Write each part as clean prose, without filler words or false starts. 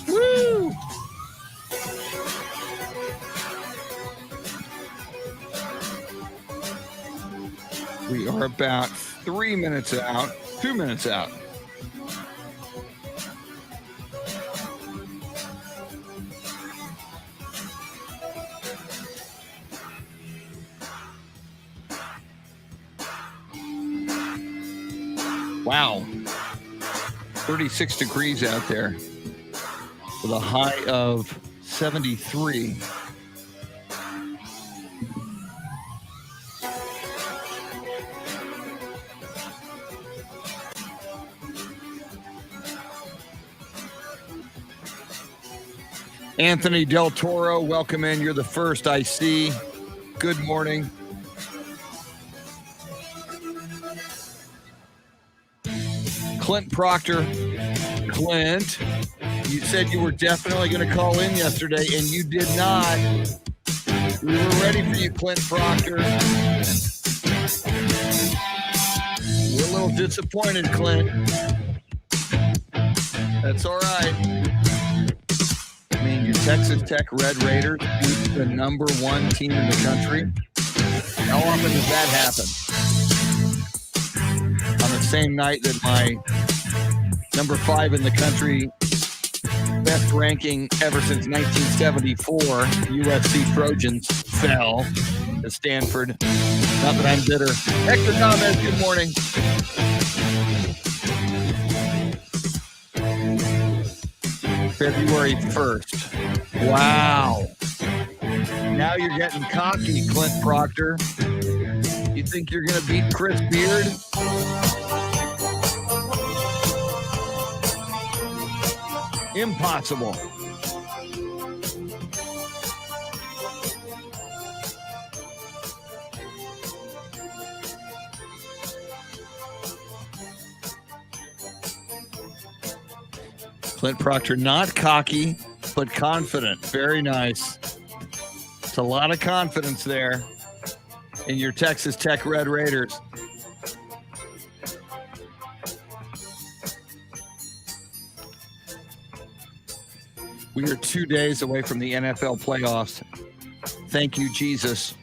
Woo! We are about 3 minutes out, 2 minutes out. Wow. 36 degrees out there with a high of 73. Anthony Del Toro, welcome in. You're the first I see. Good morning. Clint Proctor. Clint, you said you were definitely going to call in yesterday, and you did not. We were ready for you, Clint Proctor. We're a little disappointed, Clint. That's all right. I mean, your Texas Tech Red Raiders beat the number one team in the country. How often does that happen? On the same night that my number 5 in the country, best ranking ever since 1974, USC Trojans fell to Stanford. Not that I'm bitter. Hector Cometh, good morning. February 1st. Wow. Now you're getting cocky, Clint Proctor. You think you're going to beat Chris Beard? Impossible. Clint Proctor, not cocky, but confident. Very nice. It's a lot of confidence there in your Texas Tech Red Raiders. We are 2 days away from the NFL playoffs. Thank you, Jesus.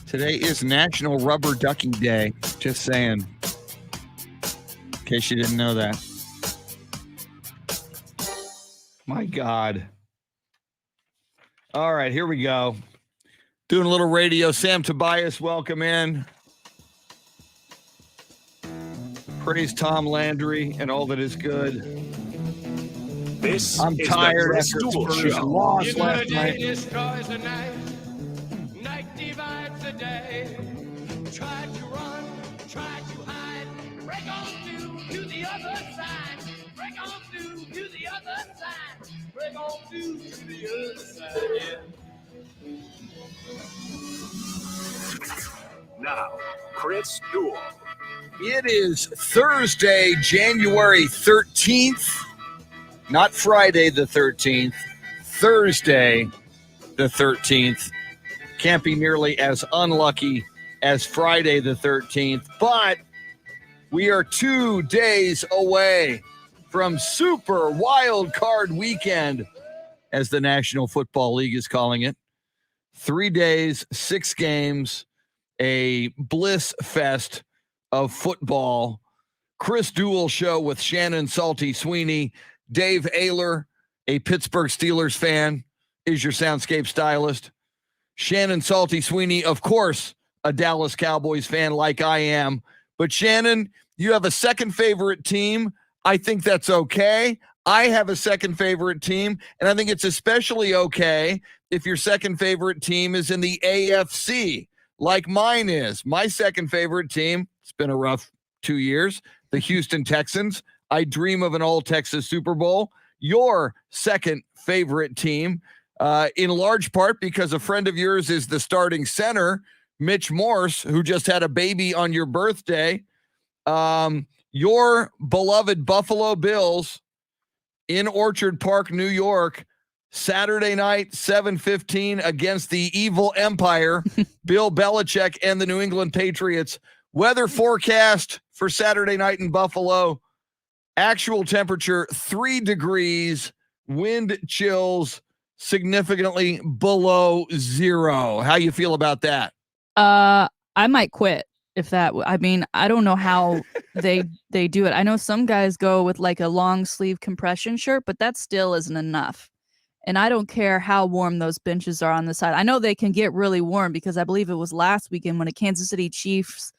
Today is National Rubber Ducky Day. Just saying. In case you didn't know that. My God. All right, here we go. Doing a little radio. Sam Tobias, welcome in. Praise Tom Landry and all that is good. I'm tired after Spurs lost last night. Destroys the night. Night divides the day. Try to run, try to hide. Break on through to the other side. Break on through to the other side. Break on through to the other side. Yeah. Now, Chris Duel. It is Thursday, January 13th. Not Friday the 13th. Thursday the 13th. Can't be nearly as unlucky as Friday the 13th, but we are 2 days away from Super Wild Card Weekend, as the National Football League is calling it. 3 days, 6 games, a bliss fest of football. Chris Duel show with Shannon, Salty, Sweeney. Dave OEHLER, a Pittsburgh Steelers fan, is your Soundscape Stylist. Shannon, Salty, Sweeney, of course, a Dallas Cowboys fan like I am. But Shannon, you have a second favorite team. I think that's okay. I have a second favorite team, and I think it's especially okay if your second favorite team is in the AFC, like mine is. My second favorite team, it's been a rough 2 years, the Houston Texans. I dream of an all-Texas Super Bowl. Your second favorite team, in large part because a friend of yours is the starting center, Mitch Morse, who just had a baby on your birthday. Your beloved Buffalo Bills in Orchard Park, New York, Saturday night, 7:15 against the evil empire, Bill Belichick and the New England Patriots. Weather forecast for Saturday night in Buffalo. Actual temperature, 3 degrees, wind chills significantly below 0. How you feel about that? I might quit if that. I mean, I don't know how they do it. I know some guys go with like a long sleeve compression shirt, but that still isn't enough. And I don't care how warm those benches are on the side. I know they can get really warm because I believe it was last weekend when a Kansas City Chiefs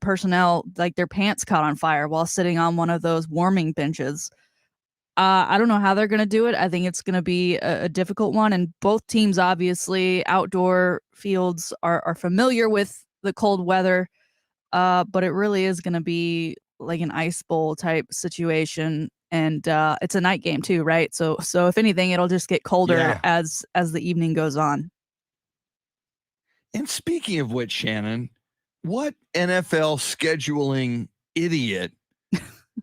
personnel, like their pants caught on fire while sitting on one of those warming benches. I don't know how they're going to do it. I think it's going to be a difficult one. And both teams, obviously, outdoor fields are familiar with the cold weather. But it really is going to be like an ice bowl type situation. And it's a night game too, right? So if anything, it'll just get colder as the evening goes on. And speaking of which, Shannon, what NFL scheduling idiot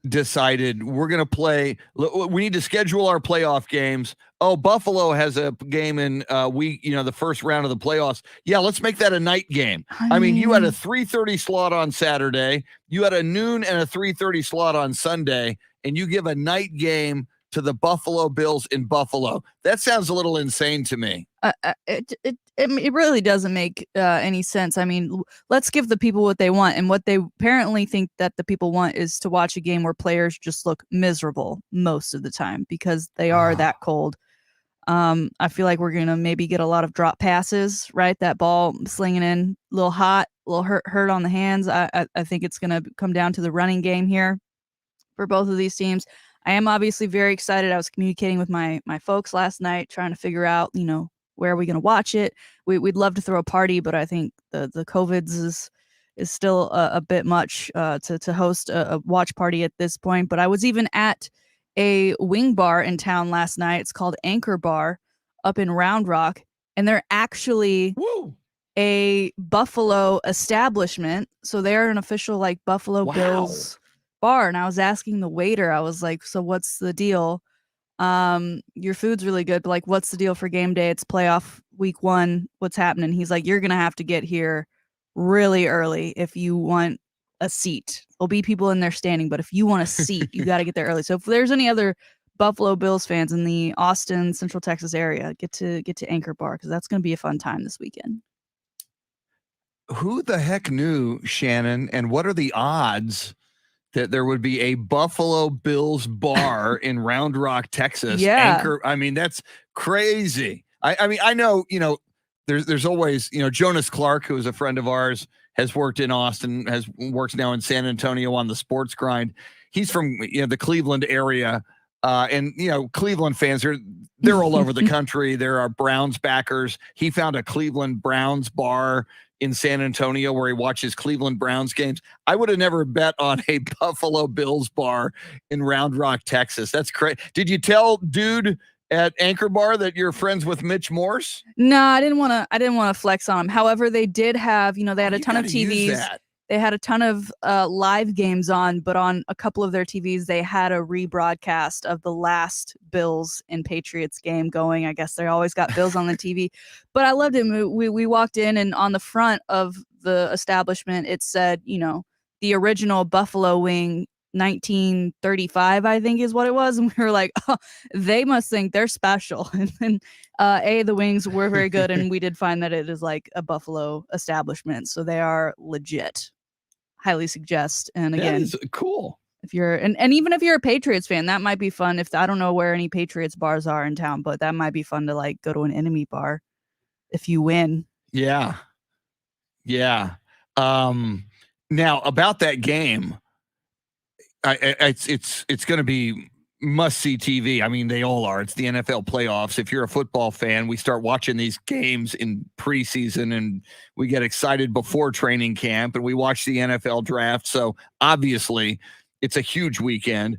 decided we're going to play? We need to schedule our playoff games. Oh, Buffalo has a game in the first round of the playoffs. Yeah, let's make that a night game. I mean, you had a 3:30 slot on Saturday. You had a noon and a 3:30 slot on Sunday, and you give a night game to the Buffalo Bills in Buffalo. That sounds a little insane to me. It really doesn't make any sense. I mean, let's give the people what they want, and what they apparently think that the people want is to watch a game where players just look miserable most of the time because they are that cold. I feel like we're gonna maybe get a lot of drop passes, right? That ball slinging in, a little hot, a little hurt on the hands. I think it's gonna come down to the running game here for both of these teams. I am obviously very excited. I was communicating with my folks last night, trying to figure out, where are we going to watch it? We'd love to throw a party, but I think the COVIDs is still a bit much to host a watch party at this point. But I was even at a wing bar in town last night. It's called Anchor Bar up in Round Rock, and they're actually a Buffalo establishment. So they're an official like Buffalo Bills bar. And I was asking the waiter, I was like, so what's the deal? Your food's really good, but like, what's the deal for game day? It's playoff week 1. What's happening? He's like, you're going to have to get here really early if you want a seat. There'll be people in there standing, but if you want a seat, you got to get there early. So if there's any other Buffalo Bills fans in the Austin, Central Texas area, get to Anchor Bar, because that's going to be a fun time this weekend. Who the heck knew, Shannon, and what are the odds that there would be a Buffalo Bills bar in Round Rock, Texas? Yeah. Anchor. I mean, that's crazy. I mean, I know, there's always, Jonas Clark, who is a friend of ours, has worked in Austin, works now in San Antonio on the Sports Grind. He's from, the Cleveland area. And Cleveland fans they're all over the country. There are Browns backers. He found a Cleveland Browns bar in San Antonio where he watches Cleveland Browns games. I would have never bet on a Buffalo Bills bar in Round Rock, Texas. That's crazy. Did you tell dude at Anchor Bar that you're friends with Mitch Morse? No, I didn't want to flex on him. However, they did have, they had a ton of TVs. They had a ton of live games on, but on a couple of their TVs, they had a rebroadcast of the last Bills and Patriots game going. I guess they always got Bills on the TV. But I loved it. We walked in, and on the front of the establishment, it said, the original Buffalo Wing 1935, I think is what it was. And we were like, oh, they must think they're special. And then the wings were very good. And we did find that it is like a Buffalo establishment. So they are legit. Highly suggest. And again, that is cool. If you're and even if you're a Patriots fan, that might be fun. I don't know where any Patriots bars are in town, but that might be fun to like go to an enemy bar if you win. Yeah. Now about that game, it's going to be must-see TV. I mean, they all are. It's the NFL playoffs. If you're a football fan, we start watching these games in preseason, and we get excited before training camp, and we watch the NFL draft. So obviously, it's a huge weekend.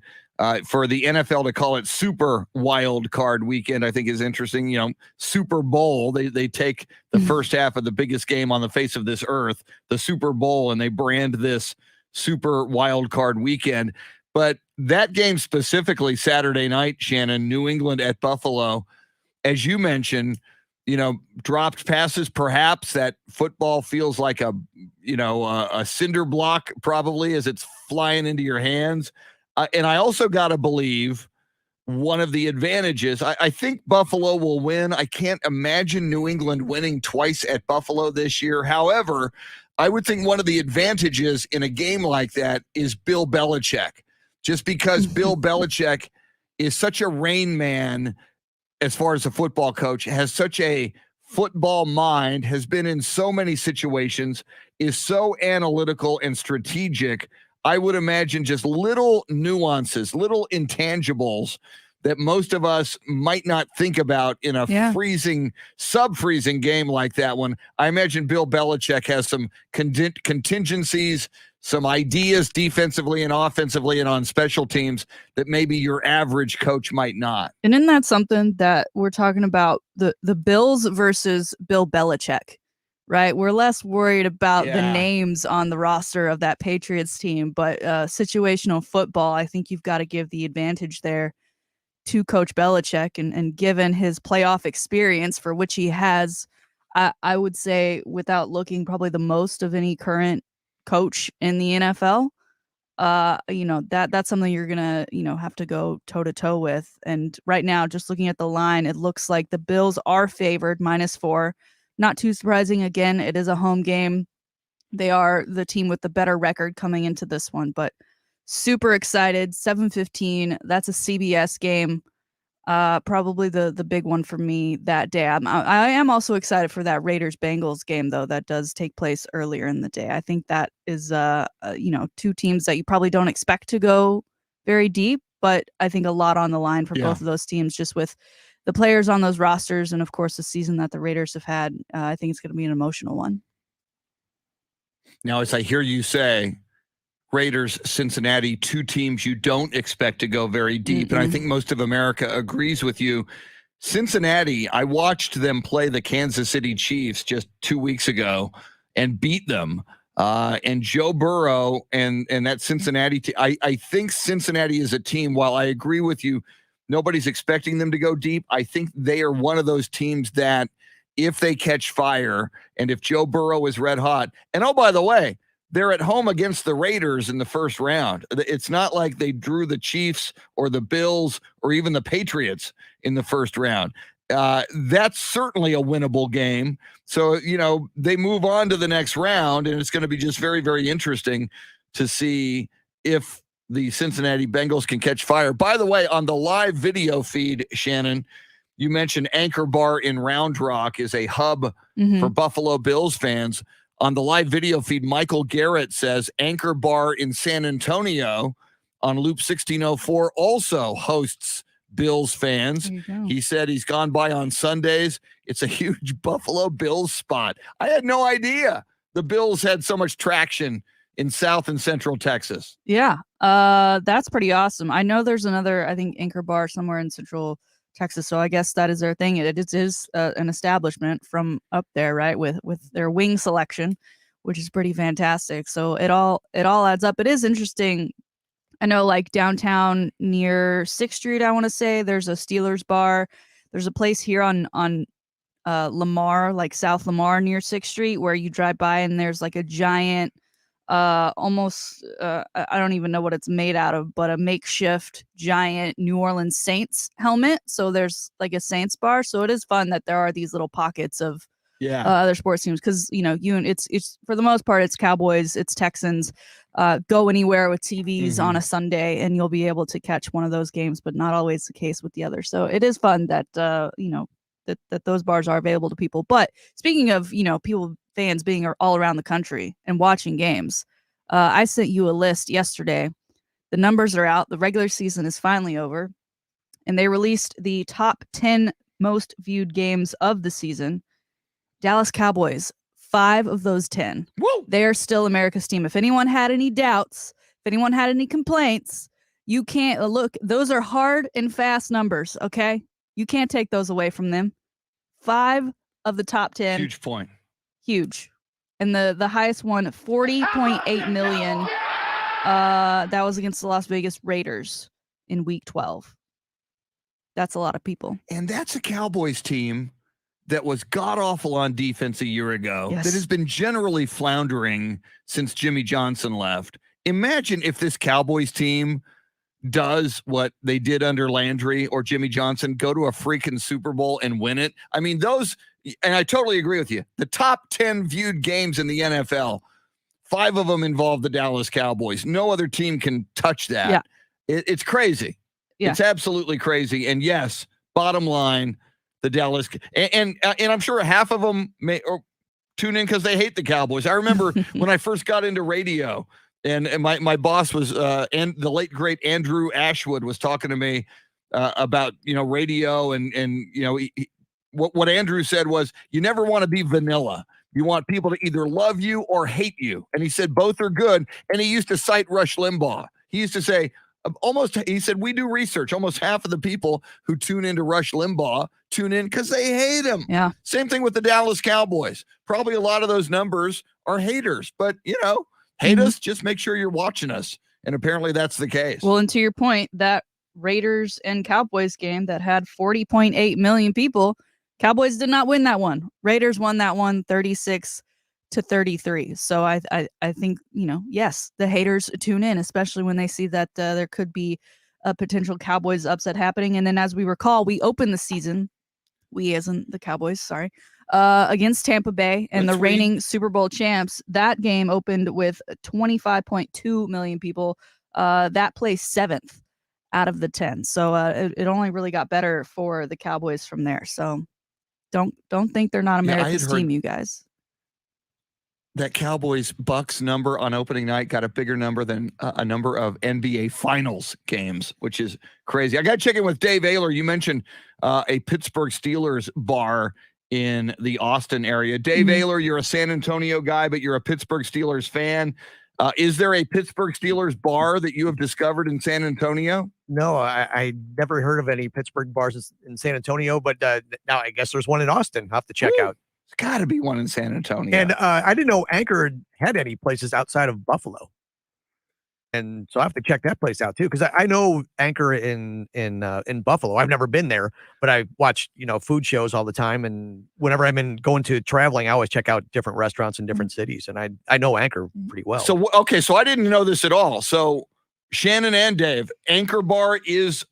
For the NFL to call it Super Wild Card Weekend, I think is interesting. Super Bowl. They take the first half of the biggest game on the face of this earth, the Super Bowl, and they brand this Super Wild Card Weekend. But that game specifically, Saturday night, Shannon, New England at Buffalo, as you mentioned, dropped passes, perhaps that football feels like a cinder block probably as it's flying into your hands. And I also got to believe one of the advantages, I think Buffalo will win. I can't imagine New England winning twice at Buffalo this year. However, I would think one of the advantages in a game like that is Bill Belichick, just because Bill Belichick is such a Rain Man as far as a football coach, has such a football mind, has been in so many situations, is so analytical and strategic. I would imagine just little nuances, little intangibles that most of us might not think about in a sub-freezing game like that one. I imagine Bill Belichick has some contingencies, some ideas defensively and offensively and on special teams that maybe your average coach might not. And isn't that something that we're talking about, the Bills versus Bill Belichick, right? We're less worried about the names on the roster of that Patriots team, but situational football, I think you've got to give the advantage there to Coach Belichick, and given his playoff experience, for which he has, I would say, without looking, probably the most of any current coach in the NFL. That's something you're gonna have to go toe to toe with. And right now, just looking at the line, it looks like the Bills are favored -4. Not too surprising. Again, it is a home game. They are the team with the better record coming into this one, but super excited. 7:15. That's a CBS game. Probably the big one for me that day. I am also excited for that Raiders-Bengals game, though. That does take place earlier in the day. I think that is, two teams that you probably don't expect to go very deep, but I think a lot on the line for both of those teams, just with the players on those rosters and, of course, the season that the Raiders have had. I think it's going to be an emotional one. Now, as I hear you say, Raiders, Cincinnati, two teams you don't expect to go very deep. And I think most of America agrees with you. Cincinnati, I watched them play the Kansas City Chiefs just 2 weeks ago and beat them. And Joe Burrow and that Cincinnati team, I think Cincinnati is a team, while I agree with you, nobody's expecting them to go deep. I think they are one of those teams that if they catch fire and if Joe Burrow is red hot, and oh, by the way, they're at home against the Raiders in the first round. It's not like they drew the Chiefs or the Bills or even the Patriots in the first round. That's certainly a winnable game. So, they move on to the next round, and it's going to be just very, very interesting to see if the Cincinnati Bengals can catch fire. By the way, on the live video feed, Shannon, you mentioned Anchor Bar in Round Rock is a hub for Buffalo Bills fans. On the live video feed, Michael Garrett says Anchor Bar in San Antonio on Loop 1604 also hosts Bills fans. He said he's gone by on Sundays. It's a huge Buffalo Bills spot. I had no idea the Bills had so much traction in South and Central Texas. Yeah, that's pretty awesome. I know there's another, I think, Anchor Bar somewhere in Central Texas, so I guess that is their thing. It is an establishment from up there, right, with their wing selection, which is pretty fantastic. So it all adds up. It is interesting. I know, like downtown near 6th Street, I want to say, there's a Steelers bar. There's a place here on Lamar, like South Lamar near 6th Street, where you drive by and there's like a giant almost I don't even know what it's made out of, but a makeshift giant New Orleans Saints helmet. So there's like a Saints bar. So it is fun that there are these little pockets of other sports teams, because it's for the most part it's Cowboys, it's Texans. Go anywhere with TVs on a Sunday and you'll be able to catch one of those games, but not always the case with the others. So it is fun that that those bars are available to people. But speaking of fans being all around the country and watching games, I sent you a list yesterday. The numbers are out. The regular season is finally over, and they released the top 10 most viewed games of the season. Dallas Cowboys, 5 of those 10. Woo! They are still America's team. If anyone had any doubts, if anyone had any complaints, you can't look. Those are hard and fast numbers, okay? You can't take those away from them. 5 of the top 10. Huge point. Huge. And the highest one, 40.8 million. That was against the Las Vegas Raiders in week 12. That's a lot of people. And that's a Cowboys team that was god-awful on defense a year ago, Yes. that has been generally floundering since Jimmy Johnson left. Imagine if this Cowboys team does what they did under Landry or Jimmy Johnson, go to a freaking Super Bowl and win it. I mean, those, and I totally agree with you, the top 10 viewed games in the NFL, 5 of them involve the Dallas Cowboys. No other team can touch that. Yeah. It's crazy. Yeah. It's absolutely crazy. And yes, bottom line, the Dallas, and I'm sure half of them may or tune in because they hate the Cowboys. I remember when I first got into radio, and my boss was and the late great Andrew Ashwood was talking to me about radio and what Andrew said was, you never want to be vanilla. You want people to either love you or hate you. And he said both are good. And he used to cite Rush Limbaugh. He used to say, he said, we do research. Almost half of the people who tune into Rush Limbaugh tune in because they hate him. Yeah. Same thing with the Dallas Cowboys. Probably a lot of those numbers are haters, but hate us, just make sure you're watching us. And apparently that's the case. Well, and to your point, that Raiders and Cowboys game that had 40.8 million people, Cowboys did not win that one. Raiders won that one 36-33. So I think, yes, the haters tune in, especially when they see that there could be a potential Cowboys upset happening. And then as we recall, we opened the season, we as in the Cowboys, sorry, against Tampa Bay and the reigning Super Bowl champs. That game opened with 25.2 million people. That placed 7th out of the 10. So it only really got better for the Cowboys from there. So don't think they're not America's team, you guys. That Cowboys Bucks number on opening night got a bigger number than a number of NBA Finals games, which is crazy. I got to check in with Dave Oehler. You mentioned a Pittsburgh Steelers bar in the Austin area. Dave Oehler, you're a San Antonio guy, but you're a Pittsburgh Steelers fan. Is there a Pittsburgh Steelers bar that you have discovered in San Antonio? No, I never heard of any Pittsburgh bars in San Antonio, but now I guess there's one in Austin. I'll have to check out. There's got to be one in San Antonio. And I didn't know Anchor had any places outside of Buffalo. And so I have to check that place out too, because I know Anchor in Buffalo. I've never been there, but I watch food shows all the time, and whenever I'm going to traveling, I always check out different restaurants in different cities, and I know Anchor pretty well. So so I didn't know this at all. So Shannon and Dave, Anchor Bar is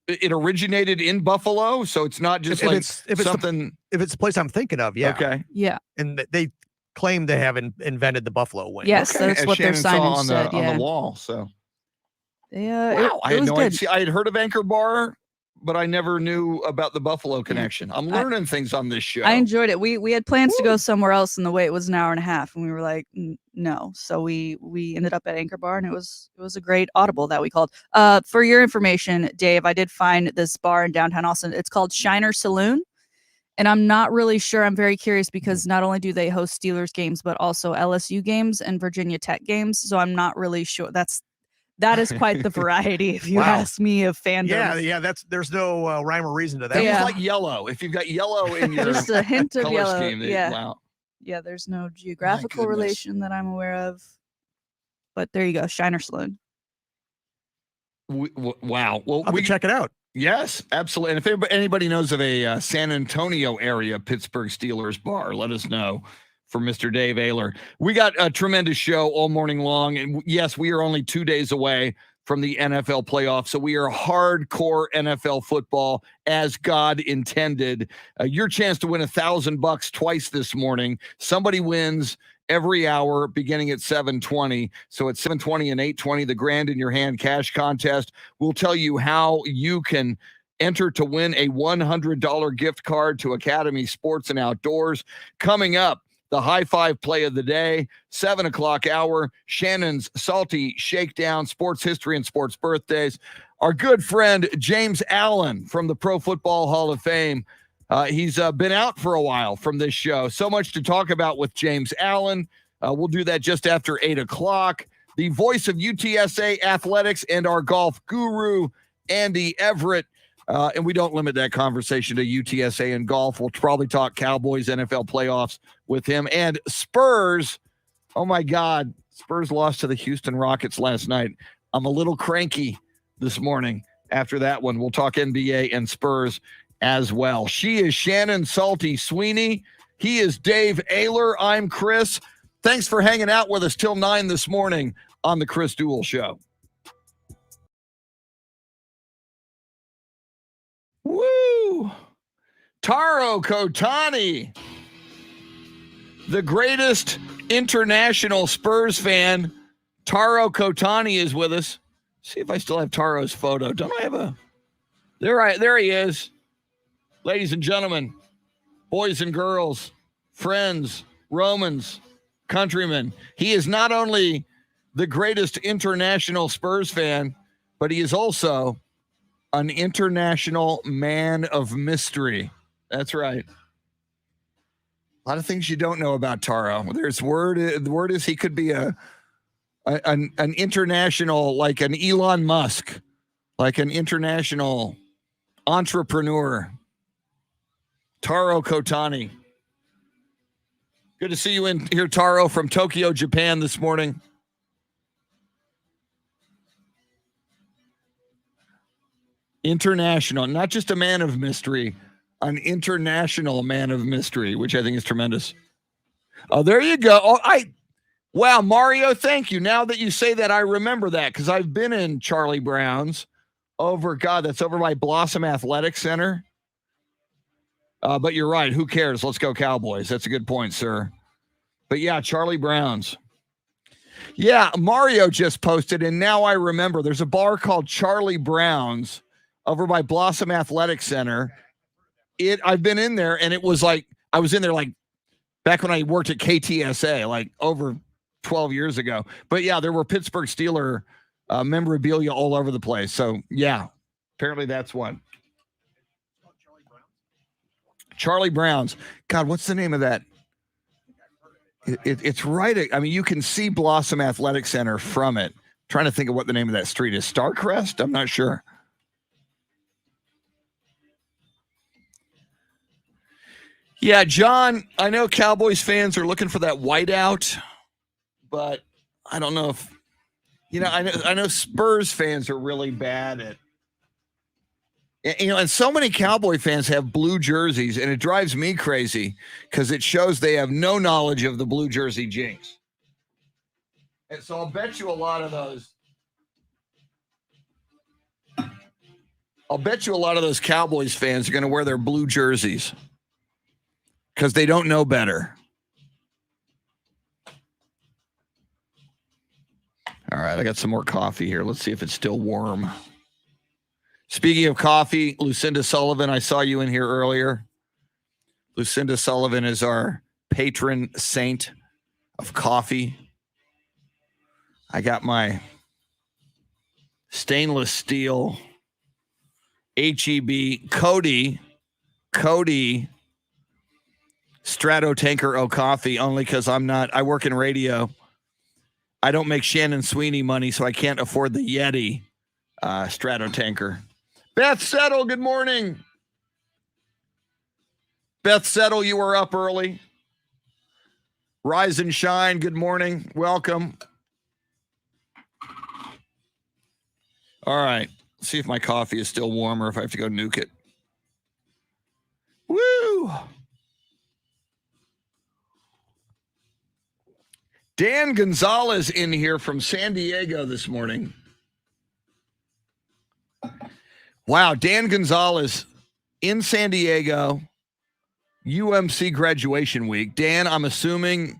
it originated in Buffalo, so it's not just if it's the place I'm thinking of, yeah. Okay, yeah, and they claim to have invented the buffalo wing. Yes, okay. that's what Shannon their signage saw said. on the wall. So yeah, wow, I had was no good. idea. I had heard of Anchor Bar, but I never knew about the Buffalo connection. I'm learning things on this show. I enjoyed it. We had plans to go somewhere else, and the wait was an hour and a half, and we were like, no. So we ended up at Anchor Bar, and it was a great audible that we called. For your information, Dave, I did find this bar in downtown Austin. It's called Shiner Saloon. And I'm not really sure. I'm very curious because not only do they host Steelers games, but also LSU games and Virginia Tech games. So I'm not really sure. That is quite the variety, if you ask me, of fandom. Yeah. There's no rhyme or reason to that. It's like yellow. If you've got yellow in your just a hint of yellow. Scheme, Yeah, there's no geographical relation that I'm aware of. But there you go, Shiner Saloon. Wow. Well, we check it out. Yes, absolutely. And if anybody knows of a San Antonio area Pittsburgh Steelers bar, let us know. For Mr. Dave Oehler. We got a tremendous show all morning long. And yes, we are only 2 days away from the NFL playoffs. So we are hardcore NFL football as God intended. Your chance to win $1,000 twice this morning. Somebody wins every hour beginning at 7:20. So at 7:20 and 8:20, the Grand in Your Hand cash contest. We'll tell you how you can enter to win a $100 gift card to Academy Sports and Outdoors. Coming up, the high five play of the day, 7 o'clock hour, Shannon's Salty Shakedown, sports history and sports birthdays. Our good friend, James Allen from the Pro Football Hall of Fame. He's been out for a while from this show. So much to talk about with James Allen. We'll do that just after 8 o'clock. The voice of UTSA athletics and our golf guru, Andy Everett. And we don't limit that conversation to UTSA and golf. We'll probably talk Cowboys, NFL playoffs with him. And Spurs, oh my God, Spurs lost to the Houston Rockets last night. I'm a little cranky this morning. after that one. We'll talk NBA and Spurs as well. She is Shannon Salty Sweeney. He is Dave Oehler. I'm Chris. Thanks for hanging out with us till 9 this morning on the Chris Duel Show. Woo! Taro Kotani, the greatest international Spurs fan. Taro Kotani is with us. See if I still have Taro's photo. Don't I have a... There he is. Ladies and gentlemen, boys and girls, friends, Romans, countrymen. He is not only the greatest international Spurs fan, but he is also an international man of mystery. That's right. A lot of things you don't know about Taro. The word is he could be an international, like an Elon Musk, like an international entrepreneur. Taro Kotani. Good to see you in here, Taro, from Tokyo, Japan this morning. International, not just a man of mystery, an international man of mystery, which I think is tremendous. Oh, there you go. Oh, wow, Mario, thank you. Now that you say that, I remember that because I've been in Charlie Brown's that's over by Blossom Athletic Center. But you're right. Who cares? Let's go Cowboys. That's a good point, sir. But yeah, Charlie Brown's. Yeah, Mario just posted, and now I remember there's a bar called Charlie Brown's over by Blossom Athletic Center. I've been in there, and it was like, I was in there like back when I worked at KTSA, like over 12 years ago. But yeah, there were Pittsburgh Steeler memorabilia all over the place. So yeah, apparently that's one. Charlie Brown's. God, what's the name of that? It's right. I mean, you can see Blossom Athletic Center from it. I'm trying to think of what the name of that street is. Starcrest? I'm not sure. Yeah, John, I know Cowboys fans are looking for that whiteout, but I don't know if, I know Spurs fans are really bad at, and so many Cowboy fans have blue jerseys, and it drives me crazy because it shows they have no knowledge of the blue jersey jinx. And so I'll bet you a lot of those Cowboys fans are going to wear their blue jerseys because they don't know better. All right, I got some more coffee here. Let's see if it's still warm. Speaking of coffee, Lucinda Sullivan, I saw you in here earlier. Lucinda Sullivan is our patron saint of coffee. I got my stainless steel HEB Cody Strato Tanker O coffee, only because I work in radio. I don't make Shannon Sweeney money, so I can't afford the Yeti Strato Tanker. Beth Settle, good morning. Beth Settle, you were up early. Rise and shine, good morning. Welcome. All right. Let's see if my coffee is still warm or if I have to go nuke it. Woo! Dan Gonzalez in here from San Diego this morning. Wow, Dan Gonzalez in San Diego, UMC graduation week. Dan, I'm assuming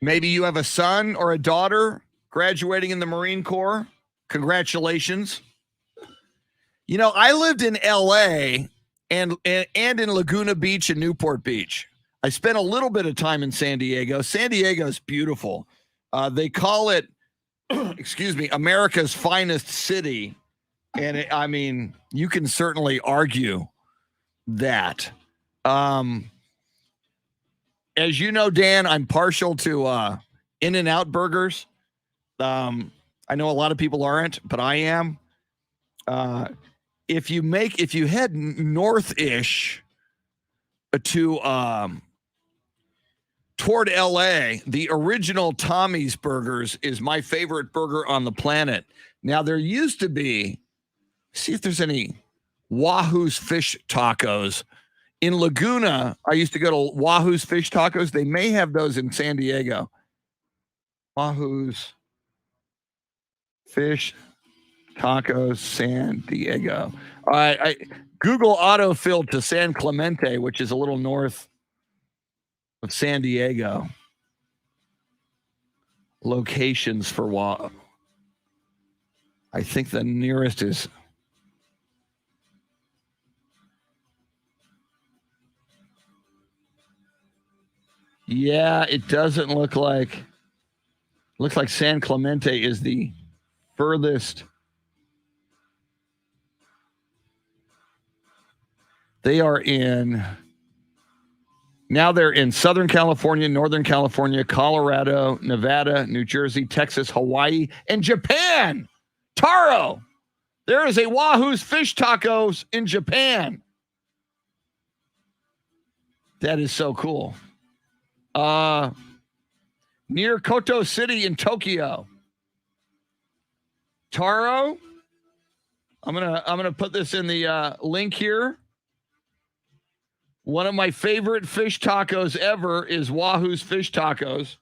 maybe you have a son or a daughter graduating in the Marine Corps. Congratulations. I lived in LA and in Laguna Beach and Newport Beach. I spent a little bit of time in San Diego. San Diego is beautiful. They call it, America's finest city. And you can certainly argue that. As you know, Dan, I'm partial to In-N-Out burgers. I know a lot of people aren't, but I am. If you head north-ish to toward LA, the original Tommy's Burgers is my favorite burger on the planet. Now, there used to be, see if there's any Wahoo's Fish Tacos. In Laguna, I used to go to Wahoo's Fish Tacos. They may have those in San Diego. Wahoo's Fish Tacos, San Diego. All right, I Google autofill to San Clemente, which is a little north of San Diego. Locations for Wahoo. I think the nearest is it doesn't look like. Looks like San Clemente is the furthest. They are they're in Southern California, Northern California, Colorado, Nevada, New Jersey, Texas, Hawaii, and Japan. Taro, there is a Wahoo's Fish Tacos in Japan. That is so cool. Near Koto City in Tokyo. Taro, I'm gonna put this in the link here. One of my favorite fish tacos ever is Wahoo's Fish Tacos.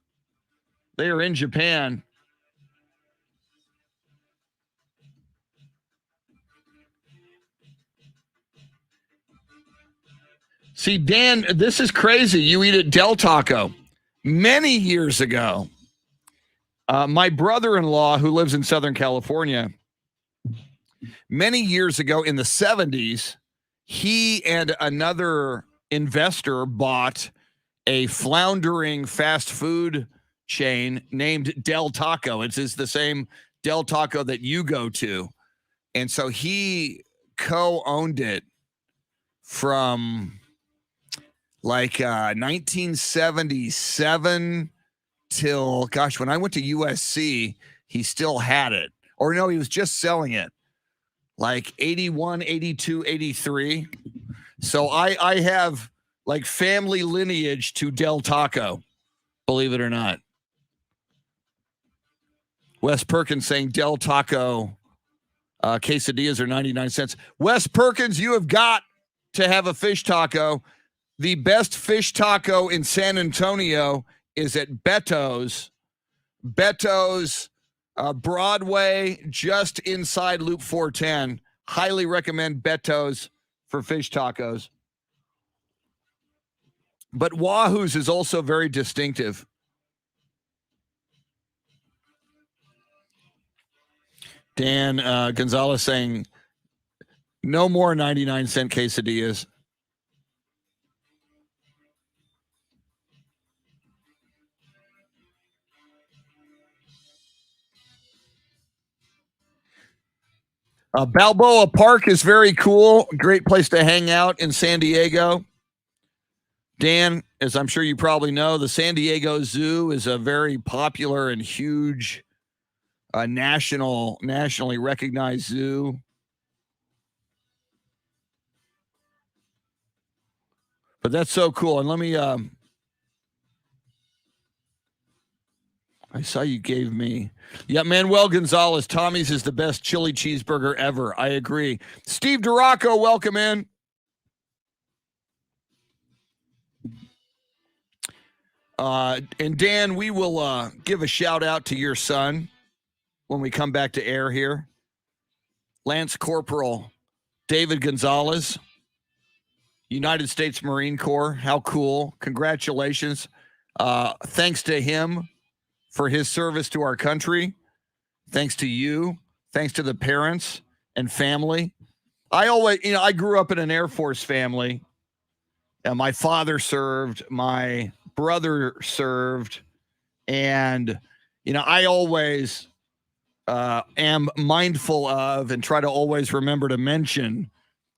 They are in Japan. See, Dan, this is crazy. You eat at Del Taco. Many years ago, my brother-in-law, who lives in Southern California, many years ago in the 70s, he and another investor bought a floundering fast food chain named Del Taco. It's the same Del Taco that you go to. And so he co-owned it from like 1977 till, gosh, when I went to USC, he still had it. Or no, he was just selling it. Like 81, 82, 83. So I have like family lineage to Del Taco, believe it or not. Wes Perkins saying Del Taco quesadillas are 99 cents. Wes Perkins, you have got to have a fish taco. The best fish taco in San Antonio is at Beto's. Beto's, Broadway, just inside Loop 410. Highly recommend Beto's for fish tacos. But Wahoo's is also very distinctive. Dan Gonzalez saying, no more 99-cent quesadillas. Balboa Park is very cool. Great place to hang out in San Diego. Dan, as I'm sure you probably know, the San Diego Zoo is a very popular and huge nationally recognized zoo. But that's so cool. And let me, I saw you gave me. Yeah, Manuel Gonzalez, Tommy's is the best chili cheeseburger ever. I agree. Steve Duraco, welcome in. And Dan, we will give a shout out to your son when we come back to air here. Lance Corporal David Gonzalez, United States Marine Corps. How cool. Congratulations. Thanks to him for his service to our country. Thanks to you. Thanks to the parents and family. I grew up in an Air Force family. And my father served, my brother served, and I always am mindful of and try to always remember to mention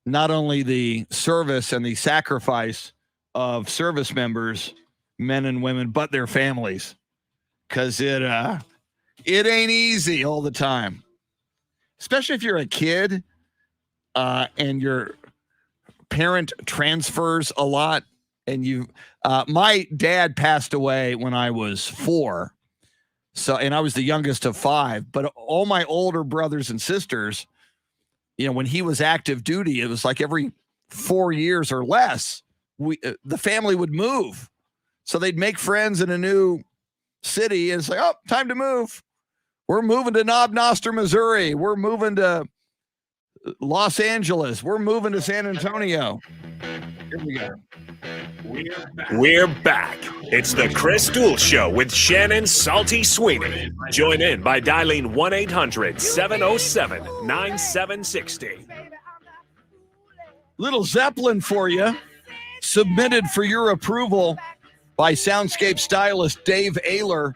not only the service and the sacrifice of service members, men and women, but their families, because it ain't easy all the time, especially if you're a kid and your parent transfers a lot. And my dad passed away when I was 4. So, and I was the youngest of 5, but all my older brothers and sisters, when he was active duty, it was like every 4 years or less, the family would move. So they'd make friends in a new city and say, oh, time to move. We're moving to Knob Noster, Missouri. We're moving to Los Angeles. We're moving to San Antonio. Here we go. We're back. It's the Chris Duel Show with Shannon Salty Sweeney. Join in by dialing 1-800-707-9760. Little Zeppelin for you, submitted for your approval by Soundscape Stylist Dave OEHLER.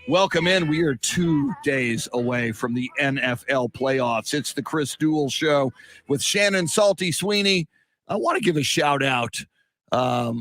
Welcome in. We are 2 days away from the NFL playoffs. It's the Chris Duel Show with Shannon Salty Sweeney. I want to give a shout out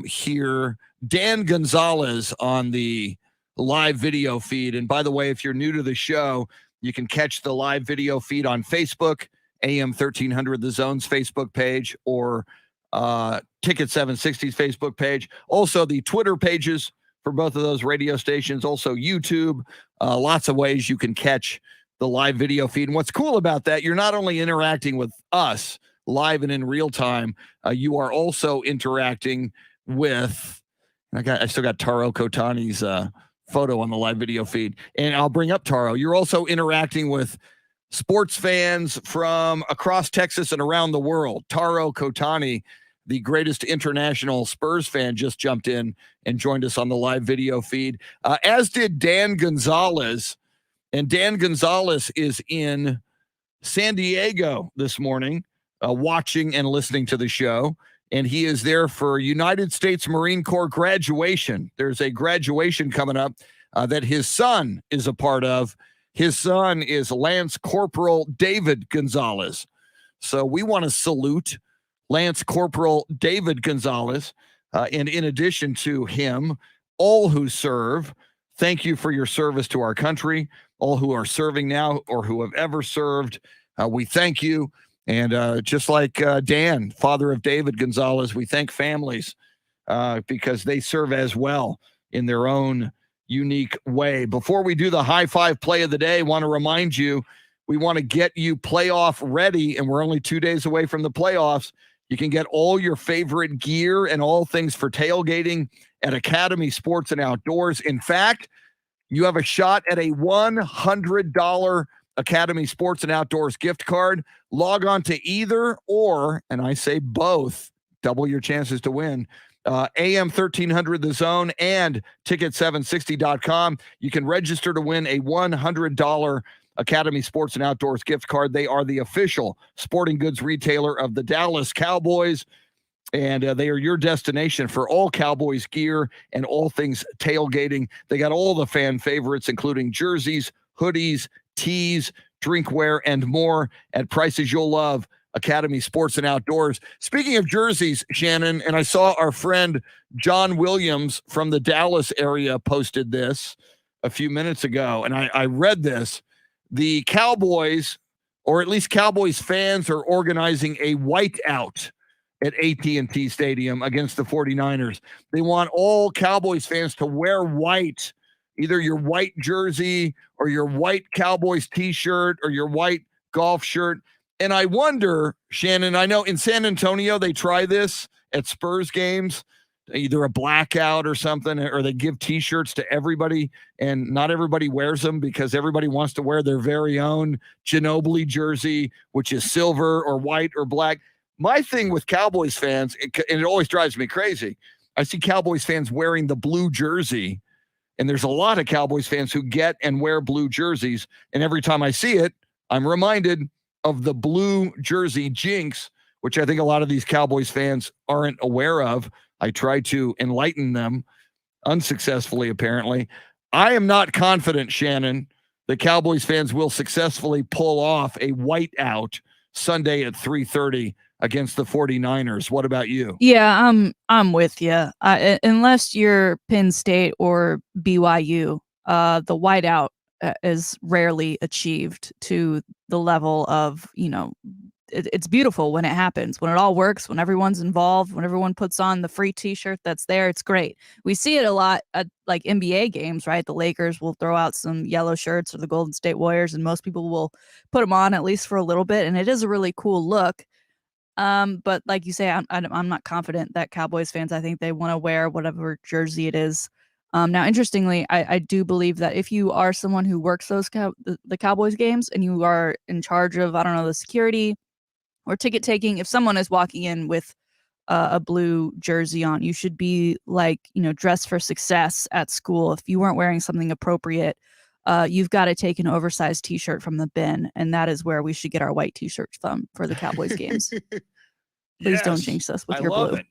here. Dan Gonzalez on the live video feed. And by the way, if you're new to the show, you can catch the live video feed on Facebook, AM 1300 The Zone's Facebook page, or Ticket 760's Facebook page. Also, the Twitter pages for both of those radio stations. Also, YouTube. Lots of ways you can catch the live video feed. And what's cool about that, you're not only interacting with us live and in real time, you are also interacting with, I still got Taro Kotani's photo on the live video feed, and I'll bring up Taro. You're also interacting with sports fans from across Texas and around the world. Taro Kotani, the greatest international Spurs fan, just jumped in and joined us on the live video feed, as did Dan Gonzalez. And Dan Gonzalez is in San Diego this morning, watching and listening to the show. And he is there for United States Marine Corps graduation. There's a graduation coming up that his son is a part of. His son is Lance Corporal David Gonzalez. So we want to salute Lance Corporal David Gonzalez. And in addition to him, all who serve, thank you for your service to our country. All who are serving now or who have ever served, we thank you. And just like Dan, father of David Gonzalez, we thank families because they serve as well in their own unique way. Before we do the high five play of the day, I want to remind you, we want to get you playoff ready, and we're only 2 days away from the playoffs. You can get all your favorite gear and all things for tailgating at Academy Sports and Outdoors. In fact, you have a shot at a $100 Academy Sports and Outdoors gift card. Log on to either or, and I say both, double your chances to win, AM 1300 The Zone and Ticket760.com. You can register to win a $100 Academy Sports and Outdoors gift card. They are the official sporting goods retailer of the Dallas Cowboys, and they are your destination for all Cowboys gear and all things tailgating. They got all the fan favorites, including jerseys, hoodies, tees, drinkware, and more at prices you'll love. Academy Sports and Outdoors. Speaking of jerseys, Shannon, and I saw our friend John Williams from the Dallas area posted this a few minutes ago, and I read this. The Cowboys, or at least Cowboys fans, are organizing a whiteout at AT&T Stadium against the 49ers. They want all Cowboys fans to wear white, either your white jersey or your white Cowboys t-shirt or your white golf shirt. And I wonder, Shannon, I know in San Antonio, they try this at Spurs games, either a blackout or something, or they give t-shirts to everybody, and not everybody wears them because everybody wants to wear their very own Ginobili jersey, which is silver or white or black. My thing with Cowboys fans, and it always drives me crazy, I see Cowboys fans wearing the blue jersey, and there's a lot of Cowboys fans who get and wear blue jerseys, and every time I see it, I'm reminded of the blue jersey jinx, which I think a lot of these Cowboys fans aren't aware of. I try to enlighten them, unsuccessfully apparently. I am not confident, Shannon, that Cowboys fans will successfully pull off a whiteout Sunday at 3:30 against the 49ers. What about you? Yeah, I'm with you. Unless you're Penn State or BYU, the whiteout is rarely achieved to the level of, it's beautiful when it happens, when it all works, when everyone's involved, when everyone puts on the free t-shirt that's there. It's great. We see it a lot at like NBA games, right? The Lakers will throw out some yellow shirts, or the Golden State Warriors, and most people will put them on at least for a little bit, and it is a really cool look. But like you say, I'm not confident that Cowboys fans, I think they want to wear whatever jersey it is. Now, interestingly, I do believe that if you are someone who works those the Cowboys games, and you are in charge of, I don't know, the security or ticket taking, if someone is walking in with a blue jersey on, you should be like, dressed for success at school. If you weren't wearing something appropriate, you've got to take an oversized t-shirt from the bin, and that is where we should get our white t-shirts from for the Cowboys games. Please don't jinx us with your blue. It.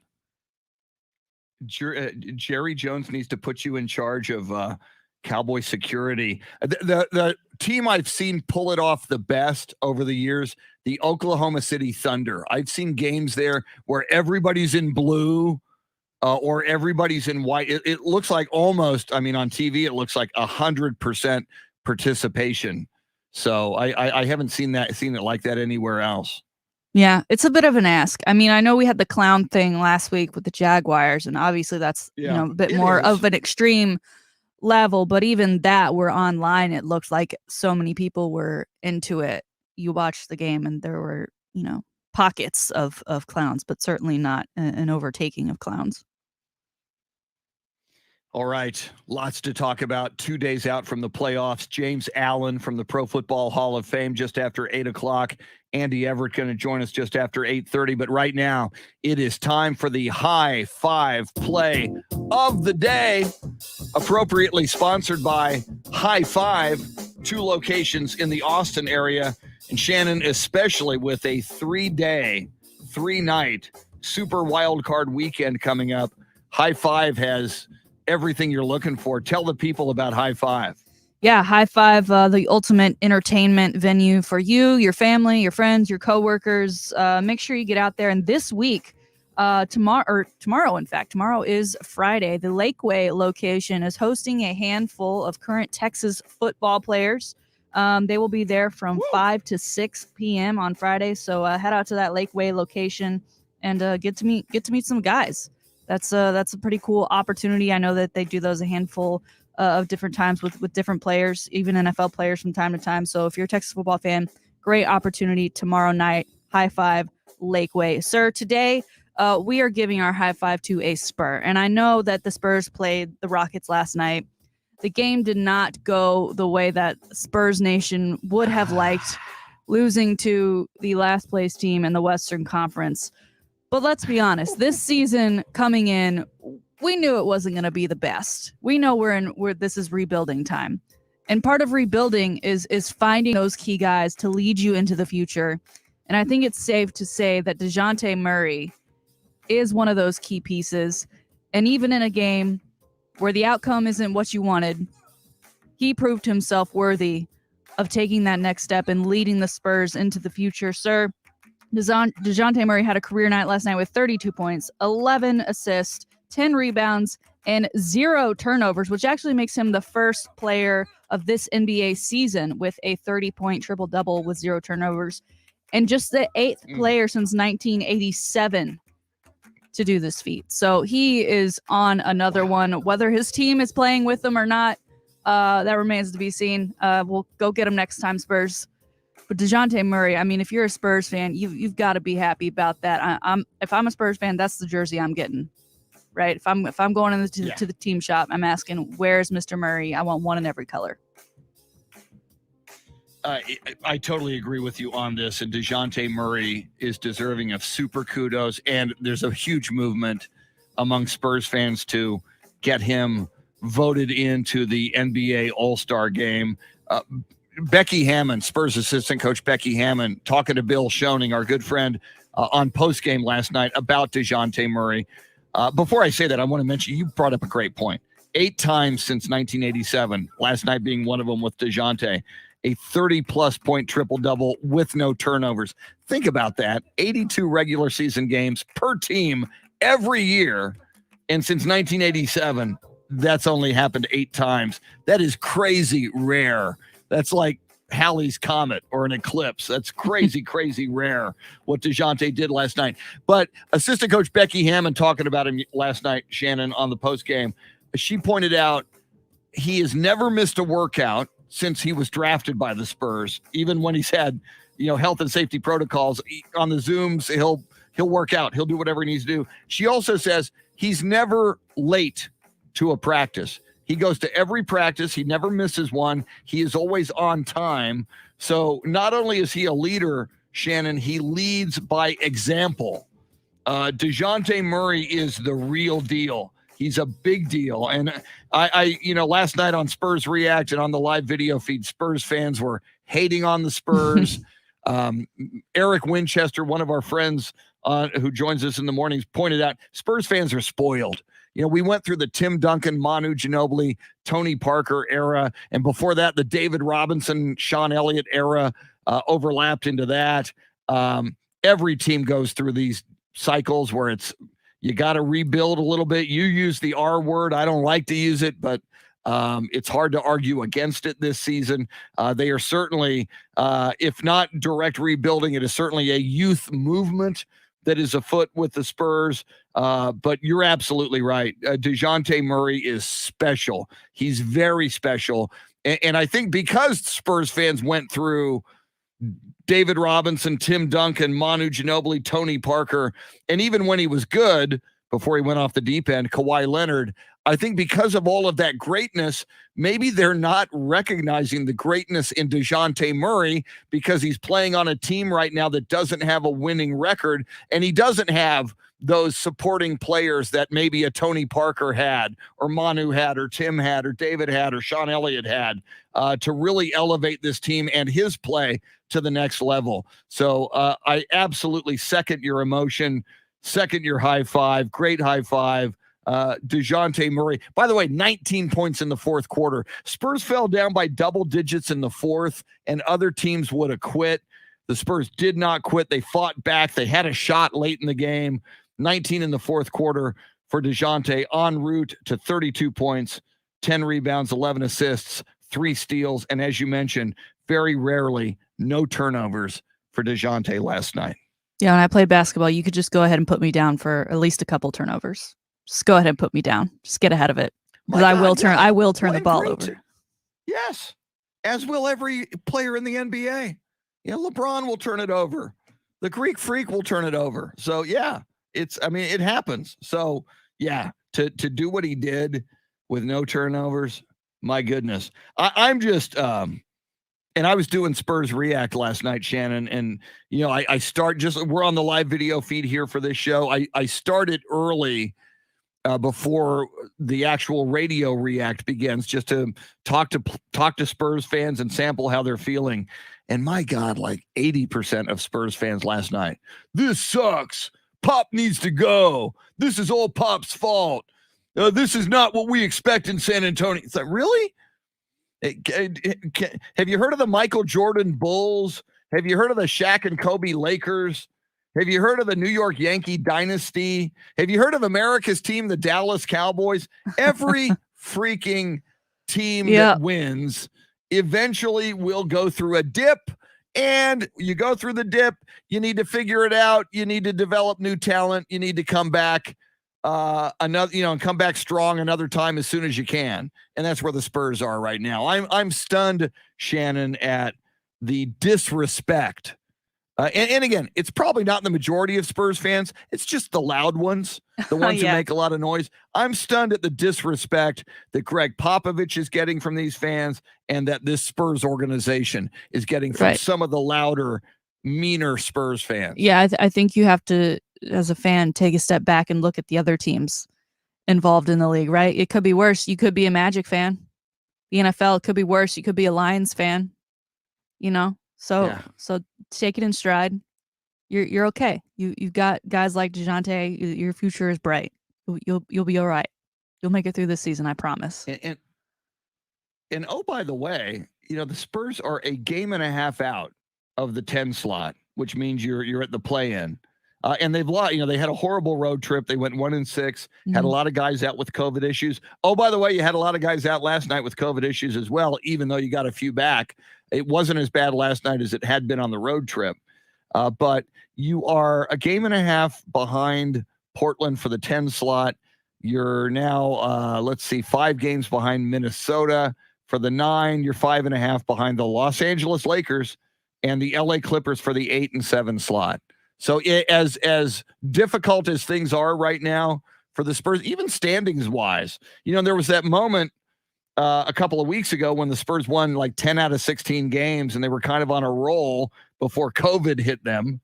Jerry Jones needs to put you in charge of Cowboy security. The team I've seen pull it off the best over the years, the Oklahoma City Thunder. I've seen games there where everybody's in blue or everybody's in white. It looks like almost, on TV, it looks like 100% participation. So I haven't seen it like that anywhere else. Yeah, it's a bit of an ask. I know we had the clown thing last week with the Jaguars, and obviously that's a bit more of an extreme level, but even that, we're online, it looked like so many people were into it. You watched the game and there were, pockets of clowns, but certainly not an overtaking of clowns. All right, lots to talk about. 2 days out from the playoffs. James Allen from the Pro Football Hall of Fame just after 8 o'clock. Andy Everett going to join us just after 8:30. But right now, it is time for the High Five play of the day, appropriately sponsored by High Five, 2 locations in the Austin area. And Shannon, especially with a 3-day, 3-night Super Wildcard weekend coming up, High Five has everything you're looking for. Tell the people about High Five. Yeah, High Five, the ultimate entertainment venue for you, your family, your friends, your coworkers. Make sure you get out there. And this week, tomorrow, in fact, tomorrow is Friday. The Lakeway location is hosting a handful of current Texas football players. They will be there from 5 to 6 p.m. on Friday. So head out to that Lakeway location and get to meet some guys. That's a pretty cool opportunity. I know that they do those a handful of different times with different players, even NFL players from time to time. So if you're a Texas football fan, great opportunity tomorrow night. High Five Lakeway. Sir, today we are giving our high five to a Spur. And I know that the Spurs played the Rockets last night. The game did not go the way that Spurs Nation would have liked, losing to the last place team in the Western Conference. But let's be honest, this season coming in, we knew it wasn't going to be the best. We know this is rebuilding time. And part of rebuilding is finding those key guys to lead you into the future. And I think it's safe to say that DeJounte Murray is one of those key pieces. And even in a game where the outcome isn't what you wanted, he proved himself worthy of taking that next step and leading the Spurs into the future. Sir, DeJounte Murray had a career night last night with 32 points, 11 assists, 10 rebounds, and 0 turnovers, which actually makes him the first player of this NBA season with a 30-point triple-double with 0 turnovers, and just the 8th player since 1987 to do this feat. So he is on another one. Whether his team is playing with him or not, that remains to be seen. We'll go get him next time, Spurs. But DeJounte Murray, if you're a Spurs fan, you've got to be happy about that. If I'm a Spurs fan, that's the jersey I'm getting, right? If I'm going into to the team shop, I'm asking, where's Mr. Murray? I want one in every color. I totally agree with you on this, and DeJounte Murray is deserving of super kudos, and there's a huge movement among Spurs fans to get him voted into the NBA All-Star game. Becky Hammond, Spurs assistant coach Becky Hammond, talking to Bill Schoening, our good friend, on postgame last night about DeJounte Murray. Before I say that, I want to mention, you brought up a great point. 8 times since 1987, last night being one of them with DeJounte, a 30-plus point triple-double with no turnovers. Think about that. 82 regular season games per team every year. And since 1987, that's only happened 8 times. That is crazy rare. That's like Halley's Comet or an eclipse. That's crazy, crazy rare what DeJounte did last night. But assistant coach Becky Hammond talking about him last night, Shannon, on the postgame, she pointed out he has never missed a workout since he was drafted by the Spurs. Even when he's had, health and safety protocols on the Zooms, he'll work out. He'll do whatever he needs to do. She also says he's never late to a practice. He goes to every practice. He never misses one. He is always on time. So not only is he a leader, Shannon, he leads by example. DeJounte Murray is the real deal. He's a big deal. And I last night on Spurs React and on the live video feed, Spurs fans were hating on the Spurs. Eric Winchester, one of our friends who joins us in the mornings, pointed out Spurs fans are spoiled. We went through the Tim Duncan, Manu Ginobili, Tony Parker era, and before that, the David Robinson, Sean Elliott era overlapped into that. Every team goes through these cycles where you got to rebuild a little bit. You use the R word. I don't like to use it, but it's hard to argue against it this season. They are certainly, if not direct rebuilding, it is certainly a youth movement that is afoot with the Spurs. But you're absolutely right. DeJounte Murray is special. He's very special. And I think because Spurs fans went through David Robinson, Tim Duncan, Manu Ginobili, Tony Parker, and even when he was good, before he went off the deep end, Kawhi Leonard, I think because of all of that greatness, maybe they're not recognizing the greatness in DeJounte Murray because he's playing on a team right now that doesn't have a winning record, and he doesn't have those supporting players that maybe a Tony Parker had, or Manu had, or Tim had, or David had, or Sean Elliott had, to really elevate this team and his play to the next level. So I absolutely second your emotion, second your high five, great high five. DeJounte Murray, by the way, 19 points in the fourth quarter. Spurs fell down by double digits in the fourth, and other teams would have quit. The Spurs did not quit. They fought back. They had a shot late in the game. 19 in the fourth quarter for DeJounte, en route to 32 points, 10 rebounds, 11 assists, 3 steals, and as you mentioned, very rarely no turnovers for DeJounte last night. Yeah, when I played basketball, you could just go ahead and put me down for at least a couple turnovers. Just go ahead and put me down. Just get ahead of it. Because I will turn the ball over. Yes. As will every player in the NBA. LeBron will turn it over. The Greek Freak will turn it over. So yeah, it happens. So yeah, to do what he did with no turnovers, my goodness. I'm just and I was doing Spurs React last night, Shannon, and I start we're on the live video feed here for this show. I started early before the actual radio react begins, just to talk to Spurs fans and sample how they're feeling. And my God, like 80% of Spurs fans last night, this sucks. Pop needs to go. This is all Pop's fault. This is not what we expect in San Antonio. It's like, really? Have you heard of the Michael Jordan Bulls? Have you heard of the Shaq and Kobe Lakers? Have you heard of the New York Yankee dynasty? Have you heard of America's team, the Dallas Cowboys? Every freaking team that wins eventually will go through a dip, and you go through the dip, you need to figure it out. You need to develop new talent. You need to come back and come back strong another time as soon as you can. And that's where the Spurs are right now. I'm stunned, Shannon, at the disrespect. And again, it's probably not the majority of Spurs fans. It's just the loud ones, the ones who make a lot of noise. I'm stunned at the disrespect that Greg Popovich is getting from these fans, and that this Spurs organization is getting from some of the louder, meaner Spurs fans. Yeah, I think you have to, as a fan, take a step back and look at the other teams involved in the league, right? It could be worse. You could be a Magic fan. The NFL could be worse. You could be a Lions fan, So take it in stride. You're okay. You've got guys like DeJounte. Your future is bright. You'll be all right. You'll make it through this season, I promise. And oh, by the way, the Spurs are a game and a half out of the 10 slot, which means you're at the play-in. And they've lost. They had a horrible road trip. They went 1-6. Had a lot of guys out with COVID issues. Oh, by the way, you had a lot of guys out last night with COVID issues as well, even though you got a few back. It wasn't as bad last night as it had been on the road trip. But you are a game and a half behind Portland for the 10 slot. You're now, 5 games behind Minnesota for the 9. You're 5.5 behind the Los Angeles Lakers and the LA Clippers for the 8 and 7 slot. So as difficult as things are right now for the Spurs, even standings wise, there was that moment a couple of weeks ago when the Spurs won like 10 out of 16 games and they were kind of on a roll before COVID hit them.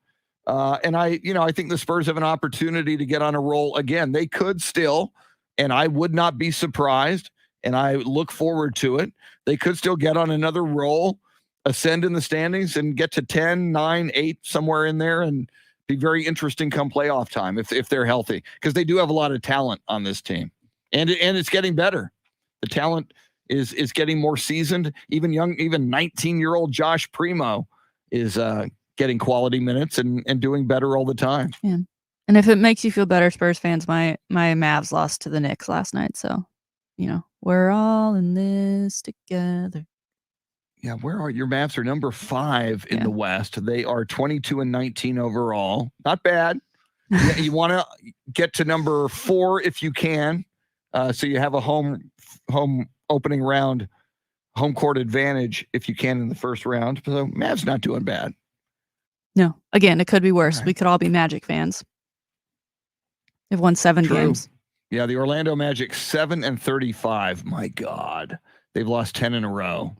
And I think the Spurs have an opportunity to get on a roll again. They could still, and I would not be surprised, and I look forward to it. They could still get on another roll, ascend in the standings, and get to 10, 9, 8, somewhere in there, and be very interesting come playoff time if they're healthy, because they do have a lot of talent on this team, and it's getting better. The talent is getting more seasoned. Even 19-year-old Josh Primo is getting quality minutes and doing better all the time. Yeah. And if it makes you feel better, Spurs fans, my Mavs lost to the Knicks last night, so we're all in this together. Yeah, where are your Mavs? Are number 5 in the West. They are 22-19 overall. Not bad. You want to get to number 4 if you can, so you have a home opening round, home court advantage if you can in the first round. So Mavs not doing bad. No, again, it could be worse. Right. We could all be Magic fans. They've won 7 games. Yeah, the Orlando Magic 7-35. My God, they've lost 10 in a row.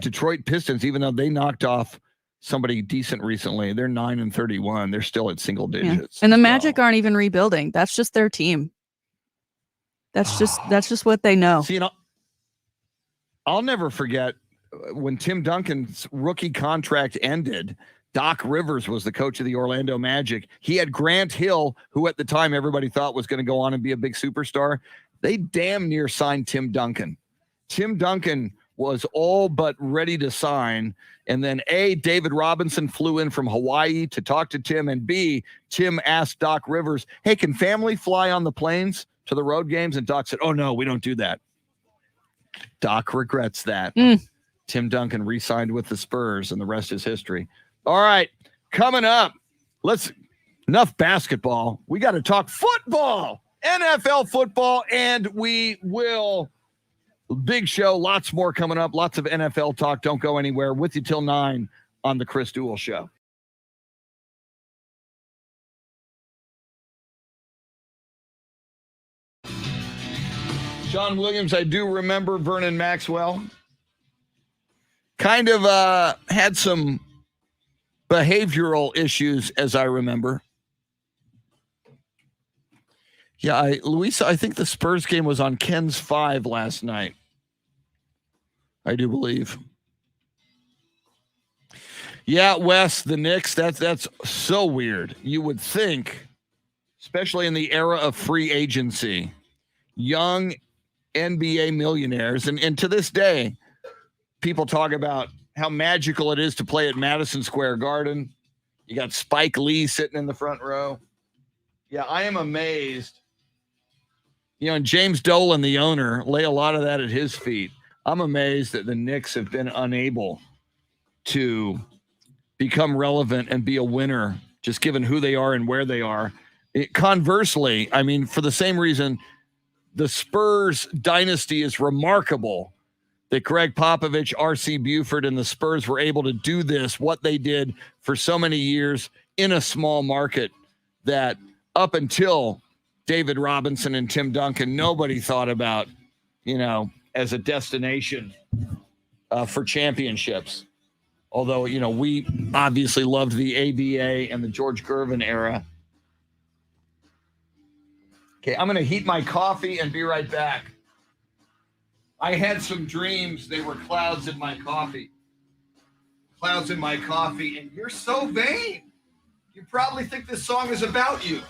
Detroit Pistons, even though they knocked off somebody decent recently, they're 9-31. They're still at single digits. And the Magic aren't even rebuilding. That's just their team. That's just what they know. See, I'll never forget when Tim Duncan's rookie contract ended. Doc Rivers was the coach of the Orlando Magic. He had Grant Hill, who at the time everybody thought was going to go on and be a big superstar. They damn near signed Tim Duncan. Tim Duncan was all but ready to sign. And then A, David Robinson flew in from Hawaii to talk to Tim. And B, Tim asked Doc Rivers, hey, can family fly on the planes to the road games? And Doc said, oh, no, we don't do that. Doc regrets that. Tim Duncan re-signed with the Spurs, and the rest is history. All right, coming up, enough basketball. We got to talk football, NFL football, and we will. Big show, lots more coming up, lots of NFL talk. Don't go anywhere. With you till 9 on the Chris Duel Show. Sean Williams, I do remember Vernon Maxwell. Kind of had some behavioral issues, as I remember. Yeah, Luisa, I think the Spurs game was on Ken's 5 last night. I do believe. Yeah, Wes, the Knicks, that's so weird. You would think, especially in the era of free agency, young NBA millionaires, and to this day, people talk about how magical it is to play at Madison Square Garden. You got Spike Lee sitting in the front row. Yeah, I am amazed. And James Dolan, the owner, lay a lot of that at his feet. I'm amazed that the Knicks have been unable to become relevant and be a winner, just given who they are and where they are. Conversely, I mean, for the same reason, the Spurs dynasty is remarkable, that Greg Popovich, R.C. Buford, and the Spurs were able to do this, what they did for so many years in a small market, that up until David Robinson and Tim Duncan, nobody thought about, as a destination for championships. Although, we obviously loved the ABA and the George Gervin era. Okay, I'm going to heat my coffee and be right back. I had some dreams. They were clouds in my coffee. Clouds in my coffee. And you're so vain. You probably think this song is about you.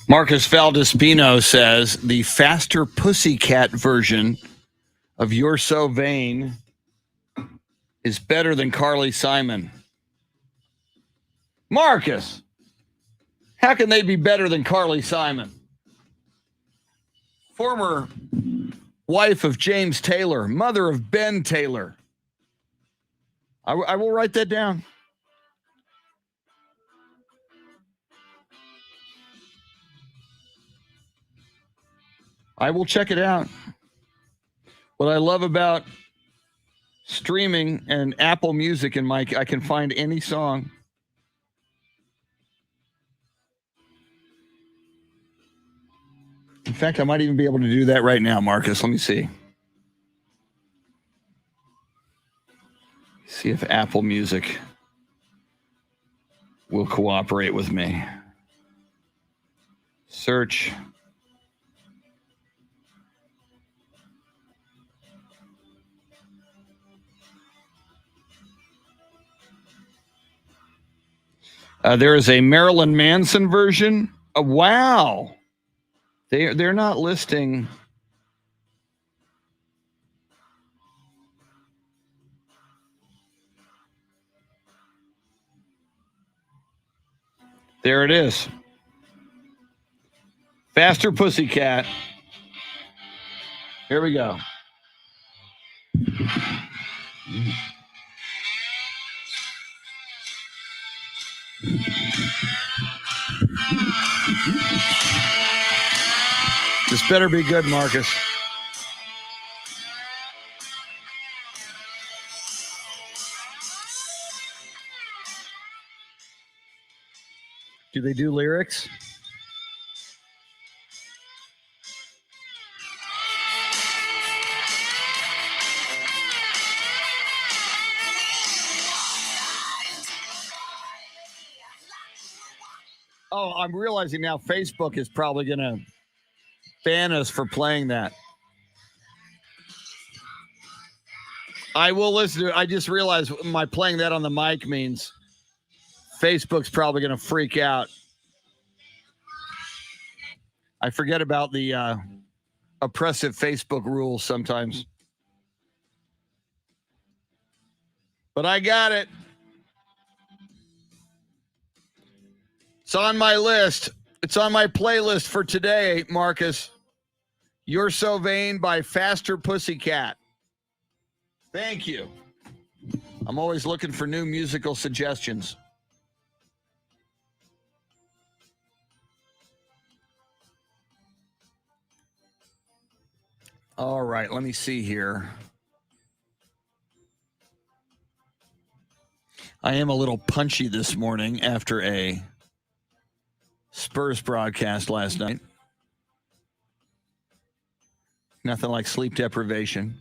Marcus Valdespino says the Faster Pussycat version of You're So Vain is better than Carly Simon. Marcus, how can they be better than Carly Simon? Former wife of James Taylor, mother of Ben Taylor. I will write that down. I will check it out. What I love about streaming and Apple Music and I can find any song. In fact, I might even be able to do that right now, Marcus. Let me see. See if Apple Music will cooperate with me. Search. There is a Marilyn Manson version. Wow. They're not listing. There it is. Faster Pussycat. Here we go. This better be good, Marcus. Do they do lyrics? Oh, I'm realizing now Facebook is probably going to ban us for playing that. I will listen to it. I just realized my playing that on the mic means Facebook's probably going to freak out. I forget about the oppressive Facebook rules sometimes. But I got it. It's on my list. It's on my playlist for today, Marcus. You're So Vain by Faster Pussycat. Thank you. I'm always looking for new musical suggestions. All right, let me see here. I am a little punchy this morning after a Spurs broadcast last night. Nothing like sleep deprivation.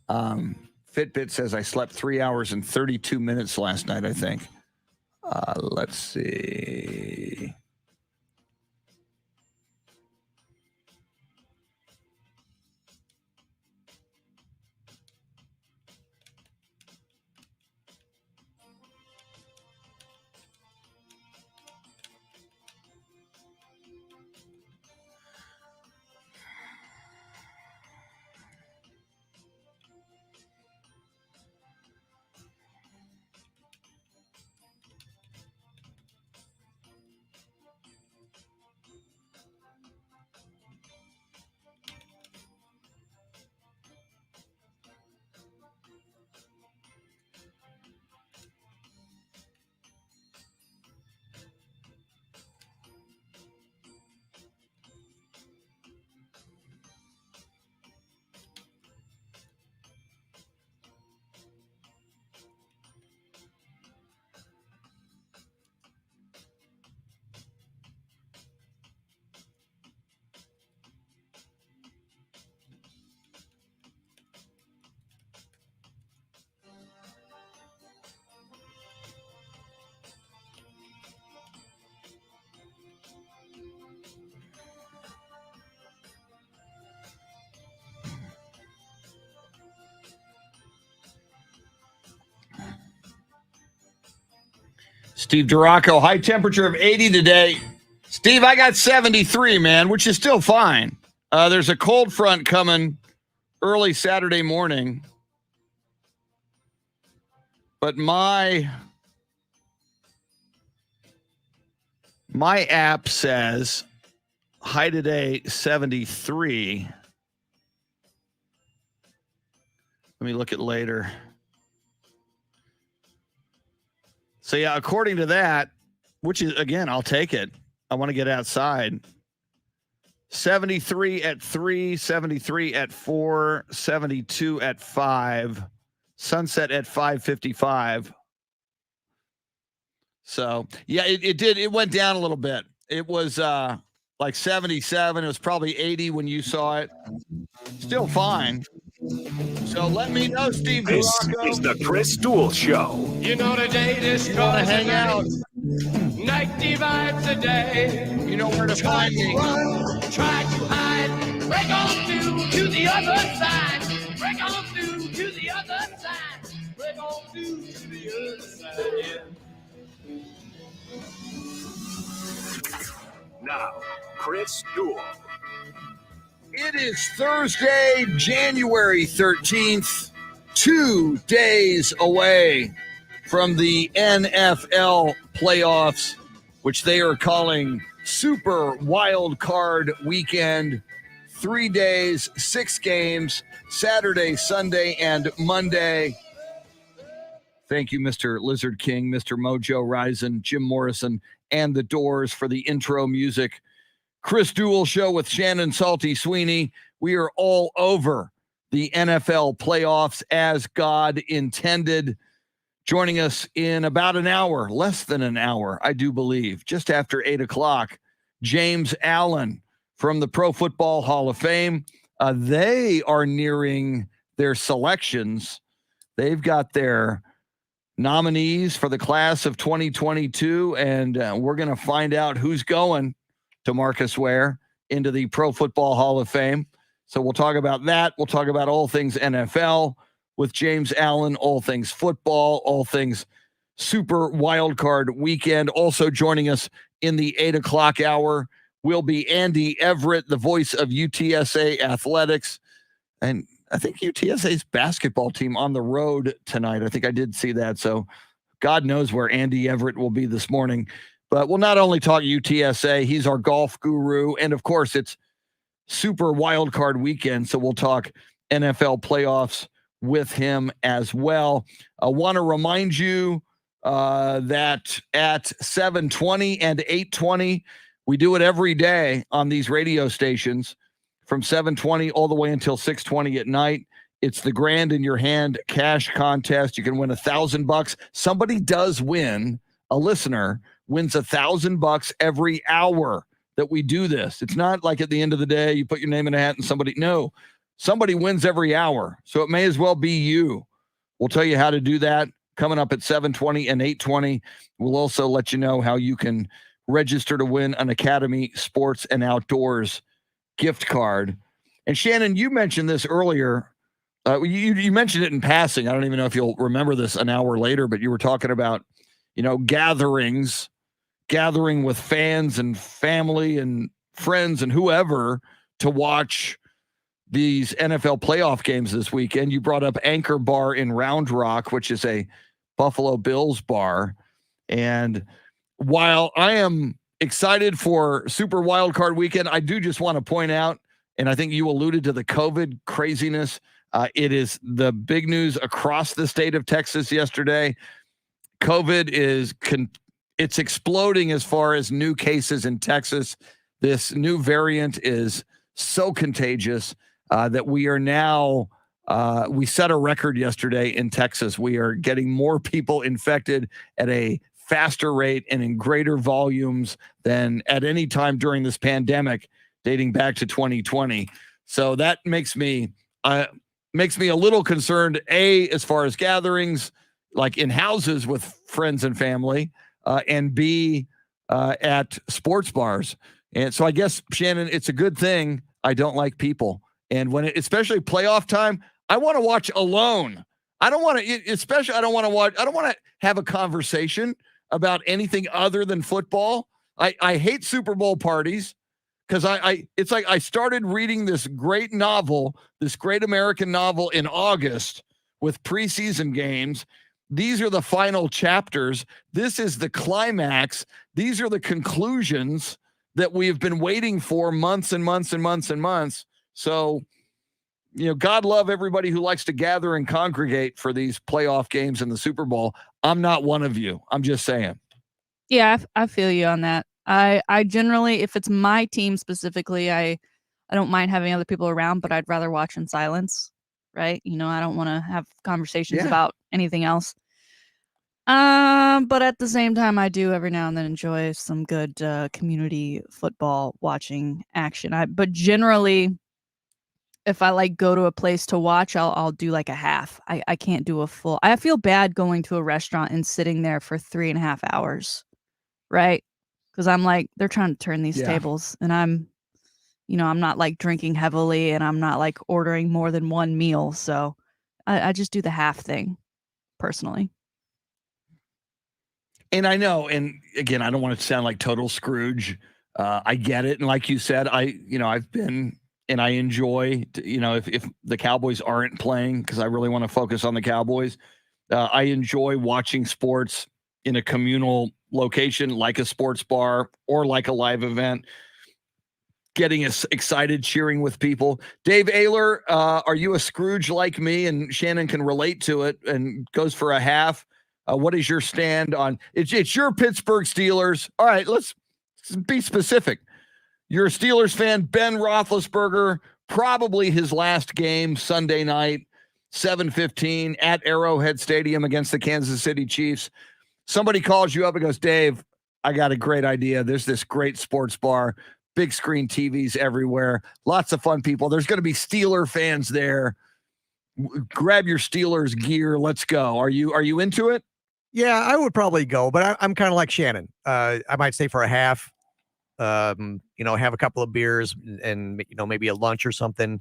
Fitbit says I slept 3 hours and 32 minutes last night, I think. Let's see. Steve Duraco, high temperature of 80 today. It's Steve, I got 73, man, which is still fine. There's a cold front coming early Saturday morning. But my app says high today 73. Let me look at later. So yeah, according to that, which is, again, I'll take it. I want to get outside. 73 at 3, 73 at 4, 72 at 5, sunset at 5:55. So, yeah, it did. It went down a little bit. It was like 77. It was probably 80 when you saw it. Still fine. So let me know, Steve. This Baracco. is the Chris Duel Show. You know the day this You want to hang out? night divides the day. You know where to find me. Try to hide. Break on through to the other side. Break on through to the other side. Break on through to the other side. Yeah. Now, Chris Duel. It is Thursday, January 13th, 2 days away from the NFL playoffs, which they are calling Super Wild Card Weekend. 3 days, 6 games, Saturday, Sunday, and Monday. Thank you, Mr. Lizard King, Mr. Mojo Rison, Jim Morrison, and The Doors for the intro music. Chris Duel Show with Shannon Salty Sweeney. We are all over the NFL playoffs as God intended. Joining us in about an hour, less than an hour, I do believe, just after 8 o'clock, James Allen from the Pro Football Hall of Fame. They are nearing their selections. They've got their nominees for the class of 2022, and we're going to find out who's going to Marcus Ware into the Pro Football Hall of Fame. So we'll talk about that. We'll talk about all things NFL with James Allen, all things football, all things Super Wildcard Weekend. Also joining us in the 8 o'clock hour will be Andy Everett, the voice of UTSA Athletics. And I think UTSA's basketball team on the road tonight. I think I did see that. So God knows where Andy Everett will be this morning. But we'll not only talk UTSA, he's our golf guru. And of course, it's Super Wildcard Weekend. So we'll talk NFL playoffs with him as well. I want to remind you that at 7:20 and 8:20, we do it every day on these radio stations from 7:20 all the way until 6:20 at night. It's the Grand in Your Hand cash contest. You can win $1,000. Somebody does win. A listener wins $1,000 every hour that we do this. It's not like at the end of the day, you put your name in a hat and somebody wins every hour. So it may as well be you. We'll tell you how to do that coming up at 7:20 and 8:20. We'll also let you know how you can register to win an Academy Sports and Outdoors gift card. And Shannon, you mentioned this earlier. You mentioned it in passing. I don't even know if you'll remember this an hour later, but you were talking about, gathering with fans and family and friends and whoever to watch these NFL playoff games this weekend. You brought up Anchor Bar in Round Rock, which is a Buffalo Bills bar. And while I am excited for Super Wildcard Weekend, I do just want to point out, and I think you alluded to the COVID craziness. It is the big news across the state of Texas yesterday. COVID it's exploding as far as new cases in Texas. This new variant is so contagious that we are now, we set a record yesterday in Texas. We are getting more people infected at a faster rate and in greater volumes than at any time during this pandemic dating back to 2020. So that makes me a little concerned, as far as gatherings, like in houses with friends and family, and B, at sports bars. And so I guess, Shannon, it's a good thing I don't like people. And when especially playoff time, I want to watch alone. I don't want to have a conversation about anything other than football. I hate Super Bowl parties because it's like I started reading this great novel, this great American novel in August with preseason games. These are the final chapters. This is the climax. These are the conclusions that we've been waiting for months and months and months and months. So, God love everybody who likes to gather and congregate for these playoff games in the Super Bowl. I'm not one of you. I'm just saying. Yeah, I feel you on that. I generally, if it's my team specifically, I don't mind having other people around, but I'd rather watch in silence, right? I don't want to have conversations about anything else. But at the same time, I do every now and then enjoy some good community football watching action. But generally, if I go to a place to watch, I'll do like a half. I can't do a full. I feel bad going to a restaurant and sitting there for 3.5 hours, right? Because I'm like, they're trying to turn these tables, and I'm not drinking heavily, and I'm not ordering more than one meal. So I just do the half thing personally. And I know, and again, I don't want to sound like total Scrooge. I get it. And like you said, I've been, and I enjoy, if the Cowboys aren't playing, because I really want to focus on the Cowboys. I enjoy watching sports in a communal location, like a sports bar or like a live event, getting us excited, cheering with people. Dave Oehler, are you a Scrooge like me? And Shannon can relate to it and goes for a half. What is your stand on it's your Pittsburgh Steelers? All right, let's be specific. You're a Steelers fan. Ben Roethlisberger, probably his last game Sunday night, 7:15 at Arrowhead Stadium against the Kansas City Chiefs. Somebody calls you up and goes, Dave, I got a great idea. There's this great sports bar, big screen TVs everywhere, lots of fun people. There's going to be Steeler fans there. Grab your Steelers gear. Let's go. Are you into it? Yeah, I would probably go, but I'm kind of like Shannon. I might stay for a half, have a couple of beers and maybe a lunch or something,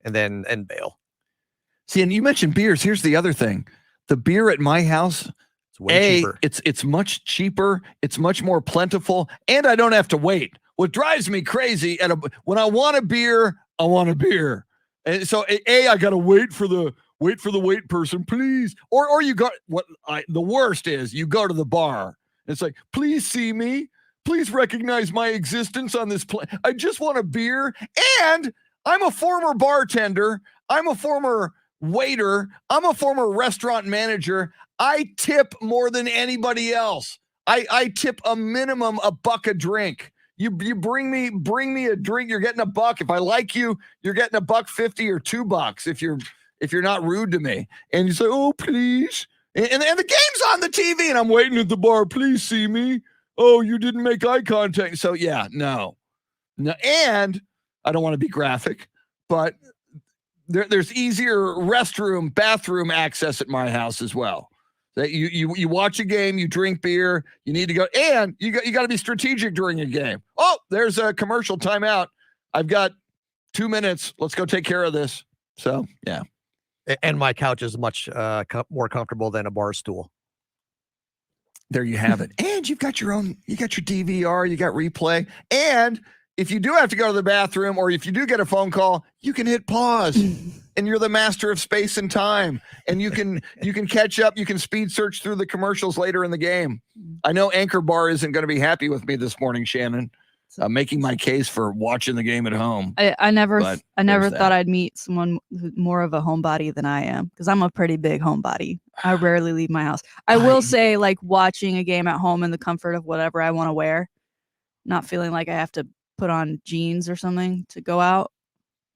and bail. See, and you mentioned beers. Here's the other thing. The beer at my house, it's way cheaper. It's much cheaper. It's much more plentiful, and I don't have to wait. What drives me crazy when I want a beer, I want a beer. And so I got to wait for the wait person, please. Or you got the worst is you go to the bar. It's like, please see me. Please recognize my existence on this plane. I just want a beer. And I'm a former bartender. I'm a former waiter. I'm a former restaurant manager. I tip more than anybody else. I tip a minimum $1 a drink. You bring me a drink, you're getting $1. If I like you, you're getting $1.50 or $2 if you're not rude to me. And you say, oh, please. And the game's on the TV and I'm waiting at the bar. Please see me. Oh, you didn't make eye contact. So yeah, no. And I don't want to be graphic, but there's easier restroom, bathroom access at my house as well. That you watch a game, you drink beer, you need to go, and you got to be strategic during a game. Oh, there's a commercial timeout. I've got 2 minutes. Let's go take care of this. So yeah. And my couch is much more comfortable than a bar stool. There you have it. And you got your DVR, you got replay. And if you do have to go to the bathroom, or if you do get a phone call, you can hit pause. And you're the master of space and time. And you can catch up. You can speed search through the commercials later in the game. I know Anchor Bar isn't going to be happy with me this morning, Shannon, making my case for watching the game at home. I never thought I'd meet someone more of a homebody than I am, because I'm a pretty big homebody. I rarely leave my house. I will say, watching a game at home in the comfort of whatever I want to wear, not feeling like I have to put on jeans or something to go out.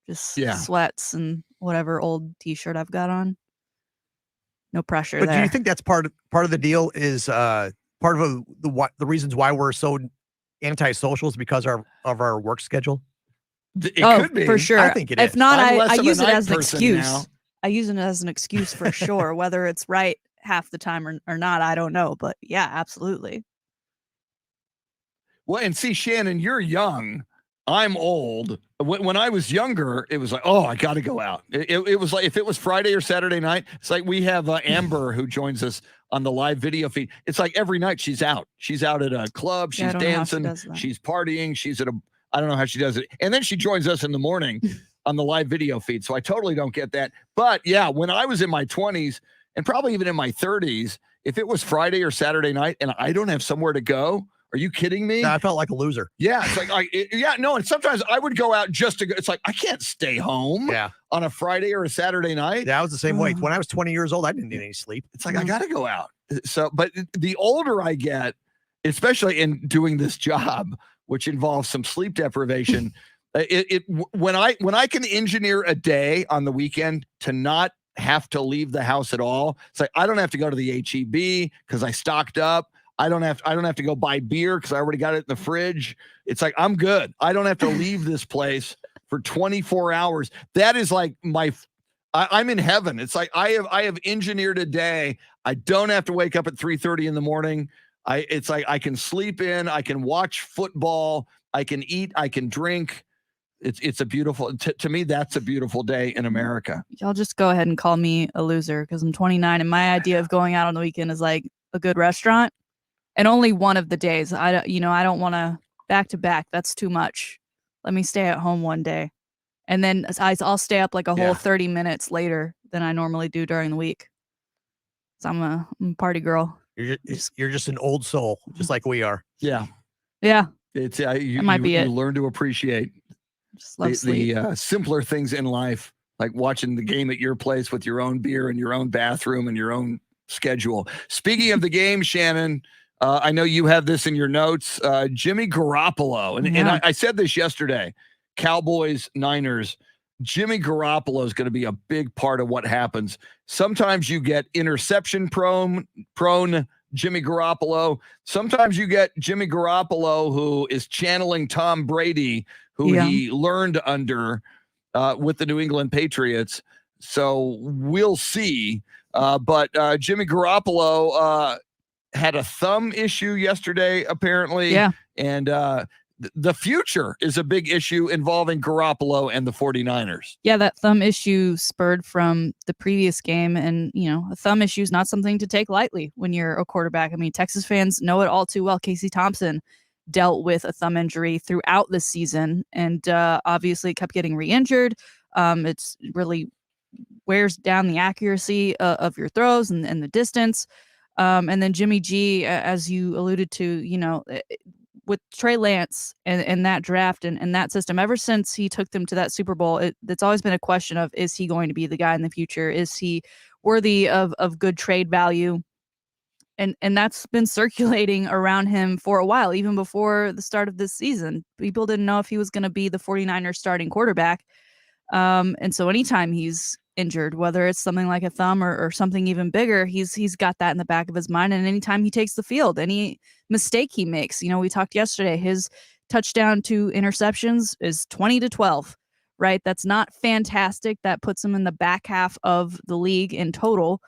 Just sweats and whatever old t-shirt I've got on. No pressure. But do you think that's part of the deal? Is part of the reasons why we're so antisocial is because of our work schedule? It could be, for sure. I think it is. If not, I use it as an excuse. Now. I use it as an excuse for sure. Whether it's right half the time or not, I don't know. But yeah, absolutely. Well, and see, Shannon, you're young. I'm old. When I was younger, it was like, oh, I got to go out. It was like, if it was Friday or Saturday night, it's like we have Amber who joins us on the live video feed. It's like every night she's out. She's out at a club. She's dancing. She's partying. She's at I don't know how she does it. And then she joins us in the morning on the live video feed. So I totally don't get that. But yeah, when I was in my 20s and probably even in my 30s, if it was Friday or Saturday night and I don't have somewhere to go, are you kidding me? I felt like a loser. Yeah, it's like no. And sometimes I would go out just to go. It's like I can't stay home. On a Friday or a Saturday night. Yeah, I was the same way. When I was 20 years old, I didn't need any sleep. It's like I got to go out. So, but the older I get, especially in doing this job, which involves some sleep deprivation, when I can engineer a day on the weekend to not have to leave the house at all. It's like I don't have to go to the HEB because I stocked up. I don't have to go buy beer because I already got it in the fridge. It's like I'm good. I don't have to leave this place for 24 hours. That is like I'm in heaven. It's like I have engineered a day. I don't have to wake up at 3:30 in the morning. It's like I can sleep in. I can watch football. I can eat. I can drink. It's a beautiful. To me, that's a beautiful day in America. Y'all just go ahead and call me a loser because I'm 29 and my idea of going out on the weekend is like a good restaurant. And only one of the days. I don't want to back to back. That's too much. Let me stay at home one day. And then I'll stay up like a whole 30 minutes later than I normally do during the week. So I'm a party girl. You're just an old soul, just like we are. Yeah. Yeah. It's that might be you it. Learn to appreciate the simpler things in life, like watching the game at your place with your own beer and your own bathroom and your own schedule. Speaking of the game, Shannon, I know you have this in your notes. Jimmy Garoppolo, and I said this yesterday, Cowboys, Niners, Jimmy Garoppolo is going to be a big part of what happens. Sometimes you get interception prone Jimmy Garoppolo. Sometimes you get Jimmy Garoppolo who is channeling Tom Brady, who he learned under with the New England Patriots. So we'll see. But Jimmy Garoppolo had a thumb issue yesterday, apparently. Yeah. And the future is a big issue involving Garoppolo and the 49ers. Yeah, that thumb issue spurred from the previous game. And, a thumb issue is not something to take lightly when you're a quarterback. I mean, Texas fans know it all too well. Casey Thompson dealt with a thumb injury throughout the season and obviously kept getting re-injured. It's really wears down the accuracy of your throws and the distance. And then Jimmy G, as you alluded to, with Trey Lance and that draft and that system, ever since he took them to that Super Bowl, it's always been a question of, is he going to be the guy in the future? Is he worthy of good trade value? And that's been circulating around him for a while, even before the start of this season. People didn't know if he was going to be the 49ers starting quarterback. And so anytime he's injured, whether it's something like a thumb or something even bigger, he's got that in the back of his mind. And anytime he takes the field, any mistake he makes, we talked yesterday, his touchdown to interceptions is 20-12, right? That's not fantastic. That puts him in the back half of the league in total.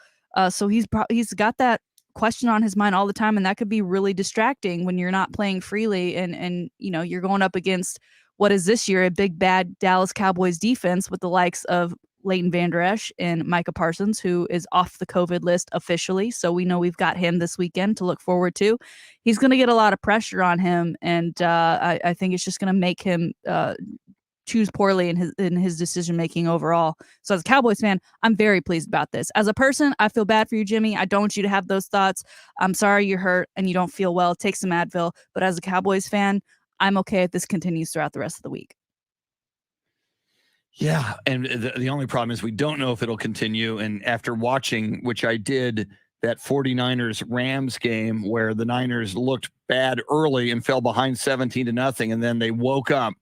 So he's got that question on his mind all the time, and that could be really distracting when you're not playing freely and you're going up against what is this year a big bad Dallas Cowboys defense with the likes of Leighton Vander Esch and Micah Parsons, who is off the COVID list officially. So we know we've got him this weekend to look forward to. He's going to get a lot of pressure on him, and I think it's just going to make him choose poorly in his decision making overall. So as a Cowboys fan, I'm very pleased about this. As a person, I feel bad for you, Jimmy. I don't want you to have those thoughts. I'm sorry you're hurt and you don't feel well. Take some Advil. But as a Cowboys fan, I'm okay if this continues throughout the rest of the week. Yeah, and the only problem is we don't know if it'll continue. And after watching, which I did, that 49ers-Rams game where the Niners looked bad early and fell behind 17-0, and then they woke up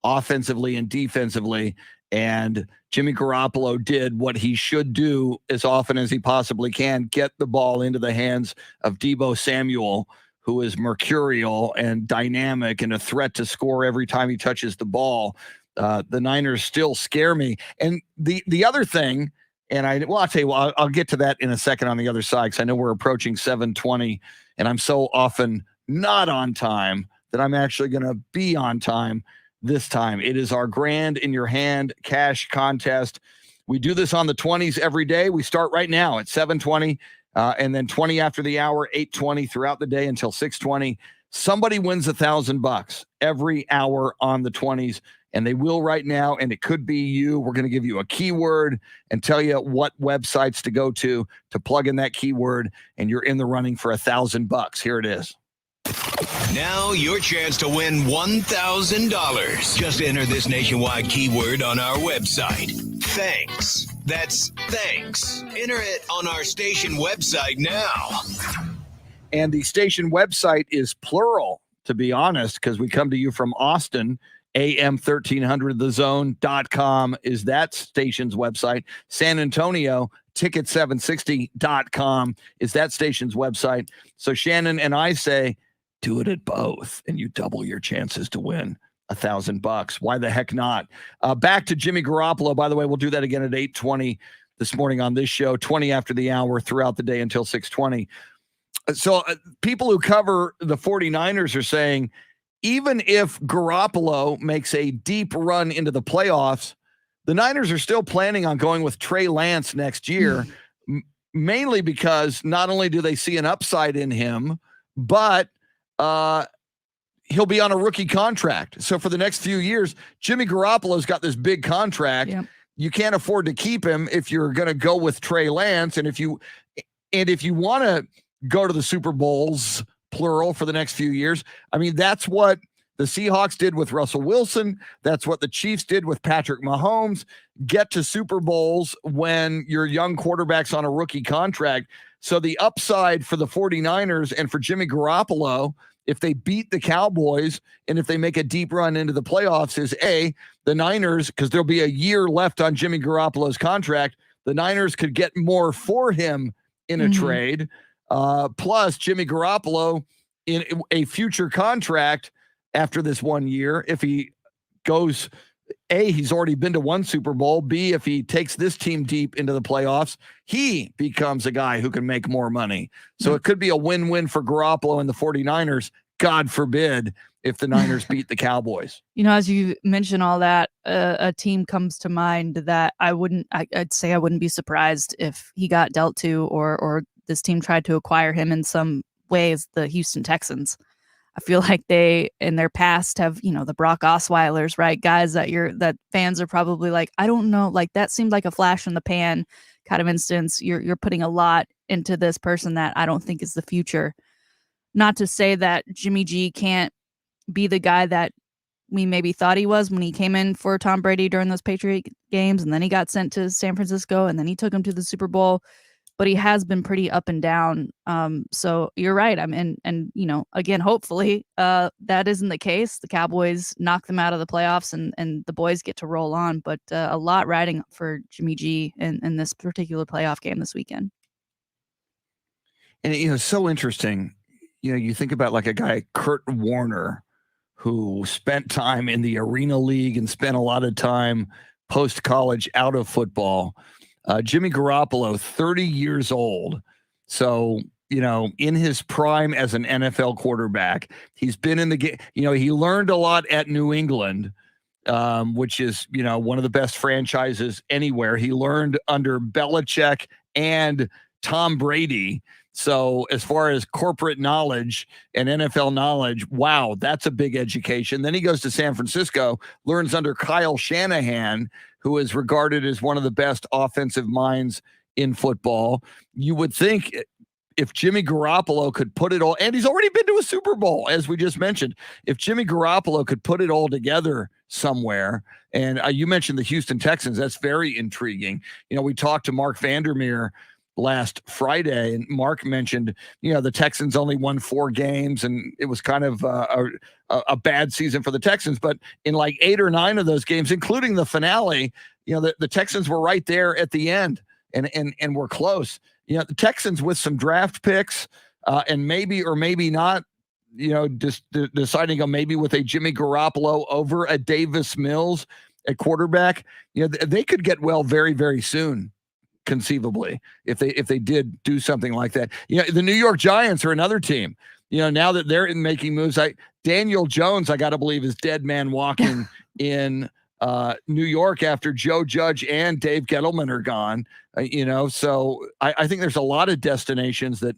offensively and defensively, and Jimmy Garoppolo did what he should do as often as he possibly can, get the ball into the hands of Deebo Samuel, who is mercurial and dynamic and a threat to score every time he touches the ball. The Niners still scare me. And the other thing, and I'll tell you what, I'll get to that in a second on the other side, because I know we're approaching 7:20, and I'm so often not on time that I'm actually going to be on time. this time. It is our grand in your hand cash contest. We do this on the 20s every day. We start right now at 7:20 and then 20 after the hour, 8:20 throughout the day until 6:20. Somebody wins $1,000 every hour on the 20s, and they will right now, and it could be you. We're going to give you a keyword and tell you what websites to go to plug in that keyword, and you're in the running for $1,000. Here it is. Now your chance to win $1,000. Just enter this nationwide keyword on our website. Thanks. That's thanks. Enter it on our station website now. And the station website is plural, to be honest, because we come to you from Austin. AM1300thezone.com is that station's website. San Antonio, ticket760.com is that station's website. So Shannon and I say, do it at both, and you double your chances to win $1,000. Why the heck not? Back to Jimmy Garoppolo. By the way, we'll do that again at 8:20 this morning on this show, 20 after the hour throughout the day until 6:20. So people who cover the 49ers are saying, even if Garoppolo makes a deep run into the playoffs, the Niners are still planning on going with Trey Lance next year, mainly because not only do they see an upside in him, but he'll be on a rookie contract. So for the next few years, Jimmy Garoppolo's got this big contract. Yep. You can't afford to keep him if you're going to go with Trey Lance. And if you want to go to the Super Bowls, plural, for the next few years, I mean, that's what the Seahawks did with Russell Wilson. That's what the Chiefs did with Patrick Mahomes. Get to Super Bowls when your young quarterback's on a rookie contract. So the upside for the 49ers and for Jimmy Garoppolo, if they beat the Cowboys and if they make a deep run into the playoffs, is the Niners, because there'll be a year left on Jimmy Garoppolo's contract, the Niners could get more for him in a trade. Plus Jimmy Garoppolo in a future contract after this 1 year, if he goes, he's already been to one Super Bowl. B, if he takes this team deep into the playoffs, he becomes a guy who can make more money. So it could be a win-win for Garoppolo and the 49ers. God forbid if the Niners beat the Cowboys. You know, as you mention all that, a team comes to mind that I'd say I wouldn't be surprised if he got dealt to or this team tried to acquire him in some ways, the Houston Texans. I feel like they, in their past, have, the Brock Osweilers, right? Guys that fans are probably like, I don't know, like that seemed like a flash in the pan kind of instance. You're putting a lot into this person that I don't think is the future. Not to say that Jimmy G can't be the guy that we maybe thought he was when he came in for Tom Brady during those Patriot games, and then he got sent to San Francisco, and then he took him to the Super Bowl. But he has been pretty up and down. So you're right. And again, hopefully that isn't the case. The Cowboys knock them out of the playoffs and the boys get to roll on. But a lot riding for Jimmy G in this particular playoff game this weekend. And, it's so interesting. You think about like a guy, Kurt Warner, who spent time in the Arena League and spent a lot of time post-college out of football. Jimmy Garoppolo, 30 years old. So, in his prime as an NFL quarterback, he's been in the game. He learned a lot at New England, which is, one of the best franchises anywhere. He learned under Belichick and Tom Brady. So as far as corporate knowledge and NFL knowledge, wow, that's a big education. Then he goes to San Francisco, learns under Kyle Shanahan, who is regarded as one of the best offensive minds in football. You would think if Jimmy Garoppolo could put it all, and he's already been to a Super Bowl, as we just mentioned, if Jimmy Garoppolo could put it all together somewhere, and you mentioned the Houston Texans, that's very intriguing. We talked to Mark Vandermeer last Friday, and Mark mentioned, the Texans only won 4 games, and it was kind of a bad season for the Texans. But in like 8 or 9 of those games, including the finale, the Texans were right there at the end and were close. The Texans with some draft picks and maybe or maybe not, just deciding on maybe with a Jimmy Garoppolo over a Davis Mills at quarterback, they could get well very, very soon. Conceivably, if they did do something like that. The New York Giants are another team. Now that they're making moves, Daniel Jones, I got to believe, is dead man walking in New York after Joe Judge and Dave Gettleman are gone. So I think there's a lot of destinations that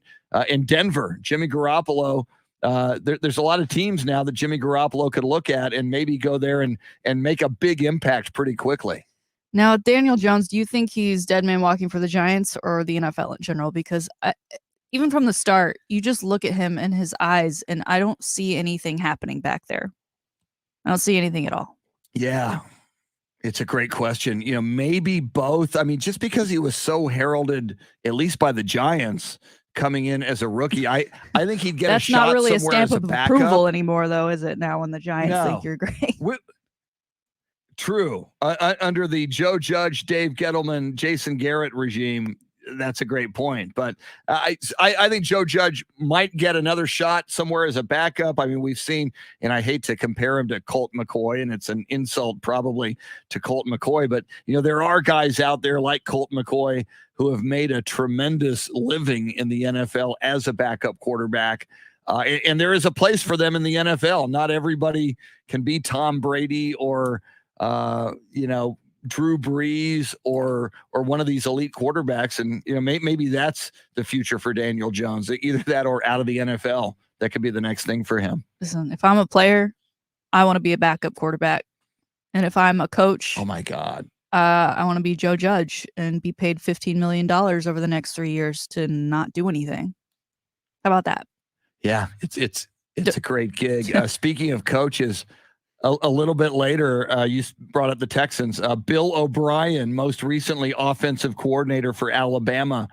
in Denver, Jimmy Garoppolo. There's a lot of teams now that Jimmy Garoppolo could look at and maybe go there and make a big impact pretty quickly. Now, Daniel Jones, do you think he's dead man walking for the Giants or the NFL in general? Because even from the start, you just look at him and his eyes, and I don't see anything happening back there. I don't see anything at all. Yeah, it's a great question. Maybe both. I mean, just because he was so heralded, at least by the Giants, coming in as a rookie, I think he'd get That's a shot not really a somewhere stamp as of a approval anymore, though, is it? Now, when the Giants No. think you're great. True. Under the Joe Judge, Dave Gettleman, Jason Garrett regime, that's a great point. But I think Joe Judge might get another shot somewhere as a backup. I mean, we've seen, and I hate to compare him to Colt McCoy, and it's an insult probably to Colt McCoy, but there are guys out there like Colt McCoy who have made a tremendous living in the NFL as a backup quarterback. And there is a place for them in the NFL. Not everybody can be Tom Brady or Drew Brees or one of these elite quarterbacks. And, maybe that's the future for Daniel Jones, either that or out of the NFL. That could be the next thing for him. Listen, if I'm a player, I want to be a backup quarterback. And if I'm a coach, oh my God, I want to be Joe Judge and be paid $15 million over the next 3 years to not do anything. How about that? Yeah, it's a great gig. Speaking of coaches, a little bit later, you brought up the Texans. Bill O'Brien, most recently offensive coordinator for Alabama.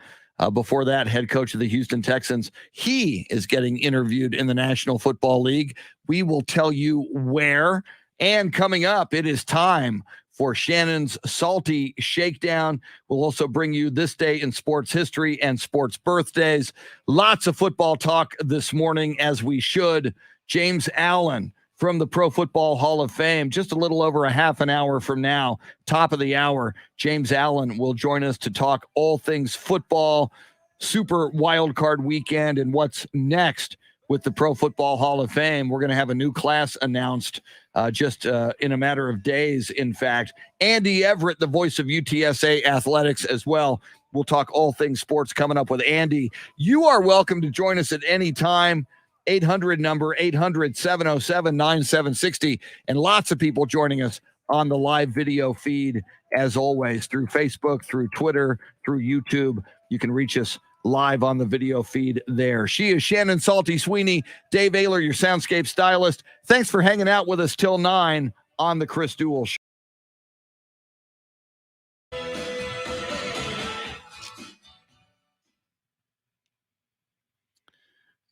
Before that, head coach of the Houston Texans. He is getting interviewed in the National Football League. We will tell you where. And coming up, it is time for Shannon's Salty Shakedown. We'll also bring you this day in sports history and sports birthdays. Lots of football talk this morning, as we should. James Allen from the Pro Football Hall of Fame, just a little over a half an hour from now, top of the hour, James Allen will join us to talk all things football, Super Wild Card Weekend, and what's next with the Pro Football Hall of Fame. We're going to have a new class announced just in a matter of days, in fact. Andy Everett, the voice of UTSA Athletics as well. We'll talk all things sports coming up with Andy. You are welcome to join us at any time. 800 number, 800-707-9760. And lots of people joining us on the live video feed, as always, through Facebook, through Twitter, through YouTube. You can reach us live on the video feed there. She is Shannon Salty Sweeney, Dave Oehler, your Soundscape stylist. Thanks for hanging out with us till 9 on the Chris Duel Show.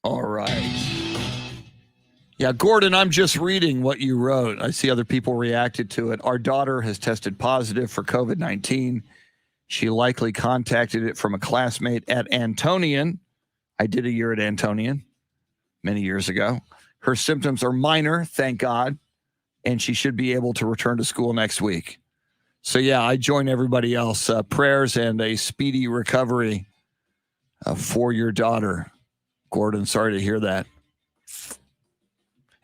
All right. Yeah, Gordon, I'm just reading what you wrote. I see other people reacted to it. Our daughter has tested positive for COVID-19. She likely contacted it from a classmate at Antonian. I did a year at Antonian many years ago. Her symptoms are minor, thank God, and she should be able to return to school next week. So, yeah, I join everybody else. Prayers and a speedy recovery for your daughter. Gordon, sorry to hear that.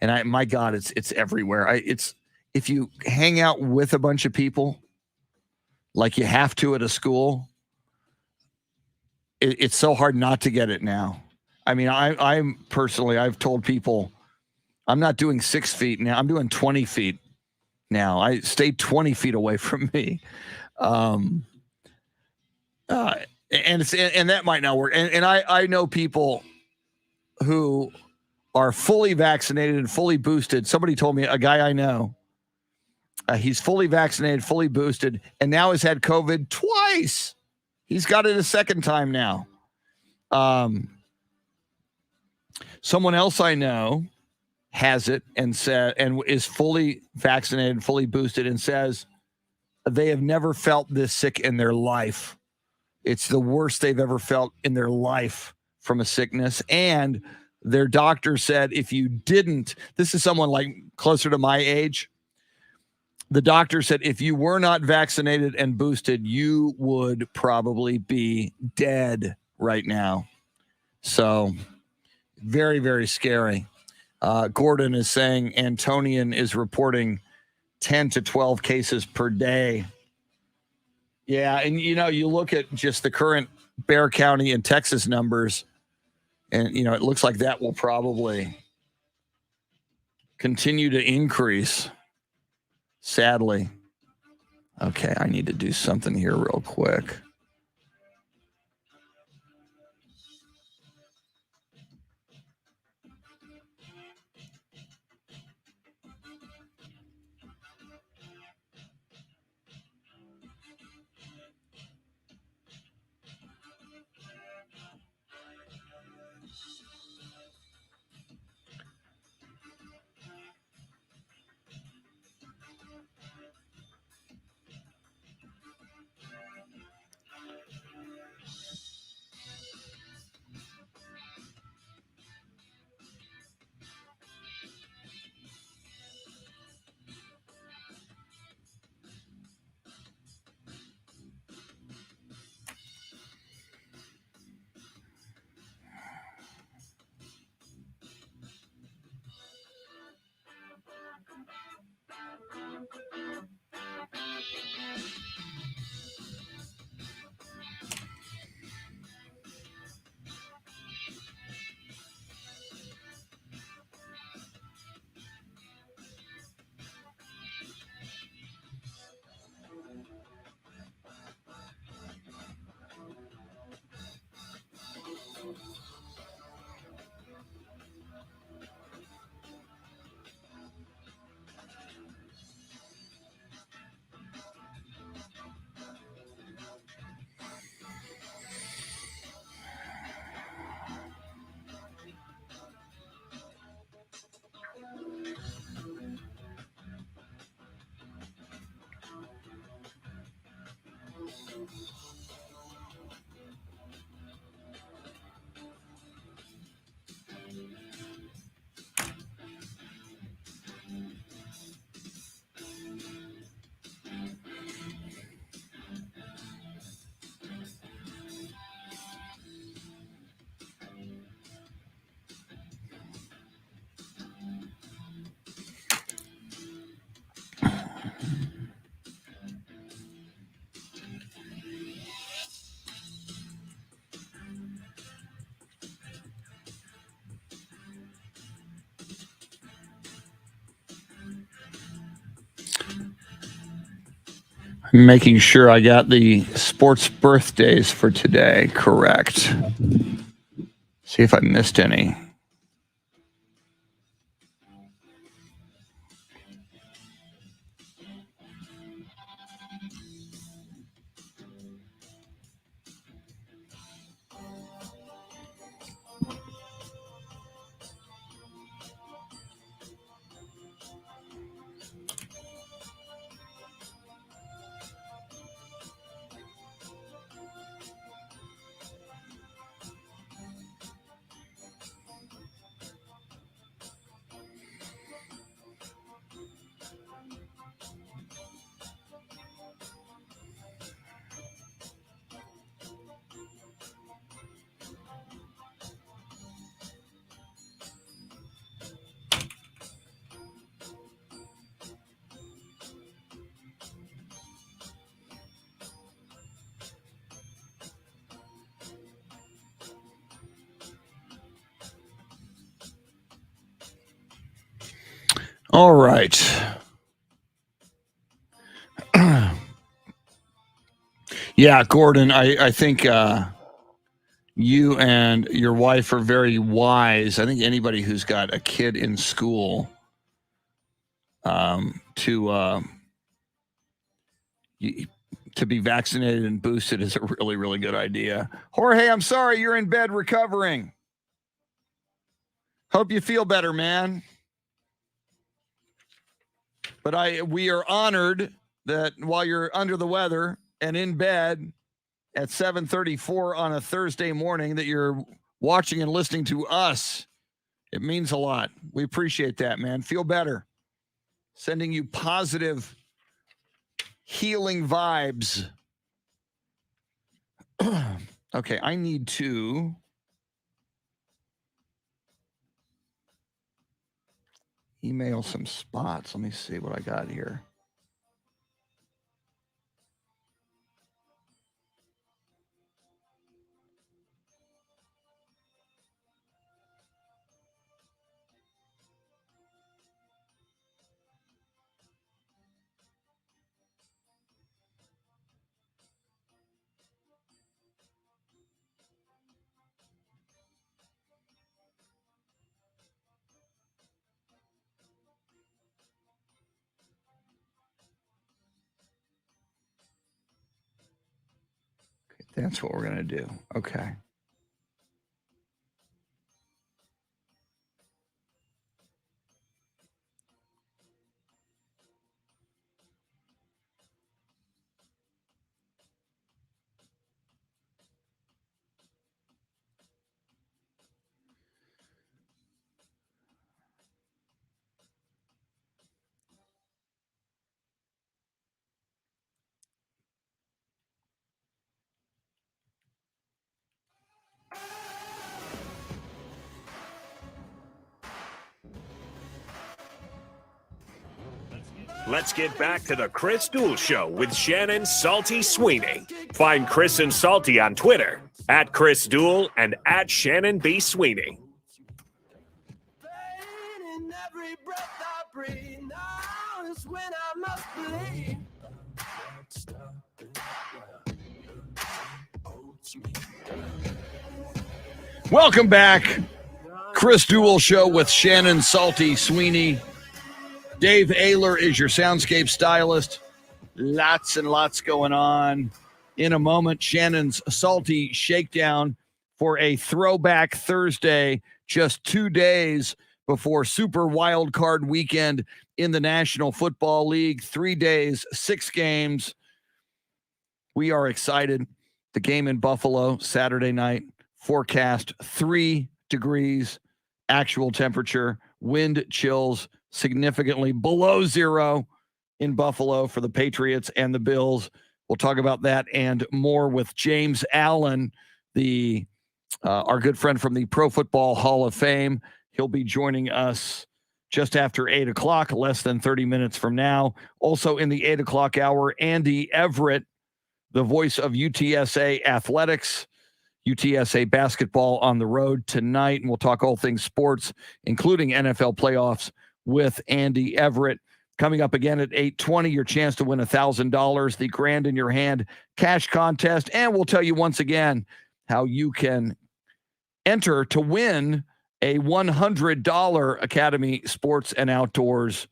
And my God, it's everywhere. It's if you hang out with a bunch of people, like you have to at a school, it's so hard not to get it now. I mean, I'm personally, I've told people, I'm not doing 6 feet now. I'm doing 20 feet now. I stay 20 feet away from me. And that might not work. And I know people who are fully vaccinated and fully boosted. Somebody told me, a guy I know, he's fully vaccinated, fully boosted, and now has had COVID twice. He's got it a second time now. Someone else I know has it and is fully vaccinated, fully boosted, and says they have never felt this sick in their life. It's the worst they've ever felt in their life from a sickness. And their doctor said, if you didn't, this is someone like closer to my age. The doctor said, if you were not vaccinated and boosted, you would probably be dead right now. So very, very scary. Gordon is saying Antonian is reporting 10 to 12 cases per day. Yeah, and you look at just the current Bexar County and Texas numbers, and it looks like that will probably continue to increase, sadly. Okay, I need to do something here real quick. Making sure I got the sports birthdays for today correct. See if I missed any. All right. Yeah, Gordon, I think you and your wife are very wise. I think anybody who's got a kid in school to be vaccinated and boosted is a really, really good idea. Jorge, I'm sorry you're in bed recovering. Hope you feel better, man. But we are honored that while you're under the weather and in bed at 7:34 on a Thursday morning that you're watching and listening to us. It means a lot. We appreciate that, man. Feel better. Sending you positive, healing vibes. Okay, I need to email some spots. Let me see what I got here. That's what we're going to do. Okay. Let's get back to the Chris Duel Show with Shannon Salty Sweeney. Find Chris and Salty on Twitter at Chris Duel and at Shannon B. Sweeney. In every breath I breathe, now is when I must believe. Welcome back. Chris Duel Show with Shannon Salty Sweeney. Dave Oehler is your Soundscape Stylist. Lots and lots going on. In a moment, Shannon's Salty Shakedown for a throwback Thursday, just 2 days before Super Wild Card Weekend in the National Football League. 3 days, 6 games. We are excited. The game in Buffalo, Saturday night. Forecast 3 degrees, actual temperature, wind chills significantly below 0 in Buffalo for the Patriots and the Bills. We'll talk about that and more with James Allen, our good friend from the Pro Football Hall of Fame. He'll be joining us just after 8 o'clock, less than 30 minutes from now. Also in the 8 o'clock hour, Andy Everett, the voice of UTSA athletics, UTSA basketball on the road tonight. And we'll talk all things sports, including NFL playoffs with Andy Everett. Coming up again at 8:20, your chance to win $1,000, the Grand in Your Hand cash contest. And we'll tell you once again how you can enter to win a $100 Academy Sports and Outdoors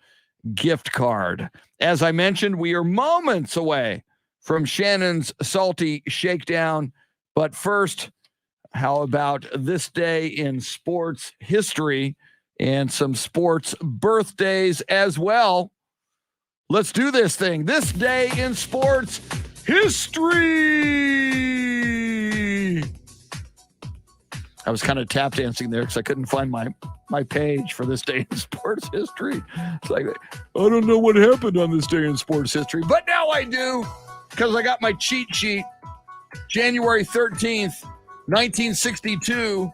gift card. As I mentioned, we are moments away from Shannon's Salty Shakedown. But first, how about this day in sports history and some sports birthdays as well? Let's do this thing. This day in sports history. I was kind of tap dancing there because I couldn't find my page for this day in sports history. It's like, I don't know what happened on this day in sports history, but now I do because I got my cheat sheet. January 13th, 1962,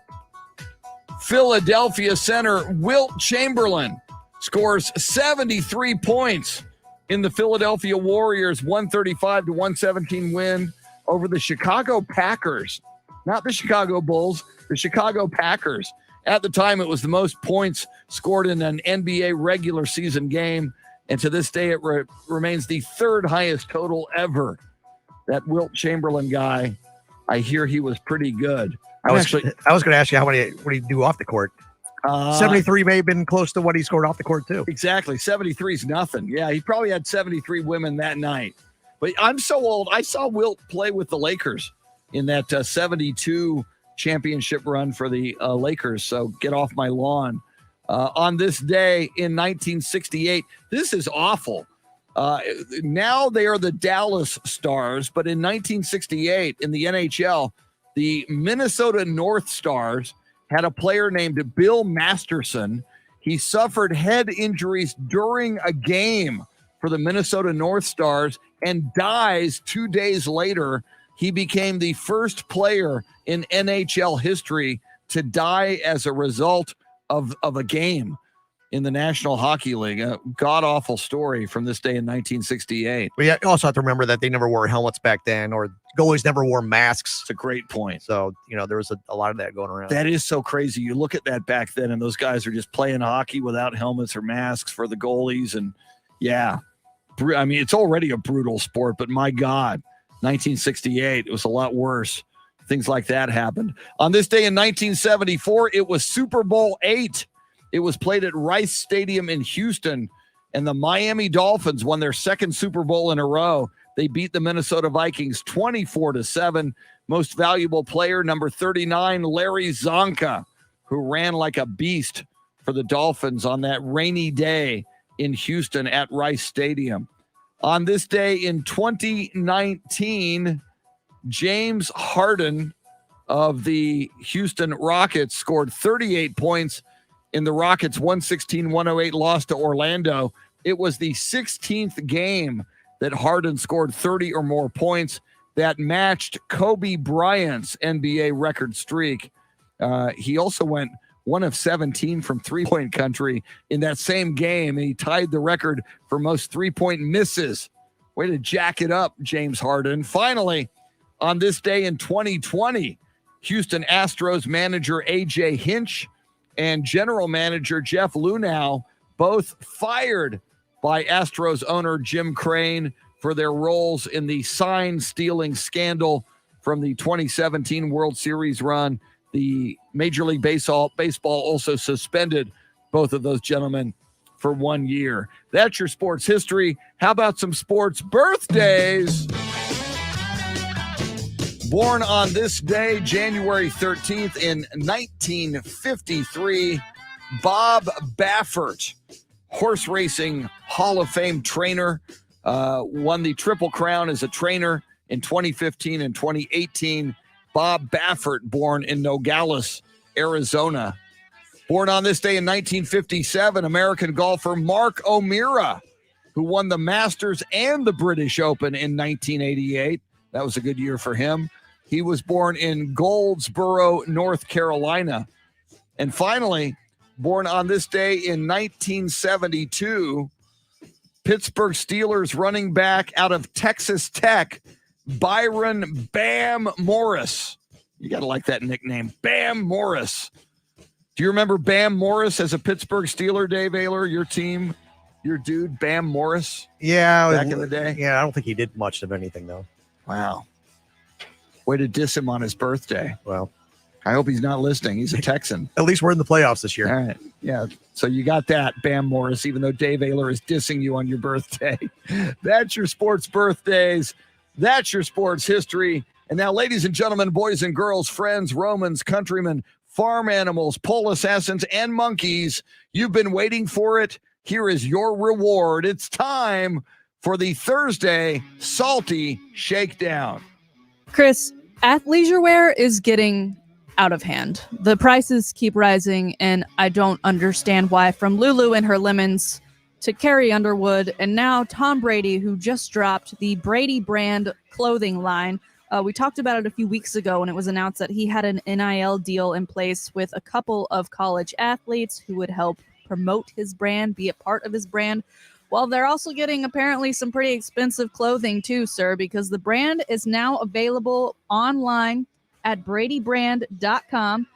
Philadelphia center Wilt Chamberlain scores 73 points in the Philadelphia Warriors' 135-117 win over the Chicago Packers. Not the Chicago Bulls, the Chicago Packers. At the time, it was the most points scored in an NBA regular season game, and to this day, it remains the third highest total ever. That Wilt Chamberlain guy, I hear he was pretty good. I was going to ask you what he do off the court. 73 may have been close to what he scored off the court too. Exactly. 73 is nothing. Yeah, he probably had 73 women that night. But I'm so old. I saw Wilt play with the Lakers in that 72 championship run for the Lakers. So get off my lawn. On this day in 1968, this is awful. Now they are the Dallas Stars, but in 1968 in the NHL, the Minnesota North Stars had a player named Bill Masterson. He suffered head injuries during a game for the Minnesota North Stars and dies 2 days later. He became the first player in NHL history to die as a result of a game. in the National Hockey League. A god-awful story from this day in 1968. But you also have to remember that they never wore helmets back then, or goalies never wore masks. It's a great point. So, there was a lot of that going around. That is so crazy. You look at that back then, and those guys are just playing hockey without helmets or masks for the goalies. And, yeah, I mean, it's already a brutal sport, but my God, 1968, it was a lot worse. Things like that happened. On this day in 1974, it was Super Bowl VIII. It was played at Rice Stadium in Houston, and the Miami Dolphins won their second Super Bowl in a row. They beat the Minnesota Vikings 24-7. Most valuable player, number 39, Larry Zonka, who ran like a beast for the Dolphins on that rainy day in Houston at Rice Stadium. On this day in 2019, James Harden of the Houston Rockets scored 38 points in the Rockets' 116-108 loss to Orlando. It was the 16th game that Harden scored 30 or more points. That matched Kobe Bryant's NBA record streak. He also went 1 of 17 from three-point country in that same game, and he tied the record for most three-point misses. Way to jack it up, James Harden. Finally, on this day in 2020, Houston Astros manager A.J. Hinch and general manager Jeff Luhnow both fired by Astros owner Jim Crane for their roles in the sign-stealing scandal from the 2017 World Series run. The Major League Baseball also suspended both of those gentlemen for 1 year. That's your sports history. How about some sports birthdays? Born on this day, January 13th in 1953, Bob Baffert, horse racing Hall of Fame trainer, won the Triple Crown as a trainer in 2015 and 2018. Bob Baffert, born in Nogales, Arizona. Born on this day in 1957, American golfer Mark O'Meara, who won the Masters and the British Open in 1988. That was a good year for him. He was born in Goldsboro, North Carolina. And finally, born on this day in 1972, Pittsburgh Steelers running back out of Texas Tech, Byron Bam Morris. You got to like that nickname, Bam Morris. Do you remember Bam Morris as a Pittsburgh Steeler, Dave Oehler, your team, your dude, Bam Morris? Yeah. Back in the day? Yeah, I don't think he did much of anything, though. Wow. Way to diss him on his birthday. Well, I hope he's not listening. He's a Texan. At least we're in the playoffs this year. All right. Yeah. So you got that, Bam Morris, even though Dave Oehler is dissing you on your birthday. That's your sports birthdays. That's your sports history. And now, ladies and gentlemen, boys and girls, friends, Romans, countrymen, farm animals, pole assassins, and monkeys, you've been waiting for it. Here is your reward. It's time for the Thursday Salty Shakedown. Chris, athleisure wear is getting out of hand. The prices keep rising, and I don't understand why. From Lulu and her lemons to Carrie Underwood, and now Tom Brady, who just dropped the Brady brand clothing line. We talked about it a few weeks ago when it was announced that he had an NIL deal in place with a couple of college athletes who would help promote his brand, be a part of his brand. Well, they're also getting apparently some pretty expensive clothing too, sir, because the brand is now available online at bradybrand.com.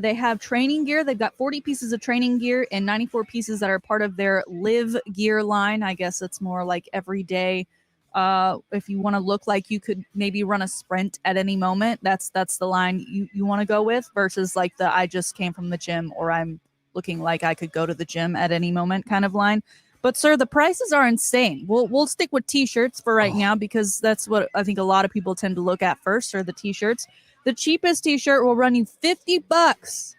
They have training gear. They've got 40 pieces of training gear and 94 pieces that are part of their Live Gear line. I guess it's more like everyday. If you want to look like you could maybe run a sprint at any moment, that's the line you want to go with, versus like the I just came from the gym, or I'm looking like I could go to the gym at any moment kind of line. But, sir, the prices are insane. We'll stick with T-shirts for right now, because that's what I think a lot of people tend to look at first, are the T-shirts. The cheapest T-shirt will run you $50.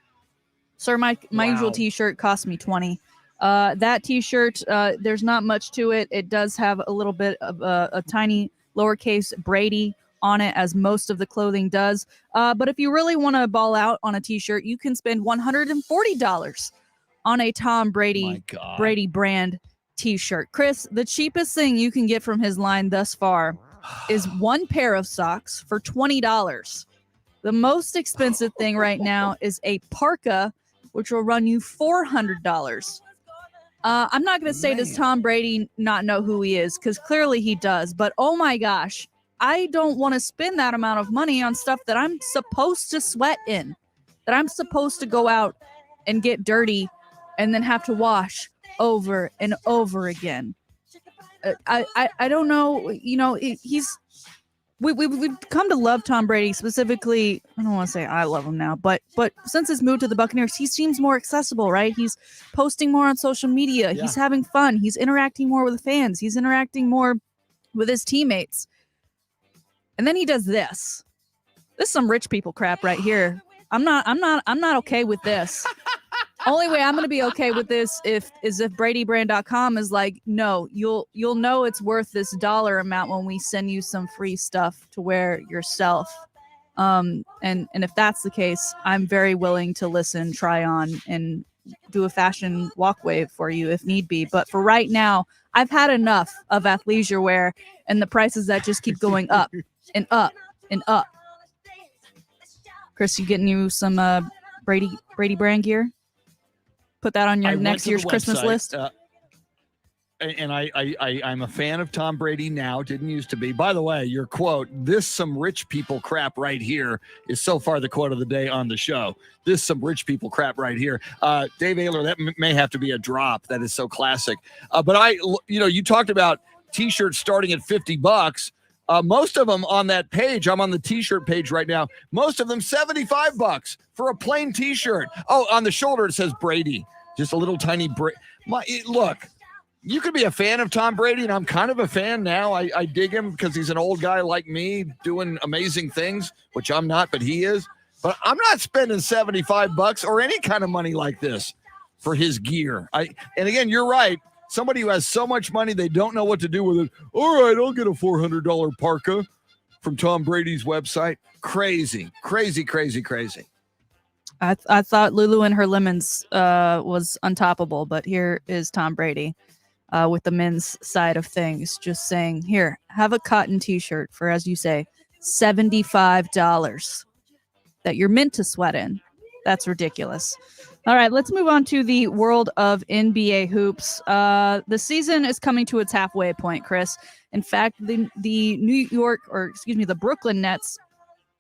Sir, my usual T-shirt cost me $20. That T-shirt, there's not much to it. It does have a little bit of a tiny lowercase Brady on it, as most of the clothing does. But if you really want to ball out on a T-shirt, you can spend $140 on a Tom Brady brand T-shirt. Chris, the cheapest thing you can get from his line thus far is one pair of socks for $20. The most expensive thing right now is a parka, which will run you $400. I'm not going to say does Tom Brady not know who he is, because clearly he does. But oh my gosh, I don't want to spend that amount of money on stuff that I'm supposed to sweat in, that I'm supposed to go out and get dirty and then have to wash over and over again. I don't know. You know, we've come to love Tom Brady specifically. I don't want to say I love him now, but since his move to the Buccaneers, he seems more accessible, right? He's posting more on social media. Yeah. He's having fun. He's interacting more with fans. He's interacting more with his teammates. And then he does this. This is some rich people crap right here. I'm not okay with this. Only way I'm going to be okay with this is if BradyBrand.com is like, no, you'll know it's worth this dollar amount when we send you some free stuff to wear yourself. And if that's the case, I'm very willing to listen, try on, and do a fashion walkway for you if need be. But for right now, I've had enough of athleisure wear and the prices that just keep going up and up and up. Chris, you getting you some Brady brand gear? Put that on your next year's Christmas list. And I'm a fan of Tom Brady now. Didn't used to be. By the way, your quote, "This some rich people crap right here," is so far the quote of the day on the show. This some rich people crap right here. Dave Oehler, that may have to be a drop. That is so classic. But you talked about T-shirts starting at $50. Most of them on that page, I'm on the T-shirt page right now. Most of them $75 for a plain T-shirt. Oh, on the shoulder it says Brady, just a little tiny look. You could be a fan of Tom Brady, and I'm kind of a fan now. I dig him because he's an old guy like me doing amazing things, which I'm not, but he is. But I'm not spending $75 or any kind of money like this for his gear. And again, you're right. Somebody who has so much money, they don't know what to do with it. All right, I'll get a $400 parka from Tom Brady's website. Crazy, crazy, crazy, crazy. I thought Lulu and her lemons was untoppable, but here is Tom Brady with the men's side of things, just saying, here, have a cotton T-shirt for, as you say, $75 that you're meant to sweat in. That's ridiculous. All right, let's move on to the world of NBA hoops. The season is coming to its halfway point, Chris. In fact, the Brooklyn Nets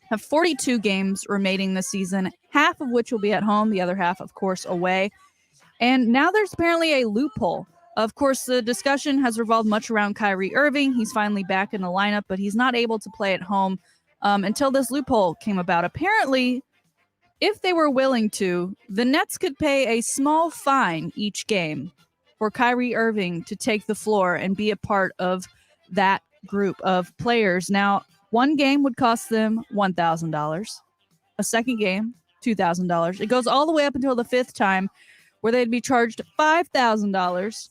have 42 games remaining this season, half of which will be at home, the other half, of course, away. And now there's apparently a loophole. Of course, the discussion has revolved much around Kyrie Irving. He's finally back in the lineup, but he's not able to play at home until this loophole came about. Apparently, if they were willing to, the Nets could pay a small fine each game for Kyrie Irving to take the floor and be a part of that group of players. Now, one game would cost them $1,000. A second game, $2,000. It goes all the way up until the fifth time where they'd be charged $5,000.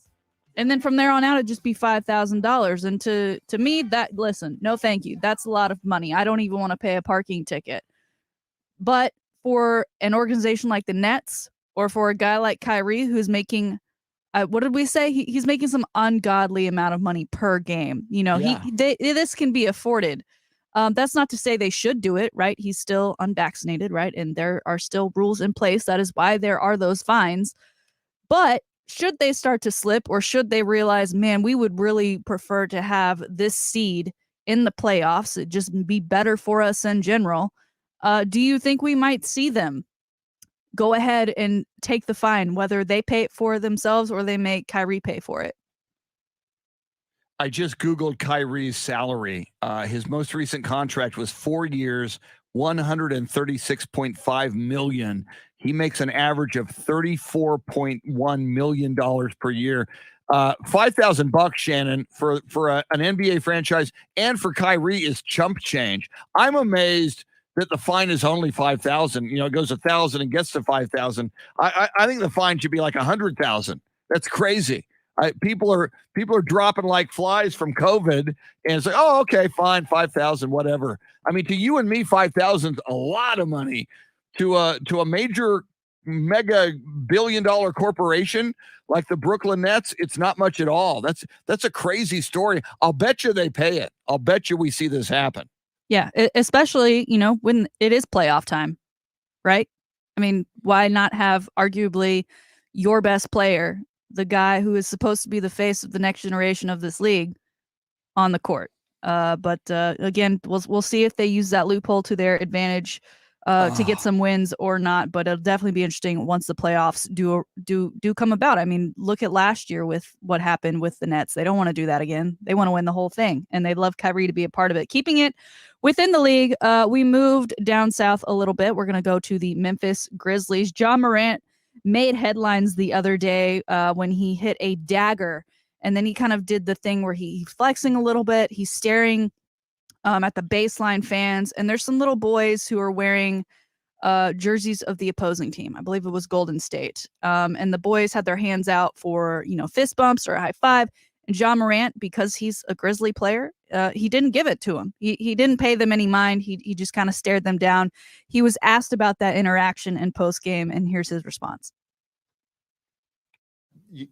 And then from there on out, it'd just be $5,000. And to me, listen, no thank you. That's a lot of money. I don't even want to pay a parking ticket. But for an organization like the Nets, or for a guy like Kyrie, who's making, what did we say? He's making some ungodly amount of money per game. You know, yeah. This can be afforded. That's not to say they should do it, right? He's still unvaccinated, right? And there are still rules in place. That is why there are those fines. But should they start to slip, or should they realize, man, we would really prefer to have this seed in the playoffs, it'd just be better for us in general, do you think we might see them go ahead and take the fine, whether they pay it for themselves or they make Kyrie pay for it? I just Googled Kyrie's salary. His most recent contract was 4 years, $136.5 million. He makes an average of $34.1 million per year. $5,000, Shannon, for an NBA franchise and for Kyrie is chump change. I'm amazed that the fine is only $5,000. You know, it goes 1,000 and gets to 5,000. I think the fine should be like 100,000. That's crazy. People are dropping like flies from COVID, and it's like, oh, okay, fine, 5,000, whatever. I mean, to you and me, 5,000 is a lot of money. To a major mega billion-dollar corporation like the Brooklyn Nets, it's not much at all. That's a crazy story. I'll bet you they pay it. I'll bet you we see this happen. Yeah, especially, you know, when it is playoff time, right? I mean, why not have arguably your best player the guy who is supposed to be the face of the next generation of this league on the court. But again, we'll see if they use that loophole to their advantage to get some wins or not. But it'll definitely be interesting once the playoffs do come about. I mean, look at last year with what happened with the Nets. They don't want to do that again. They want to win the whole thing, and they'd love Kyrie to be a part of it. Keeping it within the league, we moved down south a little bit. We're going to go to the Memphis Grizzlies. Ja Morant made headlines the other day when he hit a dagger. And then he kind of did the thing where he's flexing a little bit. He's staring at the baseline fans. And there's some little boys who are wearing jerseys of the opposing team. I believe it was Golden State. And the boys had their hands out for, fist bumps or a high five. And Ja Morant, because he's a Grizzly player, he didn't give it to him. He didn't pay them any mind. He just kind of stared them down. He was asked about that interaction in post-game, and here's his response.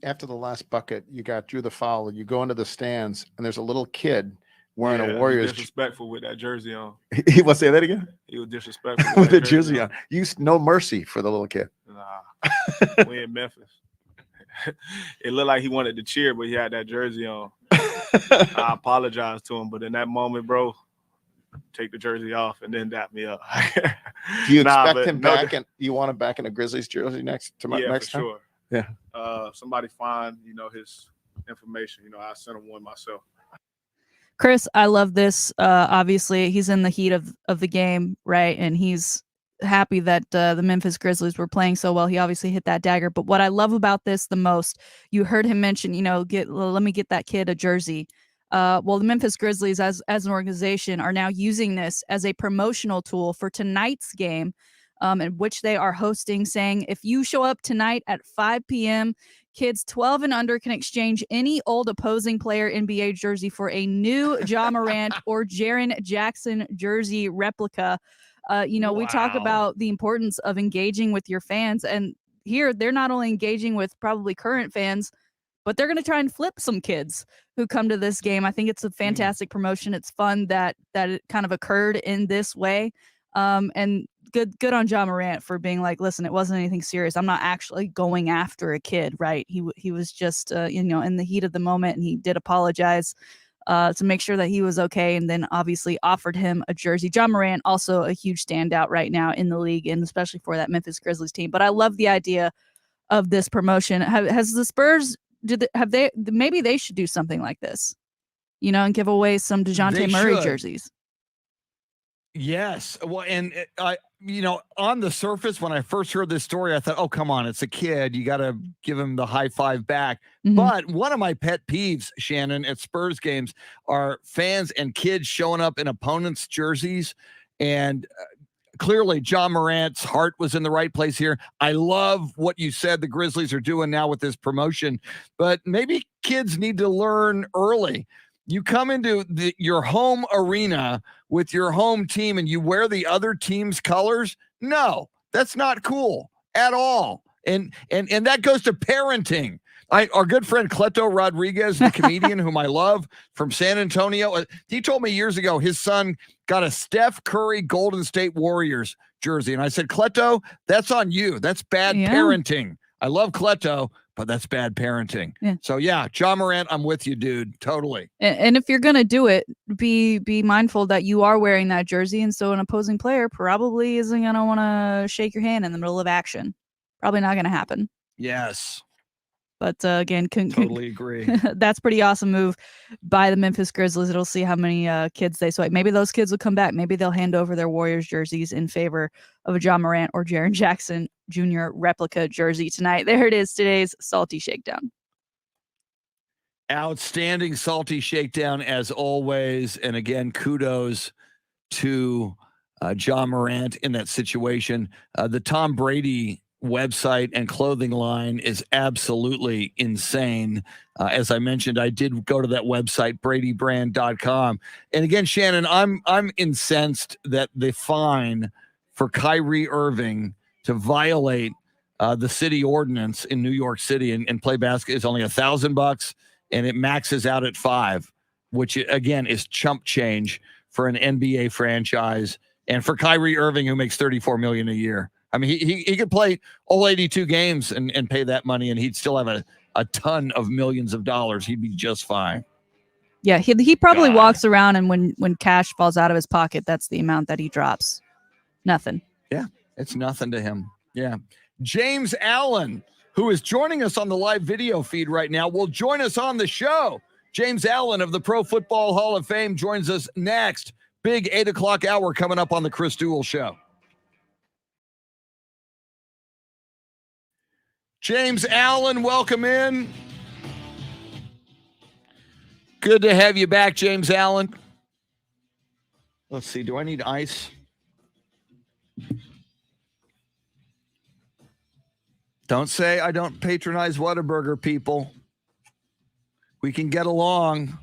After the last bucket, you drew the foul, and you go into the stands, and there's a little kid wearing a Warriors. Disrespectful with that jersey on. He will say that again. He was disrespectful with the jersey on. You no mercy for the little kid. Nah, we in Memphis. It looked like he wanted to cheer, but he had that jersey on. I apologize to him, but in that moment, bro, take the jersey off and then dap me up. Do you expect him back? And you want him back in a Grizzlies jersey next time? Sure. Yeah. Somebody find, his information. I sent him one myself. Chris, I love this. Obviously, he's in the heat of the game, right? And he's happy that the Memphis Grizzlies were playing so well. He obviously hit that dagger. But what I love about this the most, you heard him mention, let me get that kid a jersey. Well, the Memphis Grizzlies, as an organization, are now using this as a promotional tool for tonight's game. In which they are hosting, saying if you show up tonight at 5 p.m., kids 12 and under can exchange any old opposing player NBA jersey for a new Ja Morant or Jaren Jackson jersey replica. We talk about the importance of engaging with your fans, and here they're not only engaging with probably current fans, but they're going to try and flip some kids who come to this game. I think it's a fantastic promotion. It's fun that it kind of occurred in this way. And good on Ja Morant for being like, listen, it wasn't anything serious. I'm not actually going after a kid, right? He was just, in the heat of the moment, and he did apologize to make sure that he was okay, and then obviously offered him a jersey. Ja Morant, also a huge standout right now in the league, and especially for that Memphis Grizzlies team. But I love the idea of this promotion. Has the Spurs, maybe they should do something like this, and give away some DeJounte Murray jerseys. Yes. Well, and on the surface, when I first heard this story, I thought, oh, come on, it's a kid. You got to give him the high five back. Mm-hmm. But one of my pet peeves, Shannon, at Spurs games are fans and kids showing up in opponents' jerseys. And clearly, Ja Morant's heart was in the right place here. I love what you said the Grizzlies are doing now with this promotion, but maybe kids need to learn early. You come into your home arena with your home team and you wear the other team's colors. No, that's not cool at all. And that goes to parenting. Our good friend Cleto Rodriguez, the comedian whom I love from San Antonio, he told me years ago his son got a Steph Curry Golden State Warriors jersey. And I said, Cleto, that's on you. That's bad parenting. I love Cleto, but that's bad parenting. Yeah. So Ja Morant, I'm with you, dude. Totally. And if you're gonna do it, be mindful that you are wearing that jersey, and so an opposing player probably isn't gonna want to shake your hand in the middle of action. Probably not gonna happen. Yes. But again, totally agree. That's pretty awesome move by the Memphis Grizzlies. It'll see how many kids they swipe. Maybe those kids will come back. Maybe they'll hand over their Warriors jerseys in favor of a Ja Morant or Jaren Jackson Jr. replica jersey tonight. There it is, today's Salty Shakedown. Outstanding Salty Shakedown as always. And again, kudos to Ja Morant in that situation. The Tom Brady website and clothing line is absolutely insane. As I mentioned, I did go to that website, bradybrand.com. And again, Shannon, I'm incensed that the fine for Kyrie Irving to violate the city ordinance in New York City and play basketball is only $1,000, and it maxes out at $5,000, which again is chump change for an NBA franchise and for Kyrie Irving, who makes $34 million a year. I mean, he could play all 82 games and pay that money, and he'd still have a ton of millions of dollars. He'd be just fine. Yeah, he probably God. walks around, and when cash falls out of his pocket, that's the amount that he drops. Nothing. Yeah, it's nothing to him. Yeah. James Allen, who is joining us on the live video feed right now, will join us on the show. James Allen of the Pro Football Hall of Fame joins us next. Big 8 o'clock hour coming up on the Chris Duel Show. James Allen, welcome in. Good to have you back, James Allen. Let's see. Do I need ice? Don't say I don't patronize Whataburger, people. We can get along.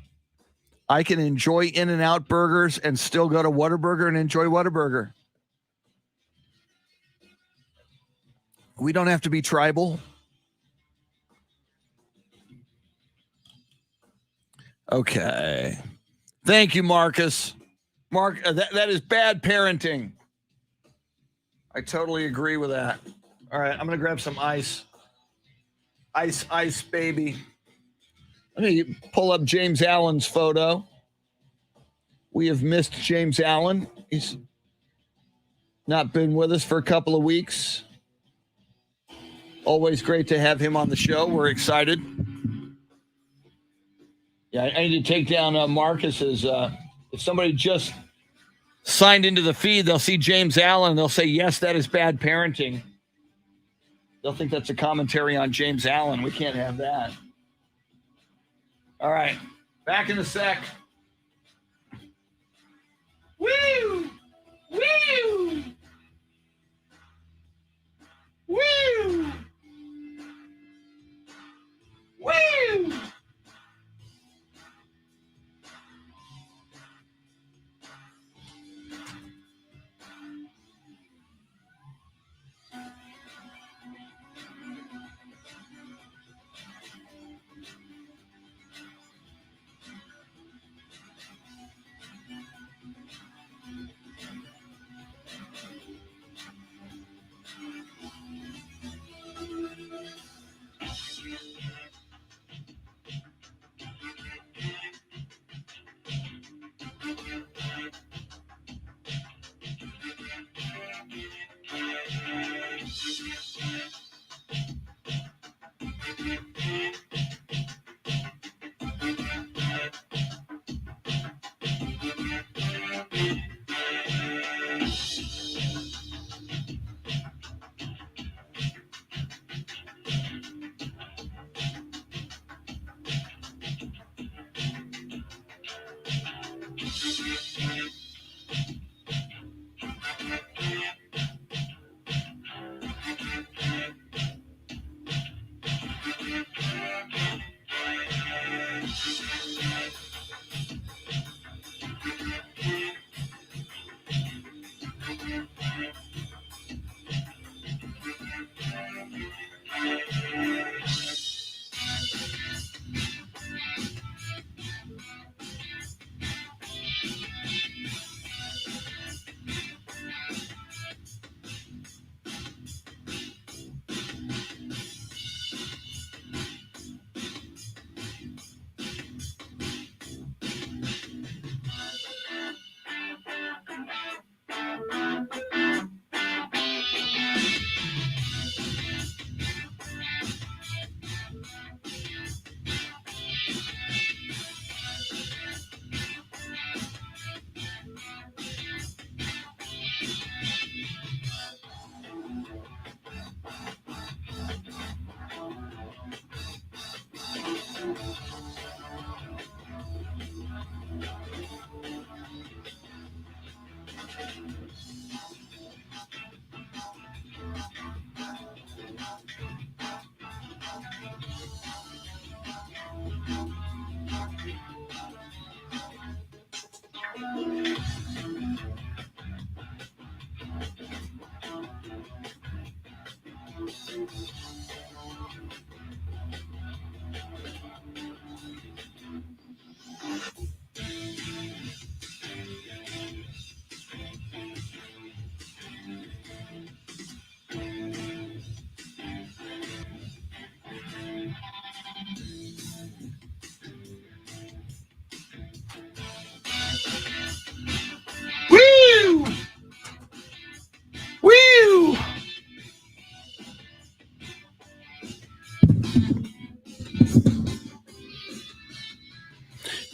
I can enjoy In-N-Out burgers and still go to Whataburger and enjoy Whataburger. We don't have to be tribal. Okay. Thank you, Marcus. Mark, that is bad parenting. I totally agree with that. All right, I'm going to grab some ice. Ice, baby. Let me pull up James Allen's photo. We have missed James Allen. He's not been with us for a couple of weeks. Always great to have him on the show. We're excited. Yeah, I need to take down Marcus's. If somebody just signed into the feed, they'll see James Allen and they'll say, yes, that is bad parenting. They'll think that's a commentary on James Allen. We can't have that. All right. Back in a sec. Woo! Woo! Woo! Woo!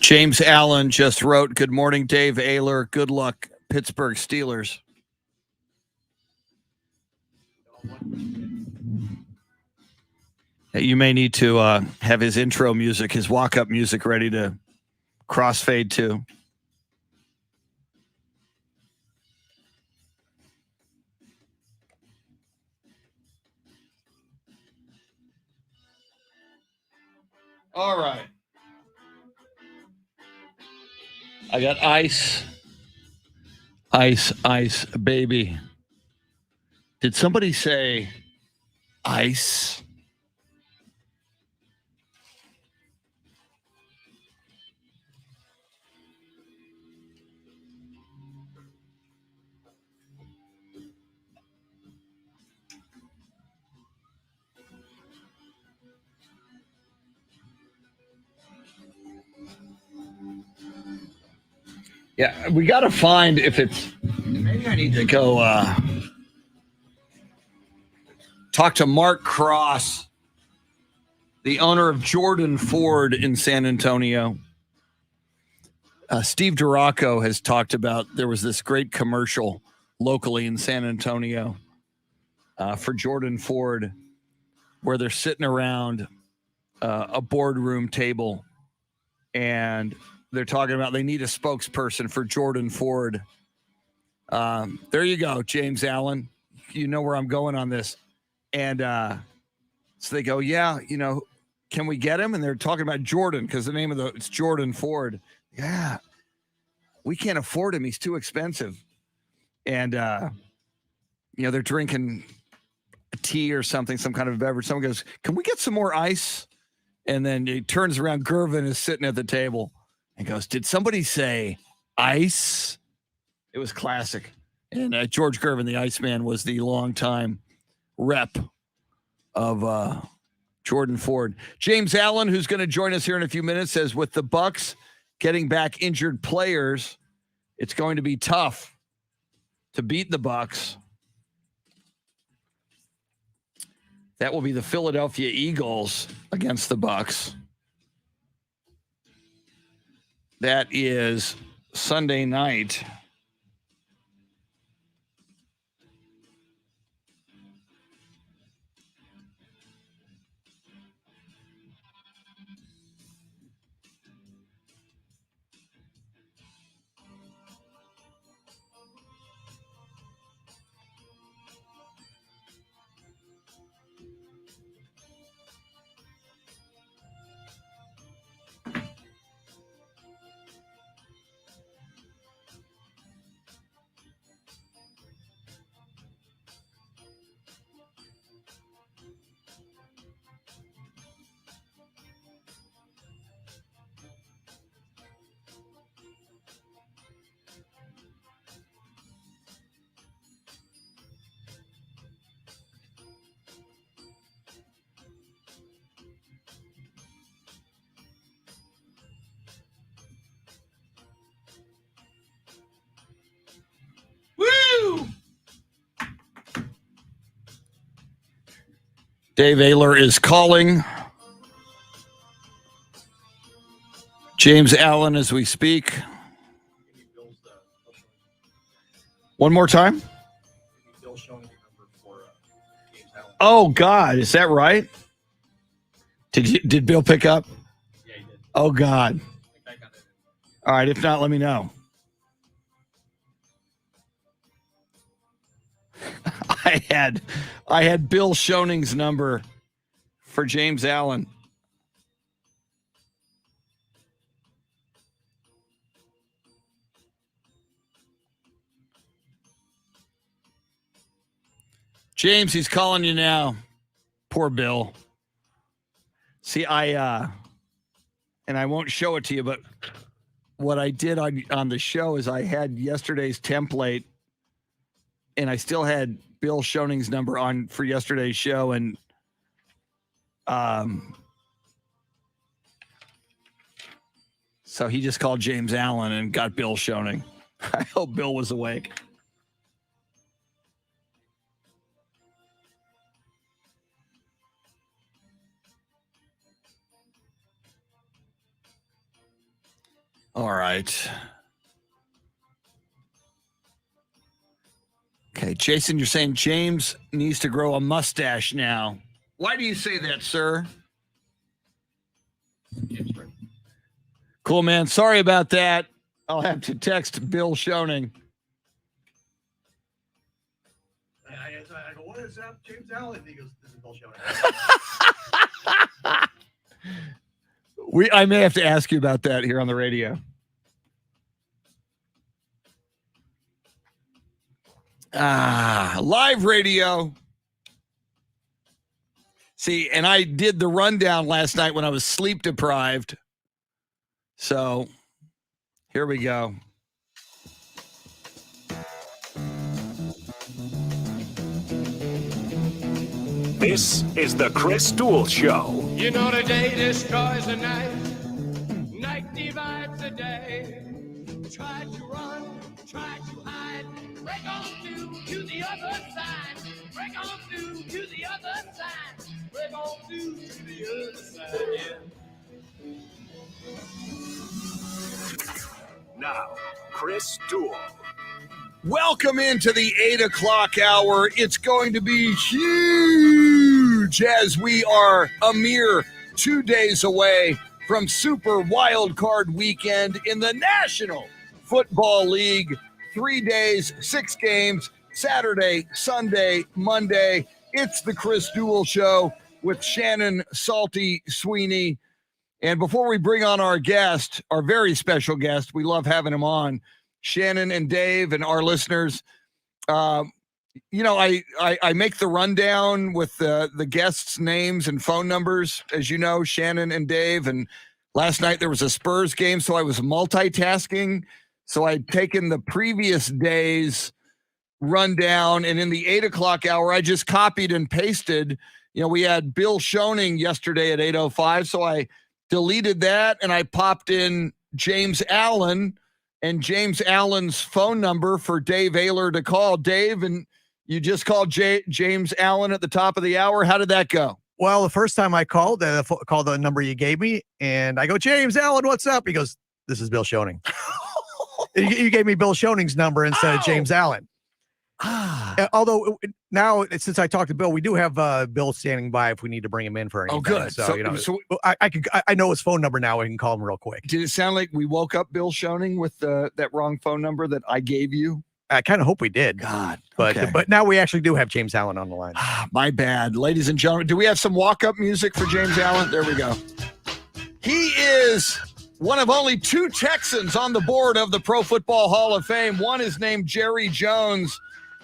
James Allen just wrote, "Good morning, Dave Oehler. Good luck, Pittsburgh Steelers." You may need to have his intro music, his walk-up music ready to crossfade to. All right. I got ice, baby. Did somebody say ice? Yeah, we got to find if it's. Maybe I need to go talk to Mark Cross, the owner of Jordan Ford in San Antonio. Steve Duraco has talked about there was this great commercial locally in San Antonio for Jordan Ford where they're sitting around a boardroom table and they're talking about they need a spokesperson for Jordan Ford. There you go, James Allen. You know where I'm going on this. And so they go, yeah, can we get him? And they're talking about Jordan because the name of it's Jordan Ford. Yeah, we can't afford him. He's too expensive. And, they're drinking a tea or something, some kind of beverage. Someone goes, can we get some more ice? And then he turns around. Gervin is sitting at the table and goes, did somebody say ice? It was classic. And George Gervin, the Iceman, was the longtime rep of Jordan Ford. James Allen, who's going to join us here in a few minutes, says with the Bucs getting back injured players, it's going to be tough to beat the Bucs. That will be the Philadelphia Eagles against the Bucs. That is Sunday night. Woo! Dave Oehler is calling James Allen as we speak. One more time. Oh God, is that right? Did Bill pick up? Yeah, he did. Oh God. All right, if not, let me know. I had Bill Schoning's number for James Allen. James, he's calling you now. Poor Bill. See, and I won't show it to you, but what I did on the show is I had yesterday's template and I still had Bill Schoning's number on for yesterday's show. And so he just called James Allen and got Bill Schoning. I hope Bill was awake. All right. Okay, Jason, you're saying James needs to grow a mustache now. Why do you say that, sir? Cool, man. Sorry about that. I'll have to text Bill Schoening. I go, what is that, James Allen? He goes, this is Bill Schoening. I may have to ask you about that here on the radio. Live radio. See, and I did the rundown last night when I was sleep deprived. So here we go. This is the Chris Duel Show. You know the day destroys the night, night divides the day. Try to run, try to hide, break on through to the other side. Break on through to the other side. Break on through to the other side, yeah. Now, Chris Duel. Welcome into the 8 o'clock hour. It's going to be huge as we are a mere 2 days away from Super Wild Card Weekend in the National Football League. 3 days, 6 games, Saturday, Sunday, Monday. It's the Chris Duel Show with Shannon, Salty, Sweeney. And before we bring on our guest, our very special guest, we love having him on, Shannon and Dave and our listeners. I make the rundown with the guests' names and phone numbers, as you know, Shannon and Dave. And last night there was a Spurs game, so I was multitasking. So I'd taken the previous day's rundown, and in the 8 o'clock hour, I just copied and pasted. We had Bill Schoening yesterday at 8:05, so I deleted that, and I popped in James Allen and James Allen's phone number for Dave Oehler to call. Dave, and you just called James Allen at the top of the hour. How did that go? Well, the first time I called the number you gave me, and I go, James Allen, what's up? He goes, this is Bill Schoening. You gave me Bill Schoening's number instead of James Allen. Although now, since I talked to Bill, we do have Bill standing by if we need to bring him in for anything. Oh, good. So I know his phone number now. I can call him real quick. Did it sound like we woke up Bill Schoening with that wrong phone number that I gave you? I kind of hope we did. God. But okay. But now we actually do have James Allen on the line. My bad. Ladies and gentlemen, do we have some walk-up music for James Allen? There we go. He is one of only 2 Texans on the board of the Pro Football Hall of Fame. One is named Jerry Jones.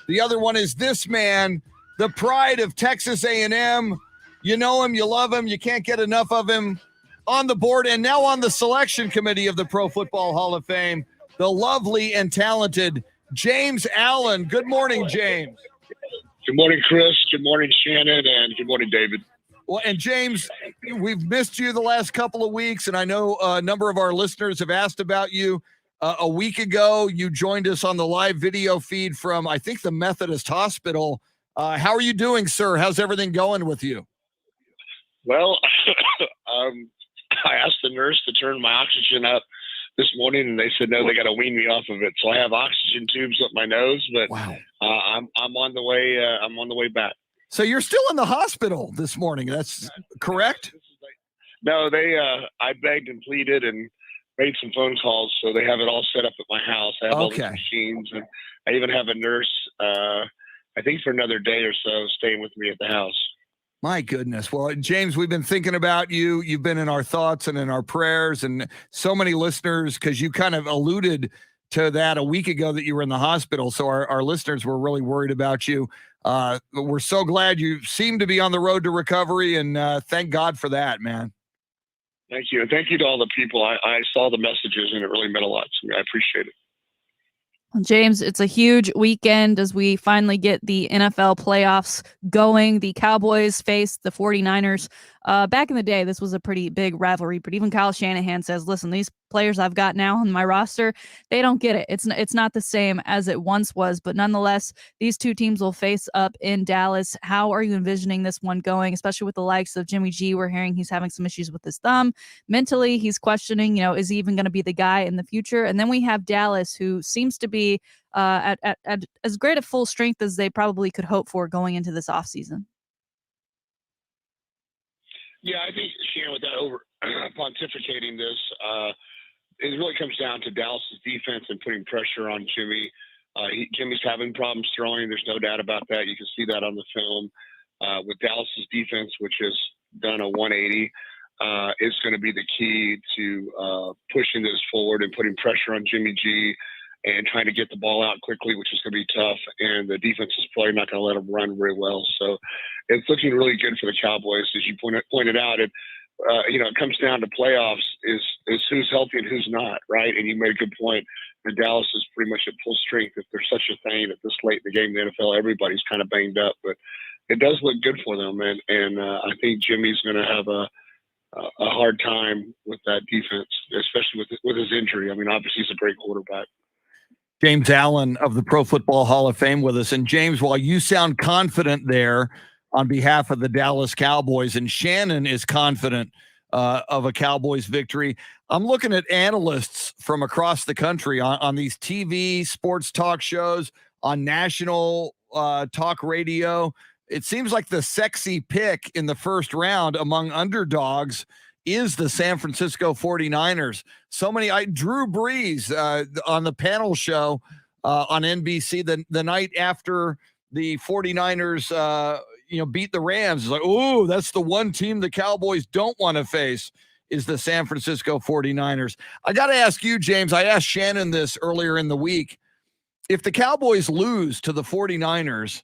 The other one is this man, the pride of Texas A&M. You know him, you love him, you can't get enough of him. On the board and now on the selection committee of the Pro Football Hall of Fame, the lovely and talented James Allen. Good morning, James. Good morning, Chris. Good morning, Shannon, and good morning, David. Well, and James, we've missed you the last couple of weeks, and I know a number of our listeners have asked about you. A week ago, you joined us on the live video feed from, I think, the Methodist Hospital. How are you doing, sir? How's everything going with you? Well, I asked the nurse to turn my oxygen up this morning, and they said, no, they got to wean me off of it. So I have oxygen tubes up my nose, but wow. I'm on the way. I'm on the way back. So you're still in the hospital this morning. That's correct? No, I begged and pleaded and made some phone calls, so they have it all set up at my house. I have all the machines, and I even have a nurse, I think for another day or so, staying with me at the house. My goodness. Well, James, we've been thinking about you. You've been in our thoughts and in our prayers, and so many listeners, because you kind of alluded to that a week ago that you were in the hospital. So our listeners were really worried about you. We're so glad you seem to be on the road to recovery, and thank God for that, man. Thank you. And thank you to all the people. I saw the messages, and it really meant a lot to me. I appreciate it. James, it's a huge weekend as we finally get the NFL playoffs going. The Cowboys face the 49ers Back in the day, this was a pretty big rivalry, but even Kyle Shanahan says, listen, these players I've got now on my roster, they don't get it. It's not the same as it once was, but nonetheless, these two teams will face up in Dallas. How are you envisioning this one going, especially with the likes of Jimmy G? We're hearing he's having some issues with his thumb. Mentally, he's questioning, is he even going to be the guy in the future? And then we have Dallas, who seems to be at as great at full strength as they probably could hope for going into this offseason. Yeah, I think, Shannon, without over pontificating this, it really comes down to Dallas's defense and putting pressure on Jimmy. Jimmy's having problems throwing. There's no doubt about that. You can see that on the film. With Dallas's defense, which has done a 180, is going to be the key to pushing this forward and putting pressure on Jimmy G and trying to get the ball out quickly, which is going to be tough. And the defense is probably not going to let them run very well. So it's looking really good for the Cowboys, as you pointed out. And it comes down to playoffs is who's healthy and who's not, right? And you made a good point. And Dallas is pretty much at full strength. If there's such a thing at this late in the game in the NFL, everybody's kind of banged up, but it does look good for them. And I think Jimmy's going to have a hard time with that defense, especially with his injury. I mean, obviously he's a great quarterback. James Allen of the Pro Football Hall of Fame with us. And James, while you sound confident there on behalf of the Dallas Cowboys, and Shannon is confident of a Cowboys victory, I'm looking at analysts from across the country on these TV sports talk shows, on national talk radio. It seems like the sexy pick in the first round among underdogs is the San Francisco 49ers. So many, Drew Brees on the panel show on NBC the night after the 49ers beat the Rams. It's like, oh, that's the one team the Cowboys don't want to face, is the San Francisco 49ers. I got to ask you, James, I asked Shannon this earlier in the week. If the Cowboys lose to the 49ers,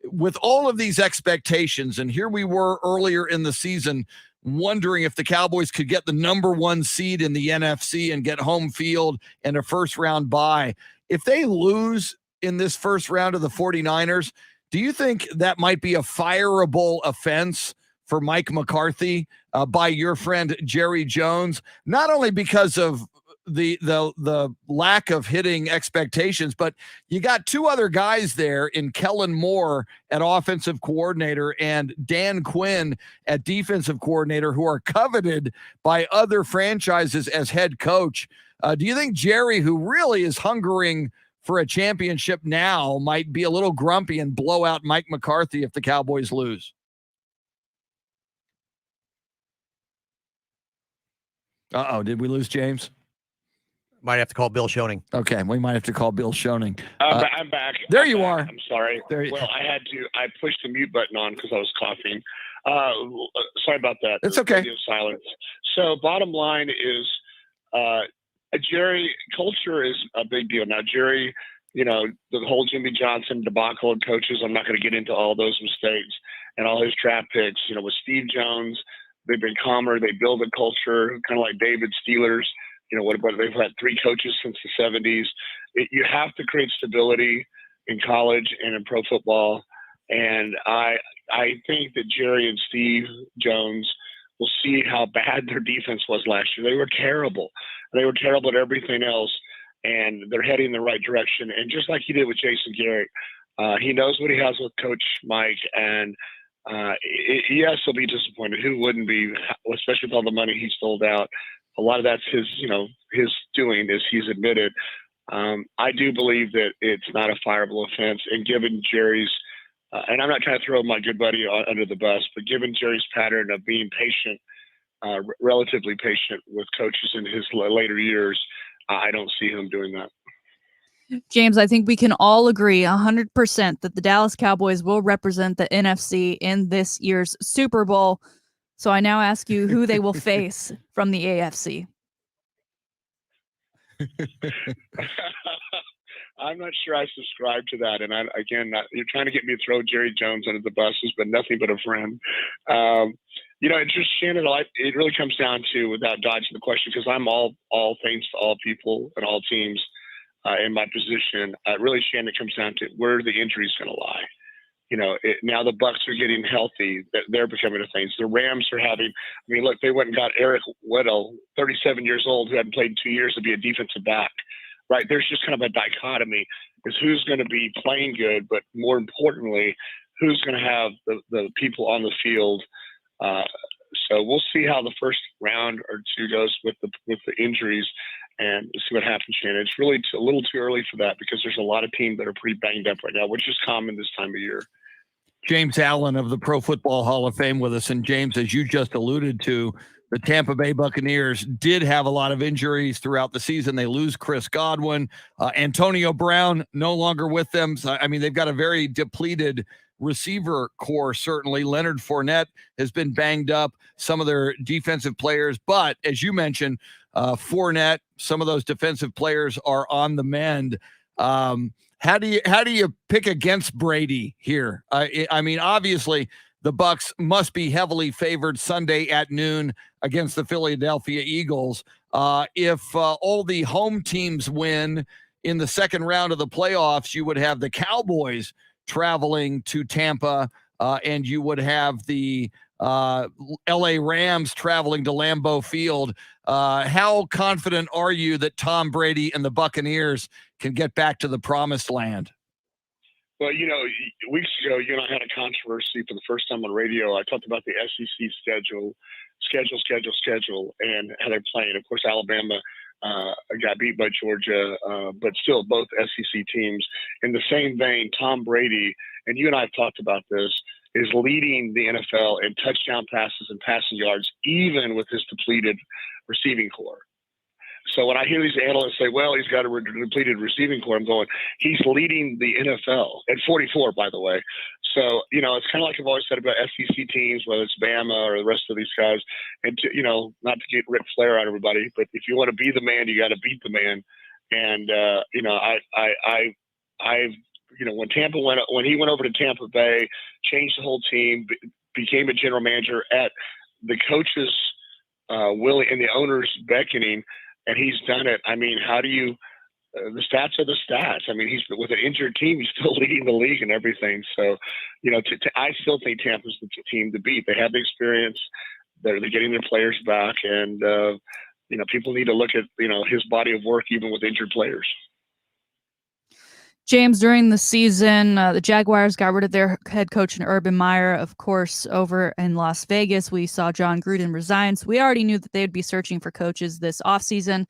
with all of these expectations, and here we were earlier in the season wondering if the Cowboys could get the number one seed in the NFC and get home field and a first round bye. If they lose in this first round of the 49ers, do you think that might be a fireable offense for Mike McCarthy by your friend Jerry Jones? Not only because of the lack of hitting expectations, but you got two other guys there in Kellen Moore at offensive coordinator and Dan Quinn at defensive coordinator, who are coveted by other franchises as head coach. Do you think Jerry, who really is hungering for a championship now, might be a little grumpy and blow out Mike McCarthy if the Cowboys lose? Did we lose James? Might have to call Bill Schoening. Okay, we might have to call Bill Schoening. I'm back. There you are. I'm sorry. I pushed the mute button on because I was coughing. Sorry about that. It's okay. Radio silence. So bottom line is, Jerry, culture is a big deal. Now, Jerry, the whole Jimmy Johnson debacle and coaches, I'm not going to get into all those mistakes and all his draft picks. With Steve Jones, they've been calmer. They build a culture, kind of like David Steelers. They've had three coaches since the 70s. You have to create stability in college and in pro football. And I think that Jerry and Steve Jones will see how bad their defense was last year. They were terrible. They were terrible at everything else, and they're heading in the right direction. And just like he did with Jason Garrett, he knows what he has with Coach Mike, and yes, he'll be disappointed. Who wouldn't be, especially with all the money he sold out? A lot of that's his doing, as he's admitted. I do believe that it's not a fireable offense, and given Jerry's, and I'm not trying to throw my good buddy under the bus, but given Jerry's pattern of being patient, relatively patient with coaches in his later years, I don't see him doing that. James, I think we can all agree 100% that the Dallas Cowboys will represent the NFC in this year's Super Bowl. So I now ask you who they will face from the AFC. I'm not sure I subscribe to that. And you're trying to get me to throw Jerry Jones under the bus, who's been nothing but a friend. It's just Shannon. It really comes down to, without dodging the question, because I'm all things to all people and all teams in my position. Really, Shannon, it comes down to where the injury is going to lie. now the Bucks are getting healthy. They're becoming a thing. So the Rams are having. I mean, look, they went and got Eric Weddle, 37 years old, who hadn't played in 2 years, to be a defensive back. Right? There's just kind of a dichotomy: is who's going to be playing good, but more importantly, who's going to have the people on the field. So we'll see how the first round or two goes with the injuries, and see what happens, Shannon. It's really a little too early for that because there's a lot of teams that are pretty banged up right now, which is common this time of year. James Allen of the Pro Football Hall of Fame with us. And James, as you just alluded to, the Tampa Bay Buccaneers did have a lot of injuries throughout the season. They lose Chris Godwin. Antonio Brown no longer with them. So, I mean, they've got a very depleted receiver core, certainly. Leonard Fournette has been banged up, some of their defensive players. But as you mentioned, Fournette, some of those defensive players are on the mend. How do you pick against Brady here? I mean, obviously, the Bucs must be heavily favored Sunday at noon against the Philadelphia Eagles. If all the home teams win in the second round of the playoffs, you would have the Cowboys traveling to Tampa, and you would have the LA Rams traveling to Lambeau Field. How confident are you that Tom Brady and the Buccaneers can get back to the promised land? Well, weeks ago, you and I had a controversy for the first time on radio. I talked about the SEC schedule, and how they're playing. Of course, Alabama got beat by Georgia, but still both SEC teams. In the same vein, Tom Brady, and you and I have talked about this, is leading the NFL in touchdown passes and passing yards, even with his depleted receiving core. So when I hear these analysts say, well, he's got a depleted receiving core, I'm going, he's leading the NFL at 44, by the way. So, it's kind of like I've always said about SEC teams, whether it's Bama or the rest of these guys, and not to get Ric Flair on everybody, but if you want to be the man, you got to beat the man. And, when he went over to Tampa Bay, changed the whole team, became a general manager at the coach's willing and the owner's beckoning, and he's done it. I mean, how do you? The stats are the stats. I mean, he's with an injured team, he's still leading the league and everything. So, I still think Tampa's the team to beat. They have the experience. They're getting their players back, and people need to look at his body of work even with injured players. James, during the season, the Jaguars got rid of their head coach, Urban Meyer. Of course, over in Las Vegas, we saw John Gruden resign. So we already knew that they would be searching for coaches this offseason.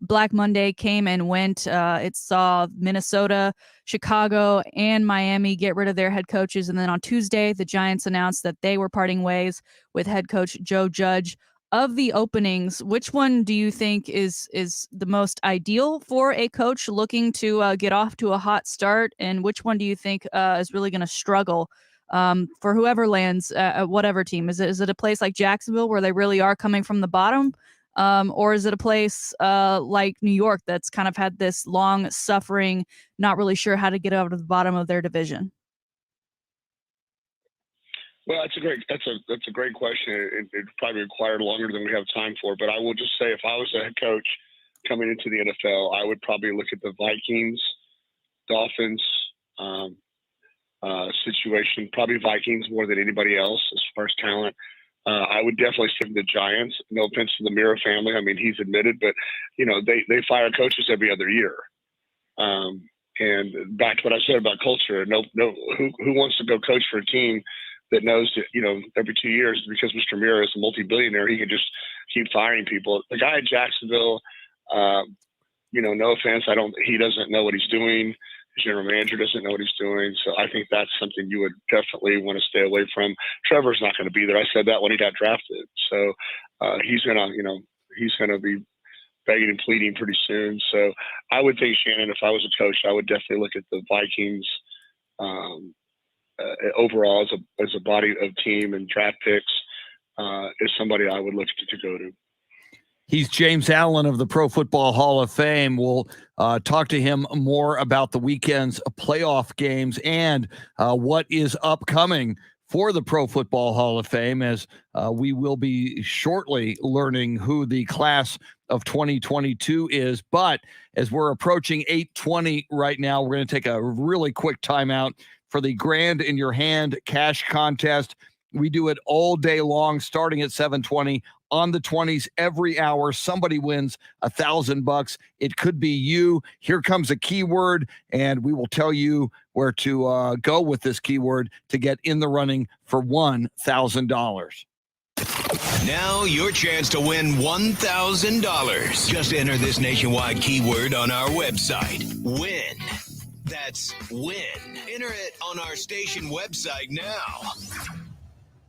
Black Monday came and went. It saw Minnesota, Chicago, and Miami get rid of their head coaches. And then on Tuesday, the Giants announced that they were parting ways with head coach Joe Judge. Of the openings, which one do you think is the most ideal for a coach looking to get off to a hot start? And which one do you think is really going to struggle for whoever lands at whatever team? Is it a place like Jacksonville where they really are coming from the bottom? Or is it a place like New York that's kind of had this long suffering, not really sure how to get out of the bottom of their division? Well, that's a great question. It probably required longer than we have time for, but I will just say, if I was a head coach coming into the NFL, I would probably look at the Vikings, Dolphins situation, probably Vikings more than anybody else as far as talent. I would definitely stick with the Giants. No offense to the Mira family. I mean, he's admitted, but they fire coaches every other year. And back to what I said about culture, who wants to go coach for a team that knows that, every 2 years, because Mr. Mira is a multi-billionaire, he can just keep firing people. The guy at Jacksonville, no offense, he doesn't know what he's doing. His general manager doesn't know what he's doing. So I think that's something you would definitely want to stay away from. Trevor's not going to be there. I said that when he got drafted. So he's going to be begging and pleading pretty soon. So I would think, Shannon, if I was a coach, I would definitely look at the Vikings overall as a body of team and draft picks is somebody I would look to go to. He's James Allen of the Pro Football Hall of Fame. We'll talk to him more about the weekend's playoff games and what is upcoming for the Pro Football Hall of Fame, as we will be shortly learning who the class of 2022 is. But as we're approaching 8:20 right now, we're going to take a really quick timeout for the Grand in Your Hand cash contest. We do it all day long, starting at 7:20 on the 20s every hour. Somebody wins $1,000. It could be you. Here comes a keyword, and we will tell you where to go with this keyword to get in the running for $1,000. Now your chance to win $1,000. Just enter this nationwide keyword on our website. Win. That's win. Enter it on our station website now.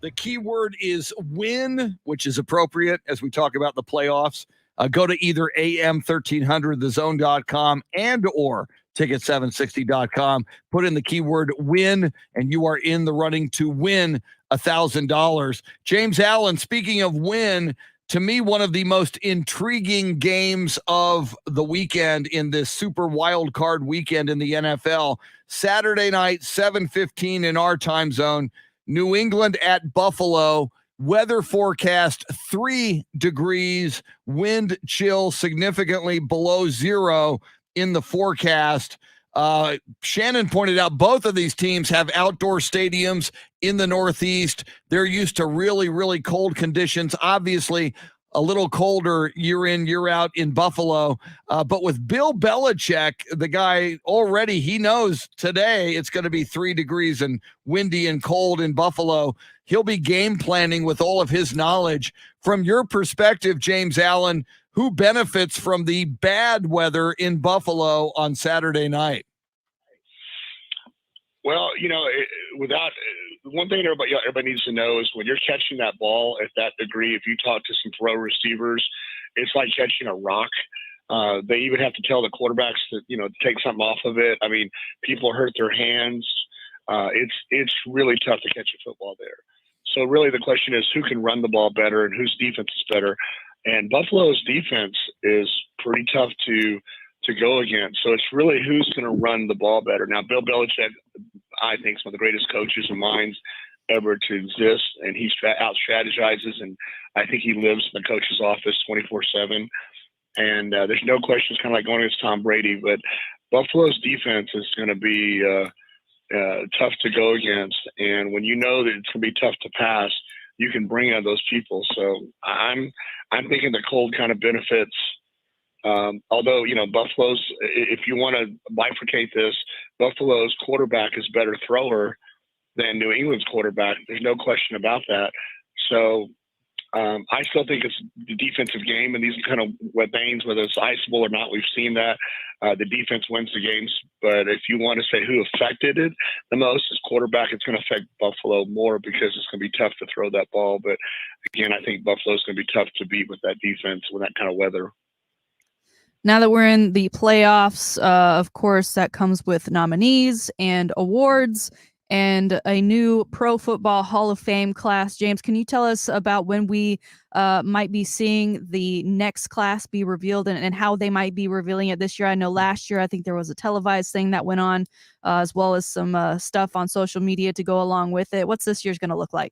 The keyword is win, which is appropriate as we talk about the playoffs. Go to either am1300thezone.com and or ticket760.com. Put in the keyword win, and you are in the running to win $1,000. James Allen, speaking of win, to me, one of the most intriguing games of the weekend in this super wild card weekend in the NFL. Saturday night, 7:15 in our time zone. New England at Buffalo. Weather forecast 3 degrees, wind chill significantly below 0 in the forecast. Shannon pointed out both of these teams have outdoor stadiums in the Northeast. They're used to really, really cold conditions. Obviously, a little colder year in, year out in Buffalo. But with Bill Belichick, the guy already, he knows today it's going to be 3 degrees and windy and cold in Buffalo. He'll be game planning with all of his knowledge. From your perspective, James Allen, who benefits from the bad weather in Buffalo on Saturday night? Well, one thing everybody needs to know is when you're catching that ball at that degree, if you talk to some pro receivers, it's like catching a rock. They even have to tell the quarterbacks to take something off of it. I mean, people hurt their hands. It's really tough to catch a football there. So really the question is who can run the ball better and whose defense is better. And Buffalo's defense is pretty tough to go against. So it's really who's going to run the ball better. Now, Bill Belichick, I think, is one of the greatest coaches and minds ever to exist, and he out-strategizes, and I think he lives in the coach's office 24/7. And there's no question it's kind of like going against Tom Brady, but Buffalo's defense is going to be tough to go against. And when you know that it's going to be tough to pass, you can bring out those people. So I'm thinking the cold kind of benefits. Although, Buffalo's, if you want to bifurcate this, Buffalo's quarterback is a better thrower than New England's quarterback. There's no question about that. So I still think it's the defensive game, and these kind of veins, whether it's iceable or not, we've seen that. The defense wins the games. But if you want to say who affected it the most as quarterback, it's going to affect Buffalo more because it's going to be tough to throw that ball. But again, I think Buffalo's going to be tough to beat with that defense, with that kind of weather. Now that we're in the playoffs, of course, that comes with nominees and awards and a new Pro Football Hall of Fame class. James, can you tell us about when we might be seeing the next class be revealed and how they might be revealing it this year? I know last year, I think there was a televised thing that went on, as well as some stuff on social media to go along with it. What's this year's going to look like?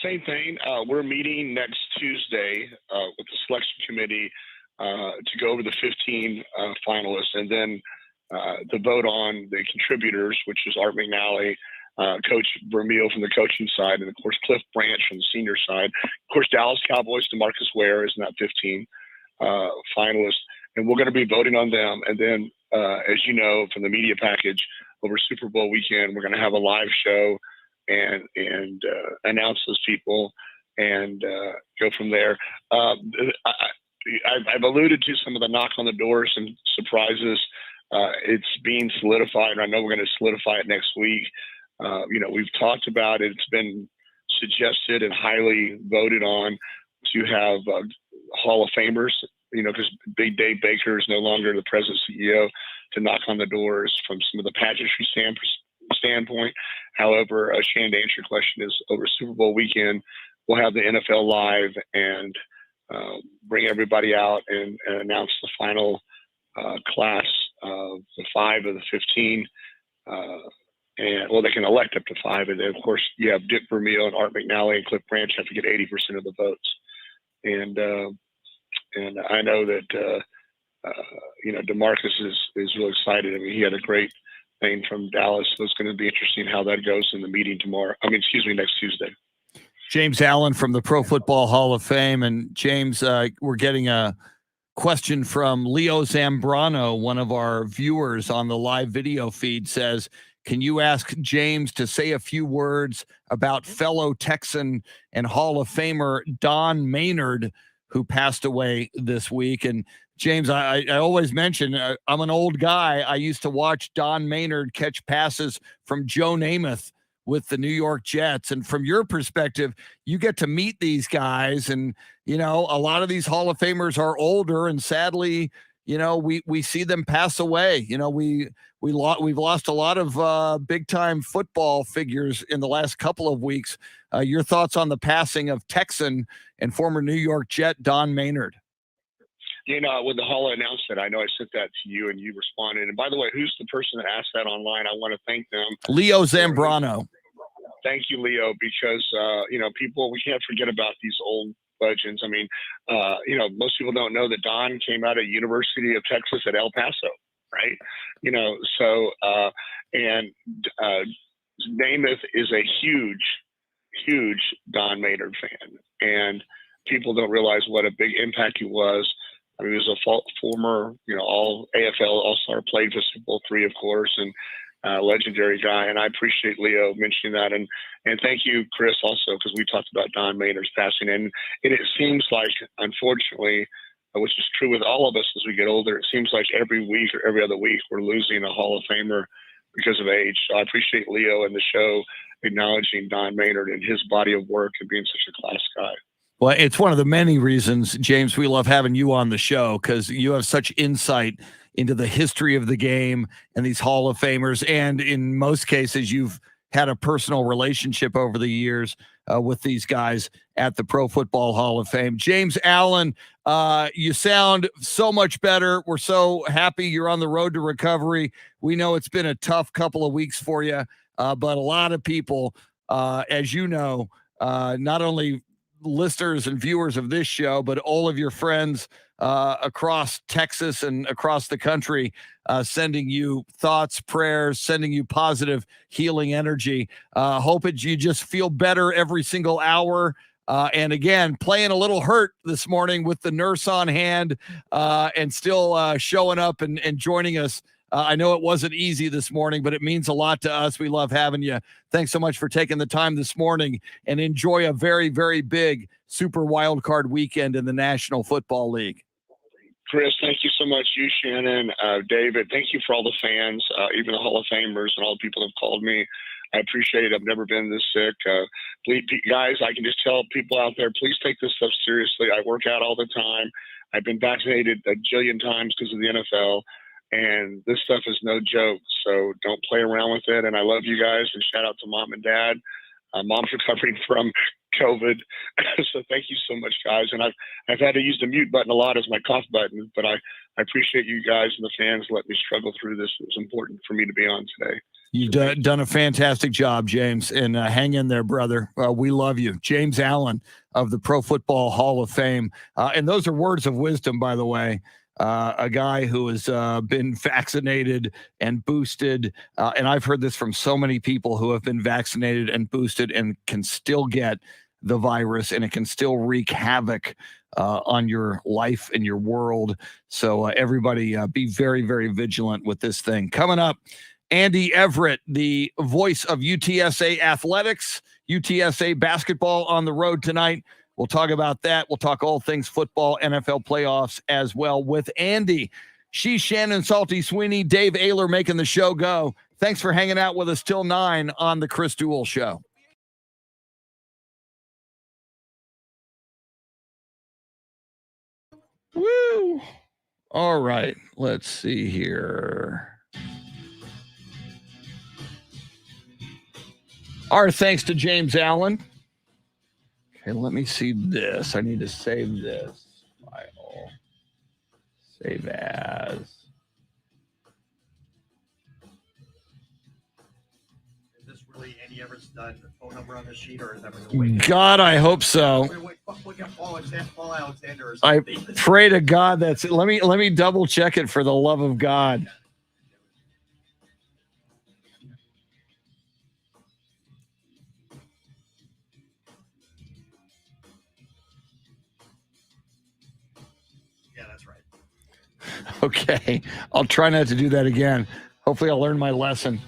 Same thing. We're meeting next Tuesday with the selection committee to go over the 15 finalists and then to vote on the contributors, which is Art McNally, Coach Vermeil from the coaching side, and of course Cliff Branch from the senior side. Of course, Dallas Cowboys, DeMarcus Ware is in that 15 finalists, and we're going to be voting on them. And then, as you know, from the media package over Super Bowl weekend, we're going to have a live show and announce those people and go from there. I've alluded to some of the knock on the doors and surprises. It's being solidified, and I know we're going to solidify it next week. We've talked about it. It's been suggested and highly voted on to have Hall of Famers, because Big Dave Baker is no longer the president CEO, to knock on the doors from some of the pageantry standpoint. However, Shannon, to answer your question, is over Super Bowl weekend, we'll have the NFL live and bring everybody out and announce the final class of the 5 of the 15. They can elect up to 5. And then, of course, you have Dick Vermeil and Art McNally and Cliff Branch have to get 80% of the votes. And I know that, DeMarcus is really excited. I mean, he had a great thing from Dallas. So it's going to be interesting how that goes in the meeting tomorrow. Next Tuesday. James Allen from the Pro Football Hall of Fame. And James, we're getting a question from Leo Zambrano, one of our viewers on the live video feed, says, can you ask James to say a few words about fellow Texan and Hall of Famer Don Maynard, who passed away this week? And James, I always mention, I'm an old guy. I used to watch Don Maynard catch passes from Joe Namath with the New York Jets. And from your perspective, you get to meet these guys. And, a lot of these Hall of Famers are older, and sadly, we see them pass away. We've lost a lot of big time football figures in the last couple of weeks. Your thoughts on the passing of Texan and former New York Jet Don Maynard? When the Hall announced it, I know I sent that to you and you responded. And by the way, who's the person that asked that online? I want to thank them. Leo Zambrano. Thank you, Leo, because, people, we can't forget about these old legends. Most people don't know that Don came out of University of Texas at El Paso, right? Namath is a huge Don Maynard fan. And people don't realize what a big impact he was. He was a former, all AFL All-Star, played for Super Bowl III, of course, and legendary guy. And I appreciate Leo mentioning that. And thank you, Chris, also, because we talked about Don Maynard's passing. And it seems like, unfortunately, which is true with all of us as we get older, it seems like every week or every other week we're losing a Hall of Famer because of age. So I appreciate Leo and the show acknowledging Don Maynard and his body of work and being such a class guy. Well, it's one of the many reasons, James, we love having you on the show, because you have such insight into the history of the game and these Hall of Famers. And in most cases, you've had a personal relationship over the years with these guys at the Pro Football Hall of Fame. James Allen, you sound so much better. We're so happy you're on the road to recovery. We know it's been a tough couple of weeks for you, but a lot of people, as you know, not only listeners and viewers of this show, but all of your friends across Texas and across the country, sending you thoughts, prayers, sending you positive healing energy. Hope that you just feel better every single hour. And again, playing a little hurt this morning with the nurse on hand and still showing up and joining us. I know it wasn't easy this morning, but it means a lot to us. We love having you. Thanks so much for taking the time this morning, and enjoy a very, very big Super Wildcard weekend in the National Football League. Chris, thank you so much. You, Shannon, David, thank you for all the fans, even the Hall of Famers and all the people who have called me. I appreciate it. I've never been this sick. Please, guys, I can just tell people out there, please take this stuff seriously. I work out all the time. I've been vaccinated a jillion times because of the NFL. And this stuff is no joke, so don't play around with it. And I love you guys, and shout out to Mom and Dad. Mom's recovering from COVID, so thank you so much, guys. And I've had to use the mute button a lot as my cough button, but I appreciate you guys and the fans letting me struggle through this. It was important for me to be on today. You've done a fantastic job, James, and hang in there, brother. We love you. James Allen of the Pro Football Hall of Fame. And those are words of wisdom, by the way. A guy who has been vaccinated and boosted. And I've heard this from so many people who have been vaccinated and boosted and can still get the virus, and it can still wreak havoc on your life and your world. So everybody be very, very vigilant with this thing. Coming up, Andy Everett, the voice of UTSA athletics, UTSA basketball on the road tonight. We'll talk about that. We'll talk all things football, NFL playoffs as well with Andy. She's Shannon Salty Sweeney, Dave Oehler making the show go. Thanks for hanging out with us till 9 on the Chris Duel Show. Woo! All right, let's see here. Our thanks to James Allen. Okay, let me see this. I need to save this file. Save as. Is this really Andy Everett's phone number on the sheet, or is that going to wait? God, I hope so. Paul Alexander. I pray to God that's it. Let me double check it for the love of God. That's right. Okay. I'll try not to do that again. Hopefully I'll learn my lesson.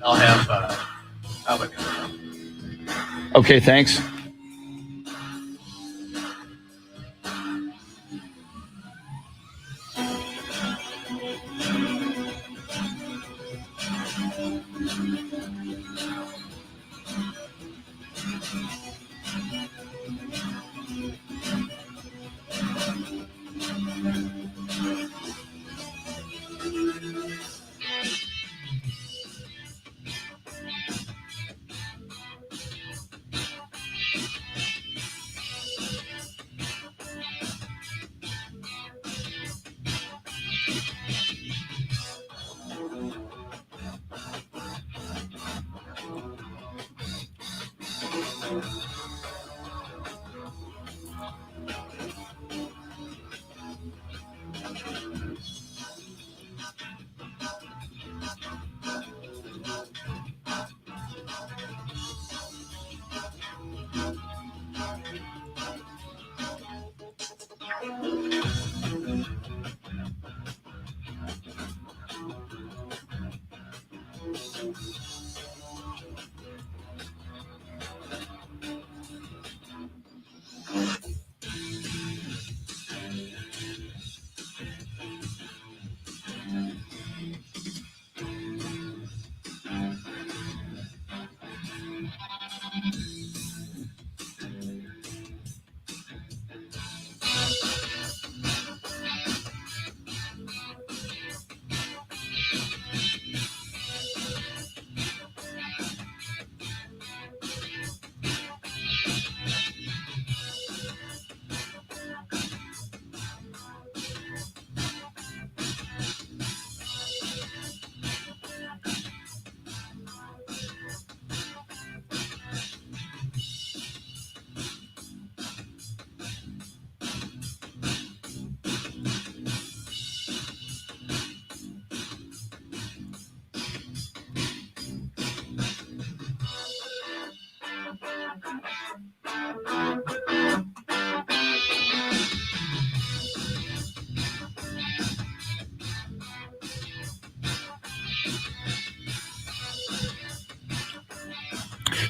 I'll have Okay, thanks.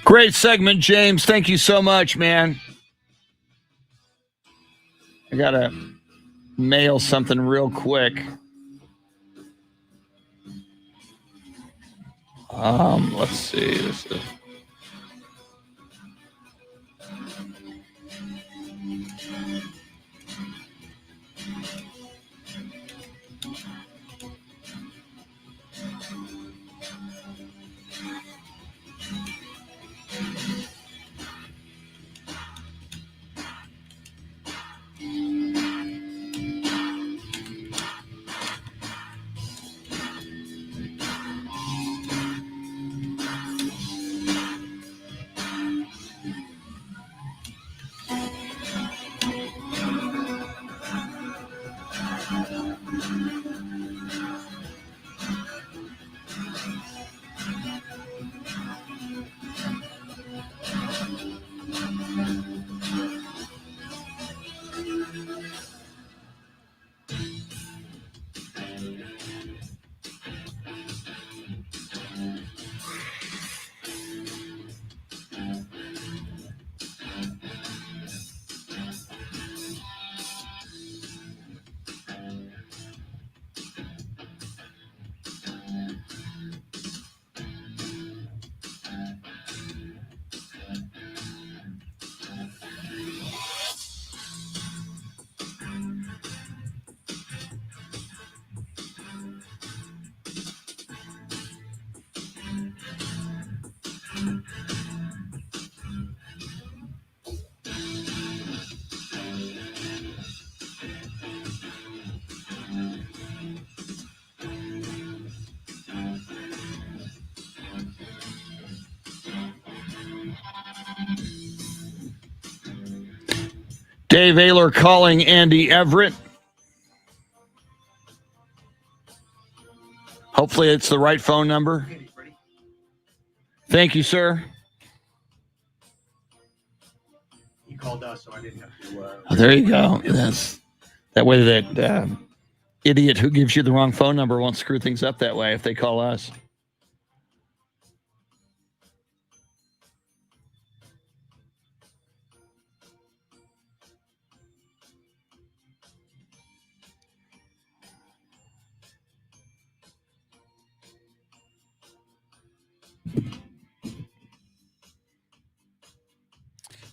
Great segment, James. Thank you so much, man. I got to mail something real quick. Let's see. This is... Dave Oehler calling Andy Everett. Hopefully it's the right phone number. Thank you, sir. You called us, so I didn't have to. Oh, there you go. That's that way that idiot who gives you the wrong phone number won't screw things up that way if they call us.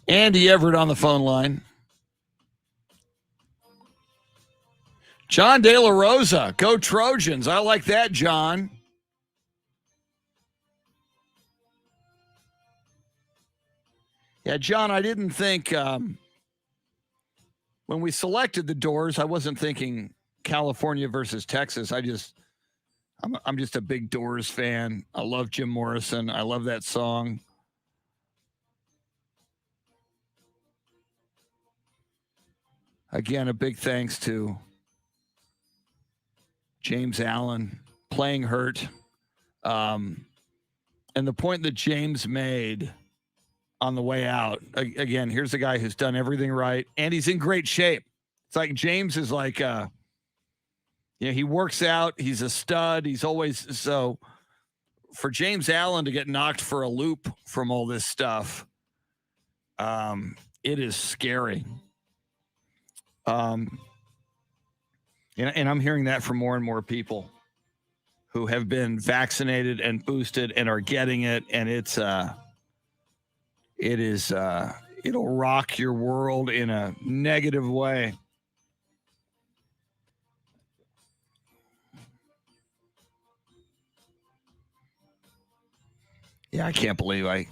Andy Everett on the phone line. John De La Rosa, go Trojans. I like that, John. Yeah, John, I didn't think when we selected the Doors, I wasn't thinking California versus Texas. I'm just a big Doors fan. I love Jim Morrison. I love that song. Again, a big thanks to James Allen playing hurt. And the point that James made on the way out, again, here's a guy who's done everything right, and he's in great shape. It's like James is like, he works out. He's a stud. He's always so. For James Allen to get knocked for a loop from all this stuff, it is scary. And I'm hearing that from more and more people who have been vaccinated and boosted and are getting it, and it'll rock your world in a negative way. Yeah, I can't believe I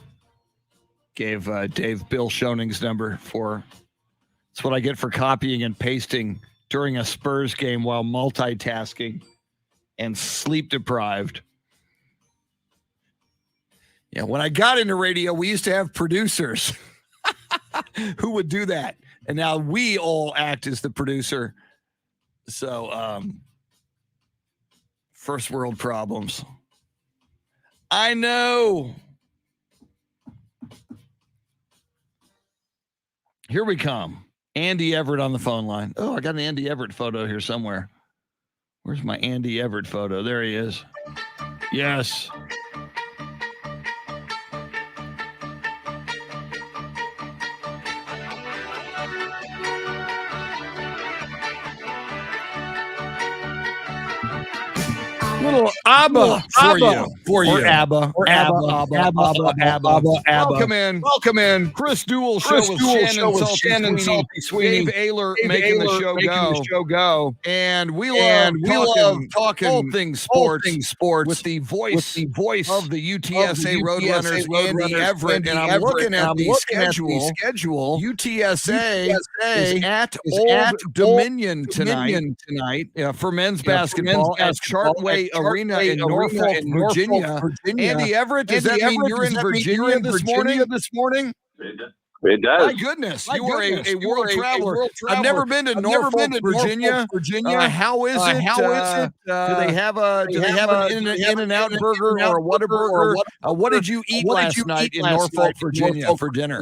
gave Dave Bill Schoning's number for. That's what I get for copying and pasting during a Spurs game while multitasking and sleep deprived. Yeah, when I got into radio, we used to have producers who would do that. And now we all act as the producer. So, first world problems. I know. Here we come. Andy Everett on the phone line. Oh, I got an Andy Everett photo here somewhere. Where's my Andy Everett photo? There he is. Yes. Little ABBA for you. ABBA. Welcome in. Chris Duel show with Shannon, Salty, Sweeney. Dave Oehler making the show go. And we love talking all things sports with the voice of the UTSA Roadrunners, Andy Everett. And I'm looking at the schedule. UTSA is at Old Dominion tonight for men's basketball at Chartway Arena in Norfolk, Virginia. Andy Everett, does that mean you're in Virginia this morning? It does. My goodness, you are a world traveler. I've never been to Norfolk, Virginia. How is it? Do they have an In-N-Out burger or a Whataburger? What did you eat last night in Norfolk, Virginia for dinner?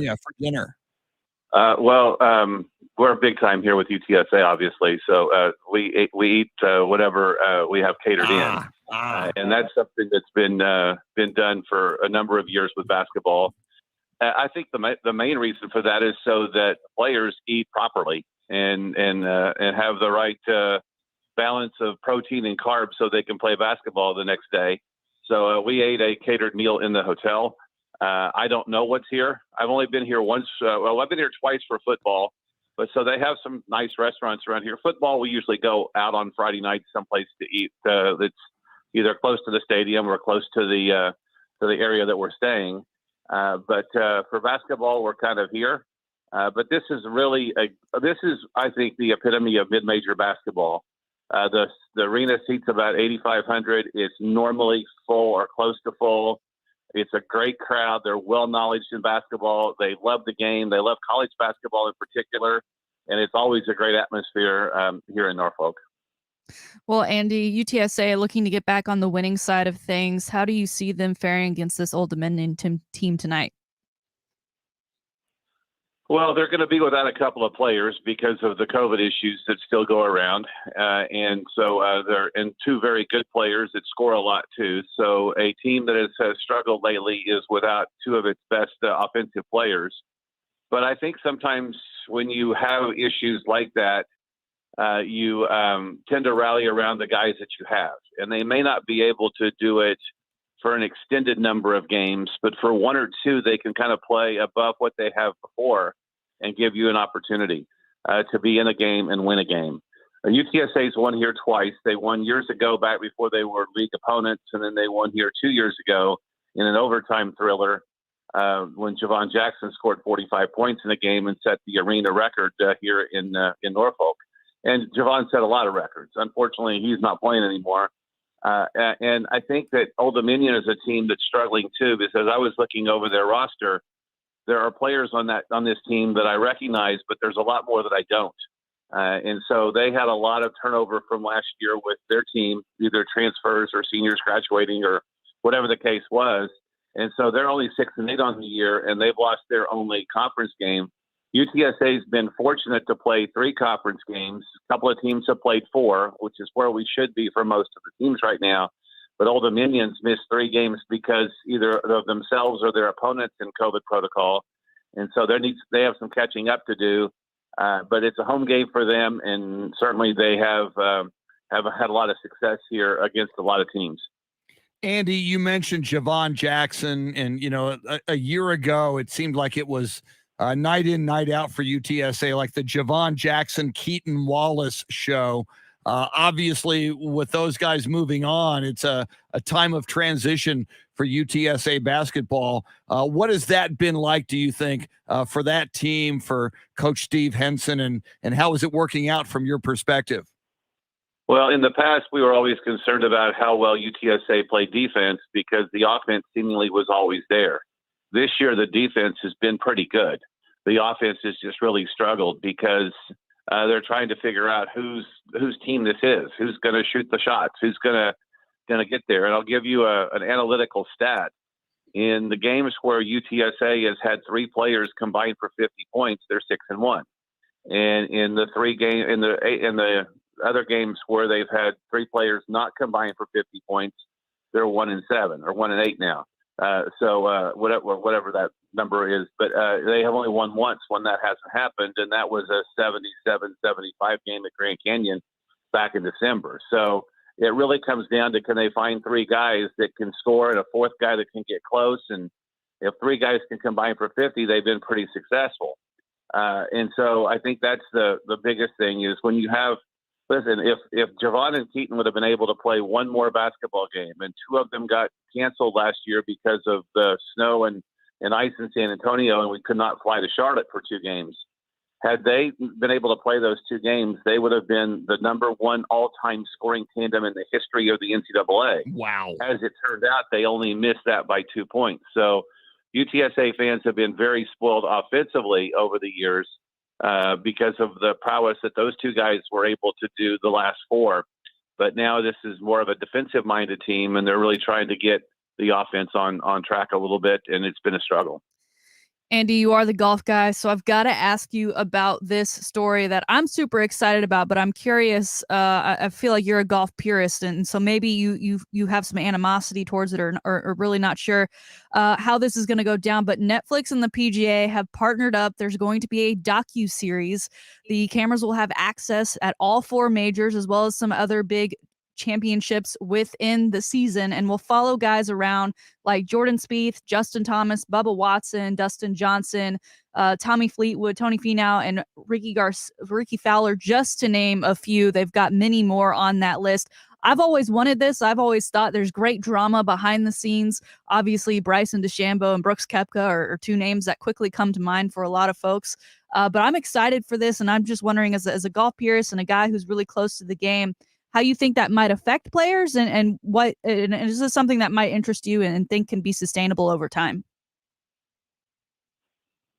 We're big time here with UTSA, obviously. So we eat whatever we have catered in, and that's something that's been done for a number of years with basketball. I think the main reason for that is so that players eat properly and have the right balance of protein and carbs so they can play basketball the next day. So we ate a catered meal in the hotel. I don't know what's here. I've only been here once. I've been here twice for football. But so they have some nice restaurants around here. Football, we usually go out on Friday night someplace to eat that's either close to the stadium or close to the area that we're staying. But for basketball, we're kind of here. But this is I think, the epitome of mid-major basketball. The arena seats about 8,500. It's normally full or close to full. It's a great crowd. They're well knowledgeable in basketball. They love the game. They love college basketball in particular. and it's always a great atmosphere here in Norfolk. Well, Andy, UTSA looking to get back on the winning side of things. How do you see them faring against this Old Dominion team tonight? Well, they're going to be without a couple of players because of the COVID issues that still go around. And so they're in two very good players that score a lot too. So a team that has struggled lately is without two of its best offensive players. But I think sometimes when you have issues like that, you tend to rally around the guys that you have. And they may not be able to do it for an extended number of games, but for one or two, they can kind of play above what they have before and give you an opportunity to be in a game and win a game. UTSA's won here twice. They won years ago back before they were league opponents, and then they won here 2 years ago in an overtime thriller when Javon Jackson scored 45 points in a game and set the arena record here in Norfolk. And Javon set a lot of records. Unfortunately, he's not playing anymore. And I think that Old Dominion is a team that's struggling too, because I was looking over their roster. There are players on this team that I recognize, but there's a lot more that I don't. And so they had a lot of turnover from last year with their team, either transfers or seniors graduating or whatever the case was. And so they're only 6-8 on the year, and they've lost their only conference game. UTSA's been fortunate to play 3 conference games. A couple of teams have played 4, which is where we should be for most of the teams right now. But Old Dominion's missed 3 games because either of themselves or their opponents in COVID protocol. And so they have some catching up to do. But it's a home game for them, and certainly they have had a lot of success here against a lot of teams. Andy, you mentioned Javon Jackson, and a year ago it seemed like it was night in, night out for UTSA, like the Javon Jackson, Keaton Wallace show. Obviously, with those guys moving on, it's a time of transition for UTSA basketball. What has that been like, do you think, for that team, for Coach Steve Henson, and how is it working out from your perspective? Well, in the past, we were always concerned about how well UTSA played defense because the offense seemingly was always there. This year, the defense has been pretty good. The offense has just really struggled because they're trying to figure out whose team this is, who's going to shoot the shots, who's going to get there. And I'll give you an analytical stat. In the games where UTSA has had 3 players combined for 50 points, they're 6-1. And in the other games where they've had 3 players not combined for 50 points, they're 1-7 or 1-8 now. So whatever that number is, but they have only won once when that hasn't happened, and that was a 77-75 game at Grand Canyon back in December. So it really comes down to, can they find 3 guys that can score and a 4th guy that can get close? And if 3 guys can combine for 50, they've been pretty successful. And so I think that's the biggest thing is when you have, listen, if Javon and Keaton would have been able to play one more basketball game, and 2 of them got canceled last year because of the snow and ice in San Antonio, and we could not fly to Charlotte for 2 games. Had they been able to play those 2 games, they would have been the number 1 all-time scoring tandem in the history of the NCAA. Wow. As it turned out, they only missed that by 2 points. So UTSA fans have been very spoiled offensively over the years because of the prowess that those 2 guys were able to do the last 4. But now this is more of a defensive-minded team, and they're really trying to get the offense on track a little bit, and it's been a struggle. Andy, you are the golf guy, so I've got to ask you about this story that I'm super excited about, but I'm curious. I feel like you're a golf purist, and so maybe you have some animosity towards it or really not sure how this is going to go down. But Netflix and the PGA have partnered up. There's going to be a docu-series. The cameras will have access at all 4 majors as well as some other big championships within the season, and we'll follow guys around like Jordan Spieth, Justin Thomas, Bubba Watson, Dustin Johnson, Tommy Fleetwood, Tony Finau, and Ricky Fowler, just to name a few. They've got many more on that list. I've always wanted this. I've always thought there's great drama behind the scenes. Obviously, Bryson DeChambeau and Brooks Koepka are 2 names that quickly come to mind for a lot of folks. But I'm excited for this, and I'm just wondering, as a golf purist and a guy who's really close to the game, how you think that might affect players and is this something that might interest you and think can be sustainable over time?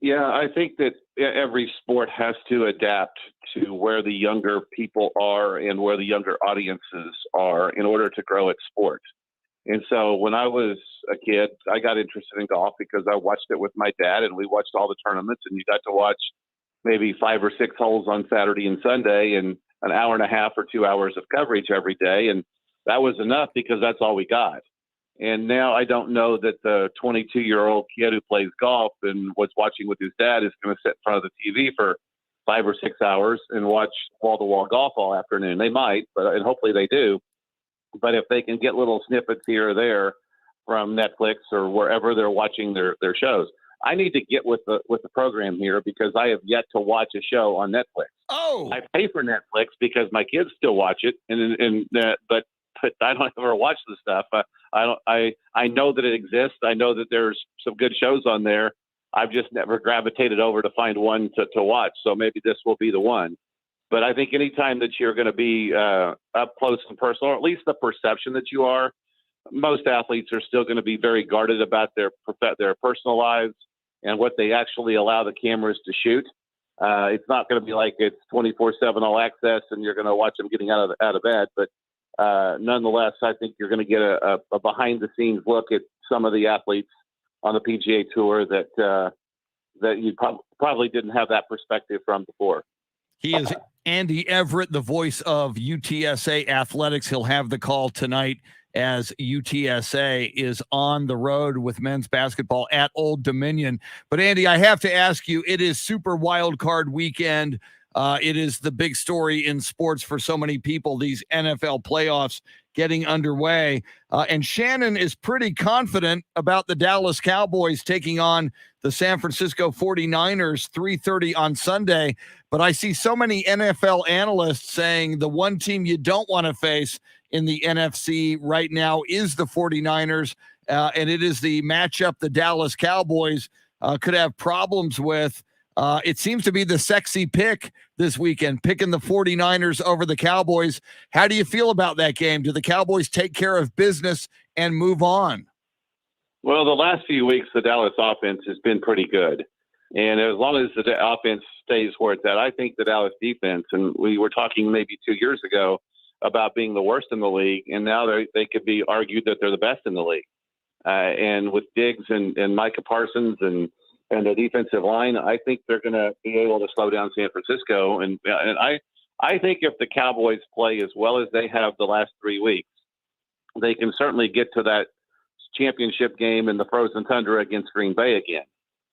Yeah, I think that every sport has to adapt to where the younger people are and where the younger audiences are in order to grow its sport. And so when I was a kid, I got interested in golf because I watched it with my dad, and we watched all the tournaments, and you got to watch maybe 5 or 6 holes on Saturday and Sunday and an hour and a half or 2 hours of coverage every day. And that was enough because that's all we got. And now I don't know that the 22-year-old kid who plays golf and was watching with his dad is going to sit in front of the TV for 5 or 6 hours and watch wall-to-wall golf all afternoon. They might, and hopefully they do. But if they can get little snippets here or there from Netflix or wherever they're watching their shows, I need to get with the program here because I have yet to watch a show on Netflix. Oh, I pay for Netflix because my kids still watch it, but I don't ever watch the stuff. I know that it exists. I know that there's some good shows on there. I've just never gravitated over to find one to watch. So maybe this will be the one. But I think anytime that you're going to be up close and personal, or at least the perception that you are, most athletes are still going to be very guarded about their personal lives and what they actually allow the cameras to shoot. It's not going to be like it's 24/7 all access and you're going to watch them getting out of bed. But nonetheless, I think you're going to get a behind the scenes look at some of the athletes on the PGA Tour that you probably didn't have that perspective from before. He is Andy Everett, the voice of UTSA athletics. He'll have the call tonight as UTSA is on the road with men's basketball at Old Dominion. But Andy, I have to ask you, it is Super Wild Card weekend. It is the big story in sports for so many people, these NFL playoffs getting underway. And Shannon is pretty confident about the Dallas Cowboys taking on the San Francisco 49ers 3:30 on Sunday. But I see so many NFL analysts saying the one team you don't want to face in the NFC right now is the 49ers. And it is the matchup the Dallas Cowboys could have problems with. It seems to be the sexy pick this weekend, picking the 49ers over the Cowboys. How do you feel about that game? Do the Cowboys take care of business and move on? Well, the last few weeks, the Dallas offense has been pretty good. And as long as the offense stays where it's at, I think the Dallas defense, and we were talking maybe 2 years ago about being the worst in the league, and now they could be argued that they're the best in the league. And with Diggs and Micah Parsons and the defensive line, I think they're going to be able to slow down San Francisco. And I think if the Cowboys play as well as they have the last 3 weeks, they can certainly get to that championship game in the frozen tundra against Green Bay again.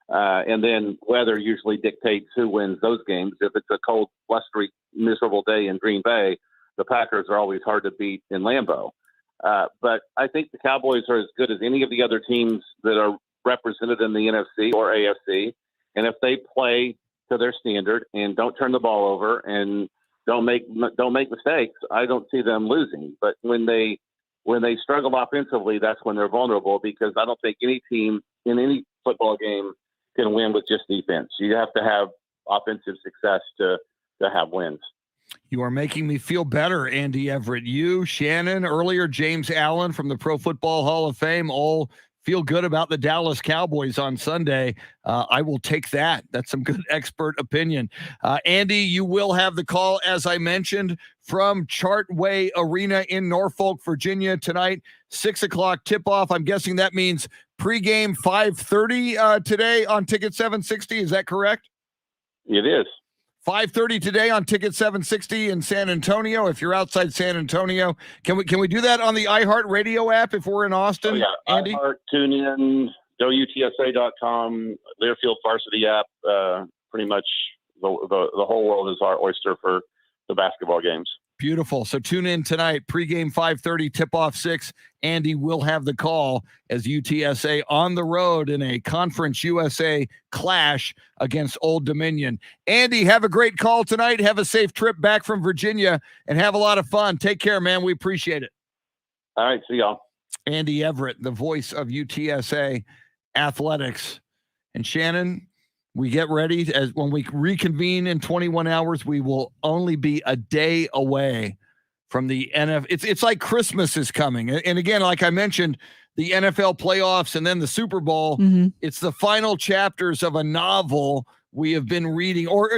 And then weather usually dictates who wins those games. If it's a cold, blustery, miserable day in Green Bay, the Packers are always hard to beat in Lambeau. But I think the Cowboys are as good as any of the other teams that are represented in the NFC or AFC. And if they play to their standard and don't turn the ball over and don't make mistakes, I don't see them losing. But when they struggle offensively, that's when they're vulnerable, because I don't think any team in any football game can win with just defense. You have to have offensive success to have wins. You are making me feel better, Andy Everett. You, Shannon, earlier James Allen from the Pro Football Hall of Fame, all feel good about the Dallas Cowboys on Sunday. I will take that. That's some good expert opinion. Andy, you will have the call, as I mentioned, from Chartway Arena in Norfolk, Virginia tonight, 6 o'clock tip-off. I'm guessing that means pregame 5:30 today on Ticket 760. Is that correct? It is. 5:30 today on Ticket 760 in San Antonio. If you're outside San Antonio, can we do that on the iHeart Radio app if we're in Austin? Oh, yeah. Andy? iHeart, TuneIn, go UTSA.com, Learfield Varsity app. Pretty much the whole world is our oyster for the basketball games. Beautiful. So tune in tonight, pregame 5:30, tip-off 6. Andy will have the call as UTSA on the road in a Conference USA clash against Old Dominion. Andy, have a great call tonight. Have a safe trip back from Virginia and have a lot of fun. Take care, man. We appreciate it. All right. See y'all. Andy Everett, the voice of UTSA athletics. And Shannon, we get ready as when we reconvene in 21 hours, we will only be a day away from the NFL. It's like Christmas is coming. And again, like I mentioned, the NFL playoffs and then the Super Bowl. It's the final chapters of a novel we have been reading, or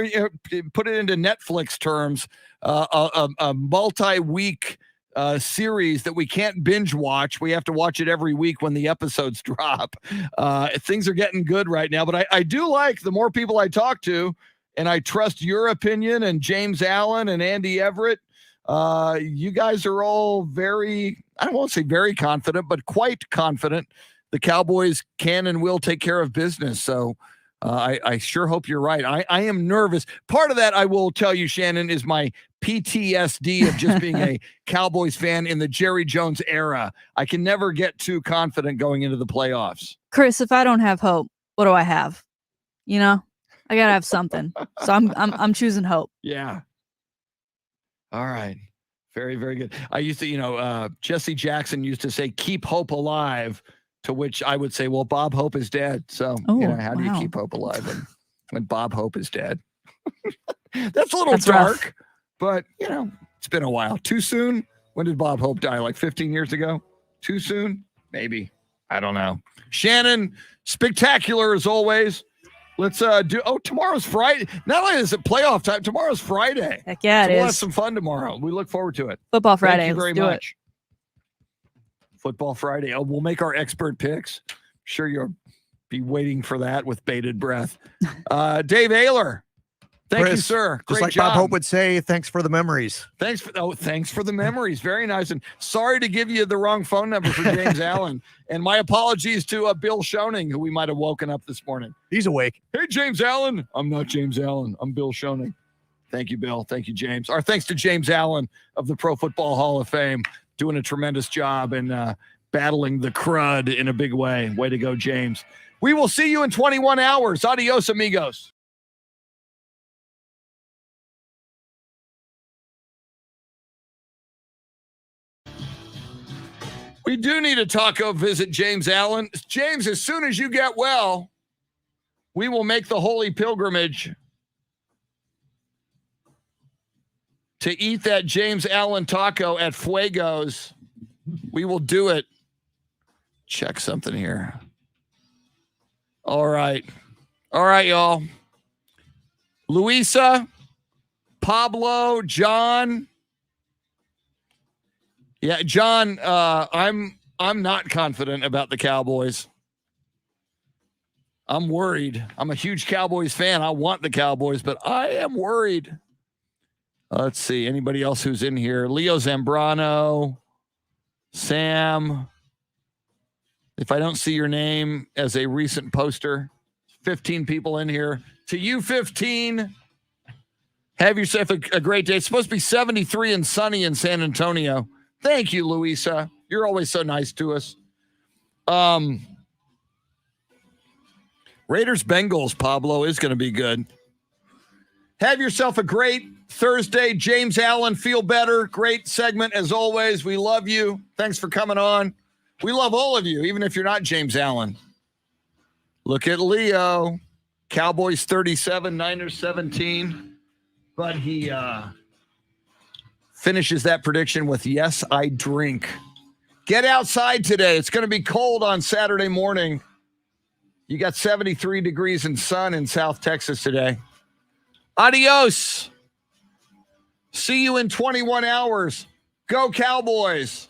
put it into Netflix terms, a multi-week series that we can't binge watch. We have to watch it every week when the episodes drop. Things are getting good right now, but I do like the more people I talk to, and I trust your opinion and James Allen and Andy Everett. You guys are all very, I won't say very confident, but quite confident the Cowboys can and will take care of business. So I sure hope you're right. I am nervous. Part of that, I will tell you, Shannon, is my PTSD of just being a Cowboys fan in the Jerry Jones era. I can never get too confident going into the playoffs. Chris, if I don't have hope, what do I have? You know, I gotta have something. So I'm choosing hope. Yeah. All right. Very, very good. I used to, Jesse Jackson used to say, keep hope alive, to which I would say, well, Bob Hope is dead. So, how do you keep hope alive when Bob Hope is dead? That's a little dark, rough. But, it's been a while. Too soon? When did Bob Hope die? Like 15 years ago? Too soon? Maybe. I don't know. Shannon, spectacular as always. Let's tomorrow's Friday. Not only is it playoff time, tomorrow's Friday. Heck yeah, so it we'll is. have some fun tomorrow. We look forward to it. Football Friday. Thank you very Let's do much. Football Friday. Oh, we'll make our expert picks. Sure, you'll be waiting for that with bated breath. Dave Oehler. Thank you, sir. Just Great like job. Bob Hope would say, thanks for the memories. Thanks for the memories. Very nice. And sorry to give you the wrong phone number for James Allen. And my apologies to Bill Schoening, who we might have woken up this morning. He's awake. Hey, James Allen. I'm not James Allen. I'm Bill Schoening. Thank you, Bill. Thank you, James. Our thanks to James Allen of the Pro Football Hall of Fame, doing a tremendous job and battling the crud in a big way. Way to go, James. We will see you in 21 hours. Adios, amigos. We do need a taco visit, James Allen. James, as soon as you get well, we will make the holy pilgrimage to eat that James Allen taco at Fuego's. We will do it. Check something here. All right. All right, y'all. Luisa, Pablo, John. Yeah, John, I'm not confident about the Cowboys. I'm worried. I'm a huge Cowboys fan. I want the Cowboys, but I am worried. Let's see. Anybody else who's in here? Leo Zambrano, Sam. If I don't see your name as a recent poster, 15 people in here. To you, 15. Have yourself a great day. It's supposed to be 73 and sunny in San Antonio. Thank you, Louisa. You're always so nice to us. Raiders Bengals, Pablo, is going to be good. Have yourself a great Thursday. James Allen, feel better. Great segment as always. We love you. Thanks for coming on. We love all of you, even if you're not James Allen. Look at Leo. Cowboys 37, Niners 17. But he finishes that prediction with, yes, I drink. Get outside today. It's going to be cold on Saturday morning. You got 73 degrees and sun in South Texas today. Adios. See you in 21 hours. Go Cowboys.